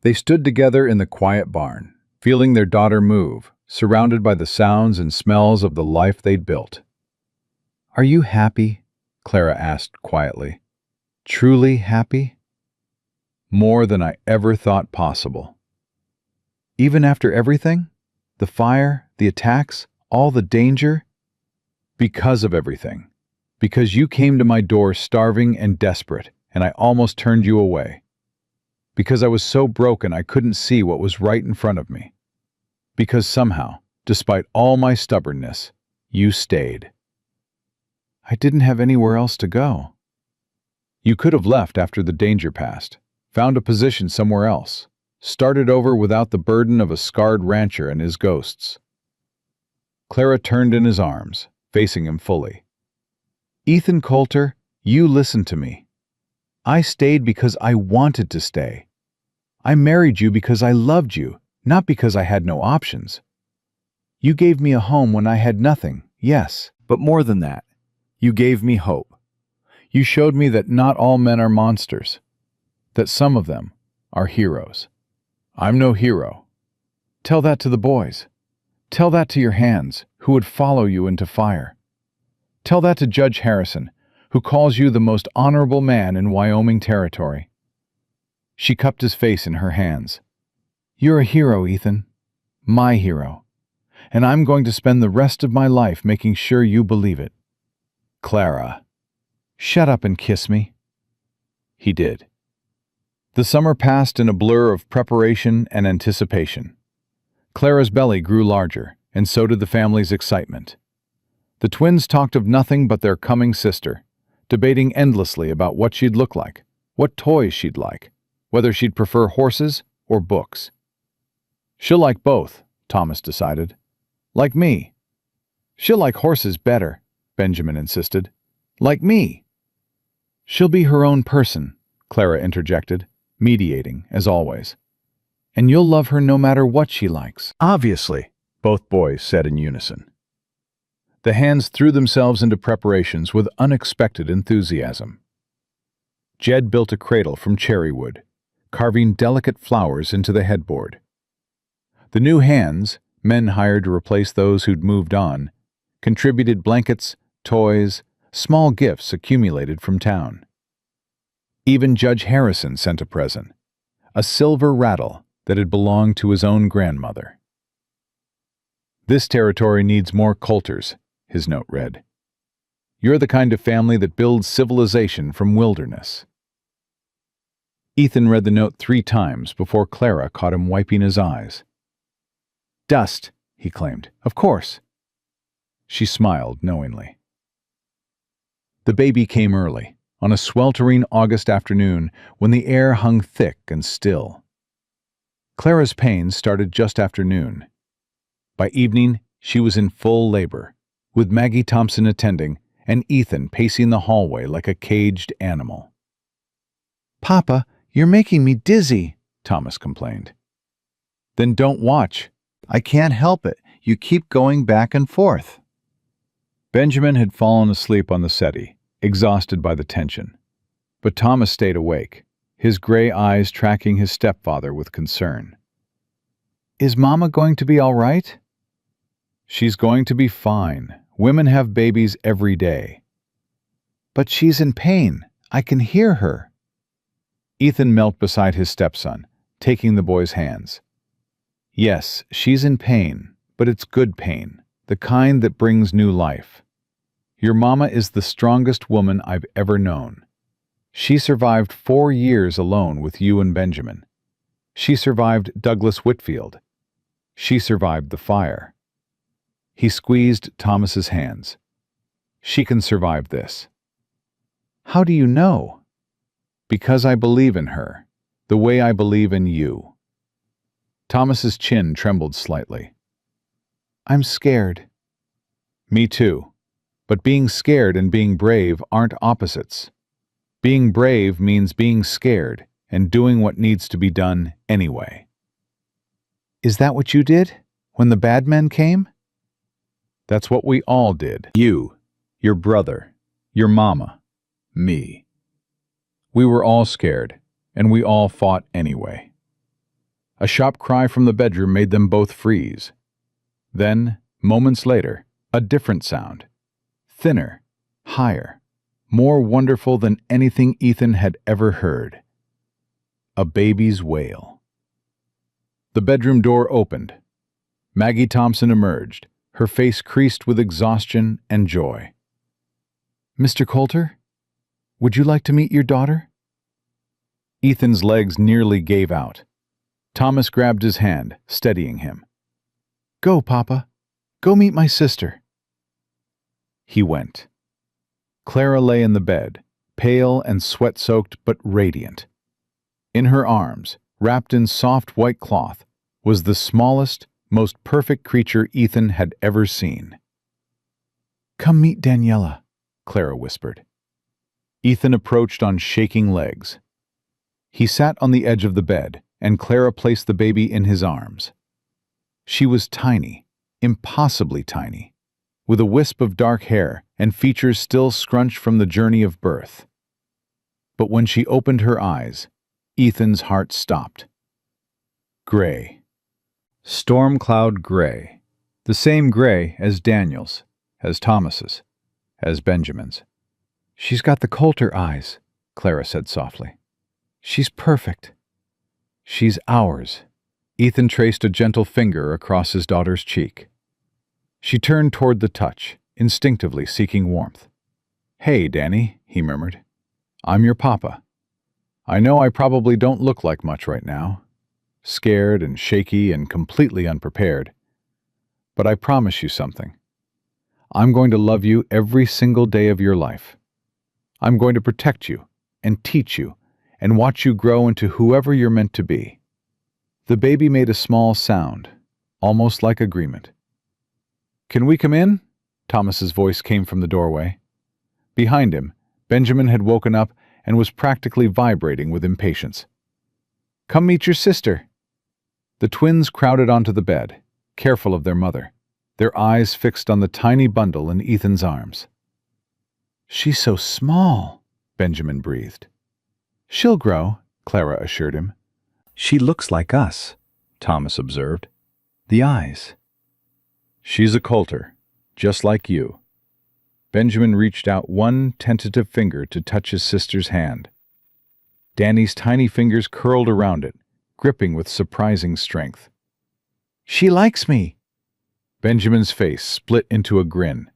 They stood together in the quiet barn, feeling their daughter move, surrounded by the sounds and smells of the life they'd built. "Are you happy?" Clara asked quietly. "Truly happy?" "More than I ever thought possible." "Even after everything? The fire, the attacks, all the danger?" "Because of everything. Because you came to my door starving and desperate, and I almost turned you away. Because I was so broken I couldn't see what was right in front of me. Because somehow, despite all my stubbornness, you stayed." "I didn't have anywhere else to go." "You could have left after the danger passed, found a position somewhere else, started over without the burden of a scarred rancher and his ghosts." Clara turned in his arms, facing him fully. "Ethan Coulter, you listened to me. I stayed because I wanted to stay. I married you because I loved you, not because I had no options. You gave me a home when I had nothing, yes, but more than that, you gave me hope. You showed me that not all men are monsters, that some of them are heroes. I'm no hero. Tell that to the boys. Tell that to your hands, who would follow you into fire. Tell that to Judge Harrison, who calls you the most honorable man in Wyoming territory." She cupped his face in her hands. "You're a hero, Ethan. My hero. And I'm going to spend the rest of my life making sure you believe it." "Clara." "Shut up and kiss me." He did. The summer passed in a blur of preparation and anticipation. Clara's belly grew larger, and so did the family's excitement. The twins talked of nothing but their coming sister, debating endlessly about what she'd look like, what toys she'd like, whether she'd prefer horses or books. "She'll like both," Thomas decided. "Like me." "She'll like horses better," Benjamin insisted. "Like me." "She'll be her own person," Clara interjected, mediating, as always. "And you'll love her no matter what she likes." "Obviously," both boys said in unison. The hands threw themselves into preparations with unexpected enthusiasm. Jed built a cradle from cherry wood, carving delicate flowers into the headboard. The new hands, men hired to replace those who'd moved on, contributed blankets, toys, small gifts accumulated from town. Even Judge Harrison sent a present, a silver rattle that had belonged to his own grandmother. "This territory needs more Coulters," his note read. You're the kind of family that builds civilization from wilderness." Ethan read the note 3 times before Clara caught him wiping his eyes. "Dust," he claimed. "Of course." She smiled knowingly. The baby came early, on a sweltering August afternoon when the air hung thick and still. Clara's pains started just after noon. By evening, she was in full labor, with Maggie Thompson attending and Ethan pacing the hallway like a caged animal. "Papa, you're making me dizzy," Thomas complained. "Then don't watch." "I can't help it. You keep going back and forth." Benjamin had fallen asleep on the settee, exhausted by the tension. But Thomas stayed awake, his gray eyes tracking his stepfather with concern. "Is Mama going to be all right?" "She's going to be fine. Women have babies every day." "But she's in pain. I can hear her." Ethan knelt beside his stepson, taking the boy's hands. "Yes, she's in pain, but it's good pain, the kind that brings new life. Your mama is the strongest woman I've ever known. She survived 4 years alone with you and Benjamin. She survived Douglas Whitfield. She survived the fire." He squeezed Thomas's hands. "She can survive this." "How do you know?" "Because I believe in her, the way I believe in you." Thomas's chin trembled slightly. "I'm scared." "Me too. But being scared and being brave aren't opposites. Being brave means being scared and doing what needs to be done anyway." "Is that what you did when the bad men came?" "That's what we all did. You, your brother, your mama, me. We were all scared, and we all fought anyway." A sharp cry from the bedroom made them both freeze. Then, moments later, a different sound. Thinner, higher, more wonderful than anything Ethan had ever heard. A baby's wail. The bedroom door opened. Maggie Thompson emerged, her face creased with exhaustion and joy. "Mr. Coulter, would you like to meet your daughter?" Ethan's legs nearly gave out. Thomas grabbed his hand, steadying him. "Go, Papa. Go meet my sister." He went. Clara lay in the bed, pale and sweat-soaked but radiant. In her arms, wrapped in soft white cloth, was the smallest, most perfect creature Ethan had ever seen. "Come meet Daniela," Clara whispered. Ethan approached on shaking legs. He sat on the edge of the bed, and Clara placed the baby in his arms. She was tiny, impossibly tiny, with a wisp of dark hair and features still scrunched from the journey of birth. But when she opened her eyes, Ethan's heart stopped. Gray. Storm cloud gray. The same gray as Daniel's, as Thomas's, as Benjamin's. "She's got the Coulter eyes," Clara said softly. "She's perfect." "She's ours." Ethan traced a gentle finger across his daughter's cheek. She turned toward the touch, instinctively seeking warmth. "Hey, Danny," he murmured. "I'm your papa. I know I probably don't look like much right now, scared and shaky and completely unprepared. But I promise you something. I'm going to love you every single day of your life. I'm going to protect you and teach you and watch you grow into whoever you're meant to be." The baby made a small sound, almost like agreement. "Can we come in?" Thomas's voice came from the doorway. Behind him, Benjamin had woken up and was practically vibrating with impatience. "Come meet your sister." The twins crowded onto the bed, careful of their mother, their eyes fixed on the tiny bundle in Ethan's arms. "She's so small," Benjamin breathed. "She'll grow," Clara assured him. "She looks like us," Thomas observed. "The eyes." "She's a Coulter, just like you." Benjamin reached out one tentative finger to touch his sister's hand. Danny's tiny fingers curled around it, gripping with surprising strength. "She likes me." Benjamin's face split into a grin.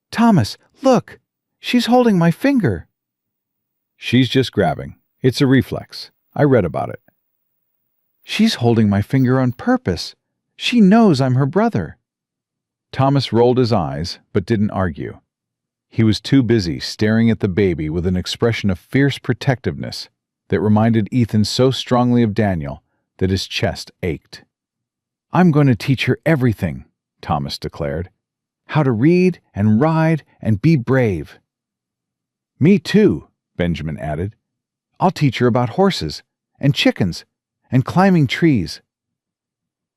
"Thomas, look! She's holding my finger. She's just grabbing. It's a reflex. I read about it. She's holding my finger on purpose. She knows I'm her brother. Thomas rolled his eyes, but didn't argue. He was too busy staring at the baby with an expression of fierce protectiveness that reminded Ethan so strongly of Daniel that his chest ached. I'm going to teach her everything, Thomas declared. How to read and ride and be brave. Me too, Benjamin added. I'll teach her about horses and chickens and climbing trees.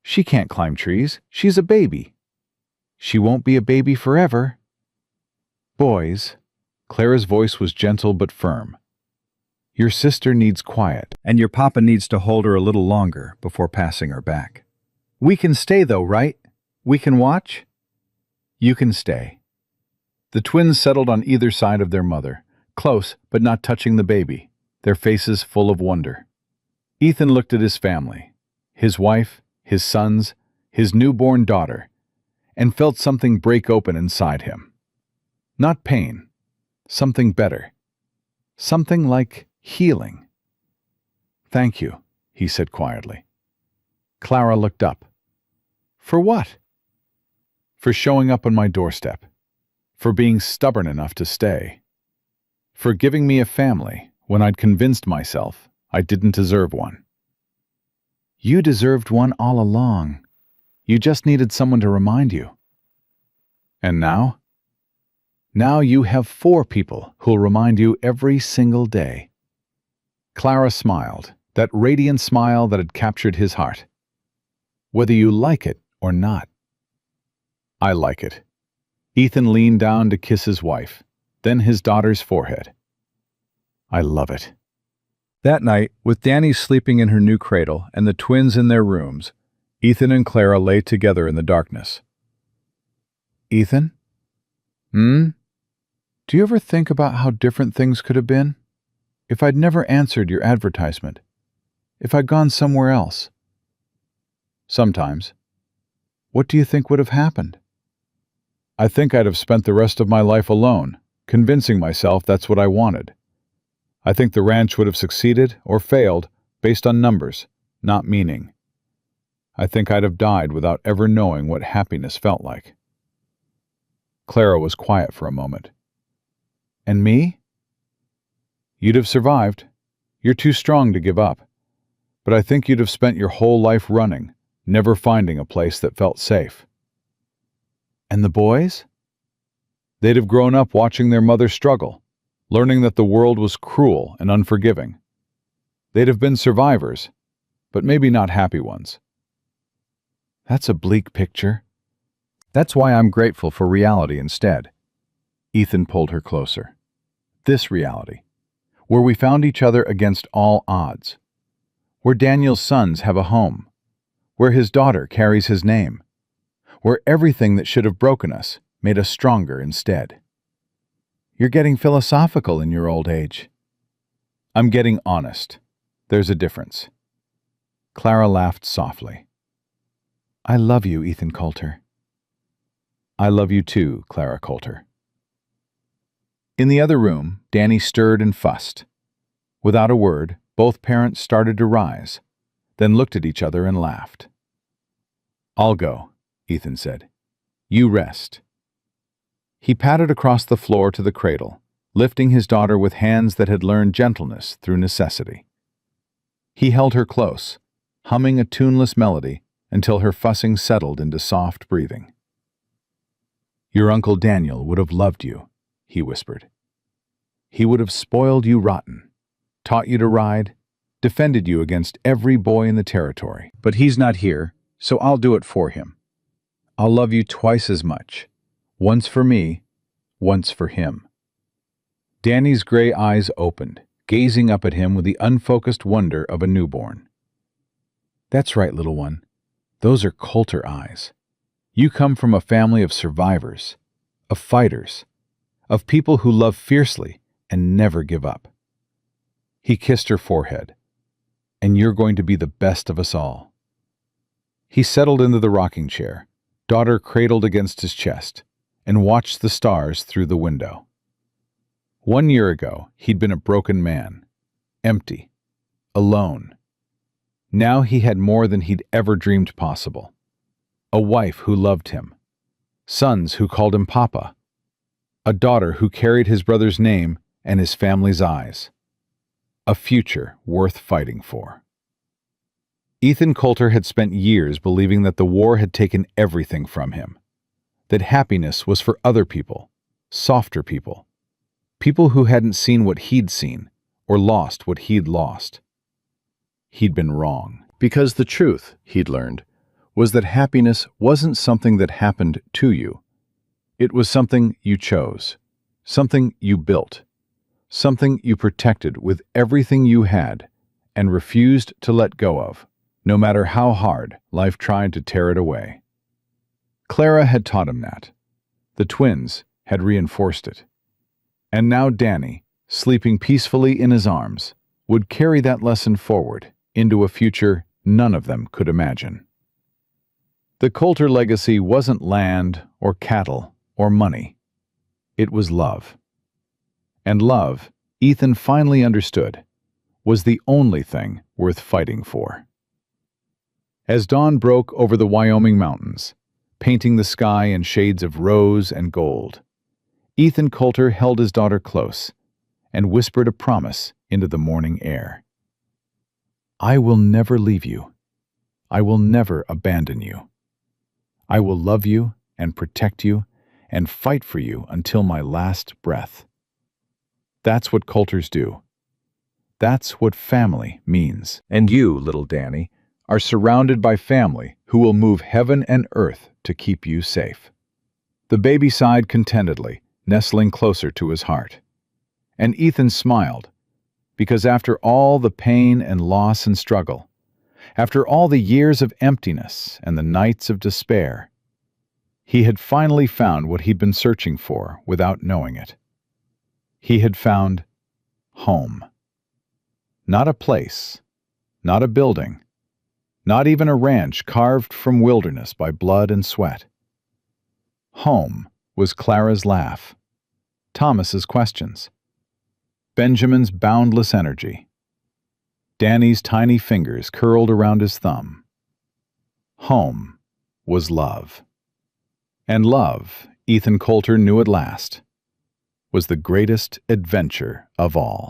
She can't climb trees. She's a baby. She won't be a baby forever. Boys, Clara's voice was gentle but firm. Your sister needs quiet. And your papa needs to hold her a little longer before passing her back. We can stay though, right? We can watch? You can stay. The twins settled on either side of their mother, close but not touching the baby, their faces full of wonder. Ethan looked at his family, his wife, his sons, his newborn daughter, and felt something break open inside him. Not pain, something better. Something like healing. Thank you, he said quietly. Clara looked up. For what? For showing up on my doorstep. For being stubborn enough to stay. For giving me a family when I'd convinced myself I didn't deserve one. You deserved one all along. You just needed someone to remind you. And now? Now you have 4 people who'll remind you every single day. Clara smiled, that radiant smile that had captured his heart. Whether you like it or not. I like it. Ethan leaned down to kiss his wife, then his daughter's forehead. I love it. That night, with Danny sleeping in her new cradle and the twins in their rooms, Ethan and Clara lay together in the darkness. Ethan? Do you ever think about how different things could have been? If I'd never answered your advertisement? If I'd gone somewhere else? Sometimes. What do you think would have happened? I think I'd have spent the rest of my life alone, convincing myself that's what I wanted. I think the ranch would have succeeded or failed based on numbers, not meaning. I think I'd have died without ever knowing what happiness felt like. Clara was quiet for a moment. And me? You'd have survived. You're too strong to give up. But I think you'd have spent your whole life running, never finding a place that felt safe. And the boys? They'd have grown up watching their mother struggle, learning that the world was cruel and unforgiving. They'd have been survivors, but maybe not happy ones. That's a bleak picture. That's why I'm grateful for reality instead. Ethan pulled her closer. This reality, where we found each other against all odds, where Daniel's sons have a home, where his daughter carries his name, where everything that should have broken us made us stronger instead. You're getting philosophical in your old age. I'm getting honest. There's a difference. Clara laughed softly. I love you, Ethan Coulter. I love you too, Clara Coulter. In the other room, Danny stirred and fussed. Without a word, both parents started to rise, then looked at each other and laughed. I'll go, Ethan said. You rest. He patted across the floor to the cradle, lifting his daughter with hands that had learned gentleness through necessity. He held her close, humming a tuneless melody until her fussing settled into soft breathing. Your Uncle Daniel would have loved you, he whispered. He would have spoiled you rotten, taught you to ride, defended you against every boy in the territory. But he's not here, so I'll do it for him. I'll love you twice as much. Once for me, once for him. Danny's gray eyes opened, gazing up at him with the unfocused wonder of a newborn. That's right, little one. Those are Coulter eyes. You come from a family of survivors, of fighters, of people who love fiercely and never give up. He kissed her forehead. And you're going to be the best of us all. He settled into the rocking chair, daughter cradled against his chest, and watched the stars through the window. 1 year ago, he'd been a broken man, empty, alone. Now he had more than he'd ever dreamed possible. A wife who loved him, sons who called him Papa, a daughter who carried his brother's name and his family's eyes. A future worth fighting for. Ethan Coulter had spent years believing that the war had taken everything from him, that happiness was for other people, softer people, people who hadn't seen what he'd seen or lost what he'd lost. He'd been wrong. Because the truth, he'd learned, was that happiness wasn't something that happened to you. It was something you chose, something you built, something you protected with everything you had and refused to let go of, no matter how hard life tried to tear it away. Clara had taught him that. The twins had reinforced it. And now Danny, sleeping peacefully in his arms, would carry that lesson forward into a future none of them could imagine. The Coulter legacy wasn't land or cattle or money. It was love. And love, Ethan finally understood, was the only thing worth fighting for. As dawn broke over the Wyoming mountains, painting the sky in shades of rose and gold, Ethan Coulter held his daughter close and whispered a promise into the morning air. I will never leave you. I will never abandon you. I will love you and protect you and fight for you until my last breath. That's what Coulters do. That's what family means. And you, little Danny, are surrounded by family who will move heaven and earth to keep you safe. The baby sighed contentedly, nestling closer to his heart. And Ethan smiled, because after all the pain and loss and struggle, after all the years of emptiness and the nights of despair, he had finally found what he'd been searching for without knowing it. He had found home. Not a place, not a building, not even a ranch carved from wilderness by blood and sweat. Home was Clara's laugh, Thomas's questions, Benjamin's boundless energy, Danny's tiny fingers curled around his thumb. Home was love. And love, Ethan Coulter knew at last, was the greatest adventure of all.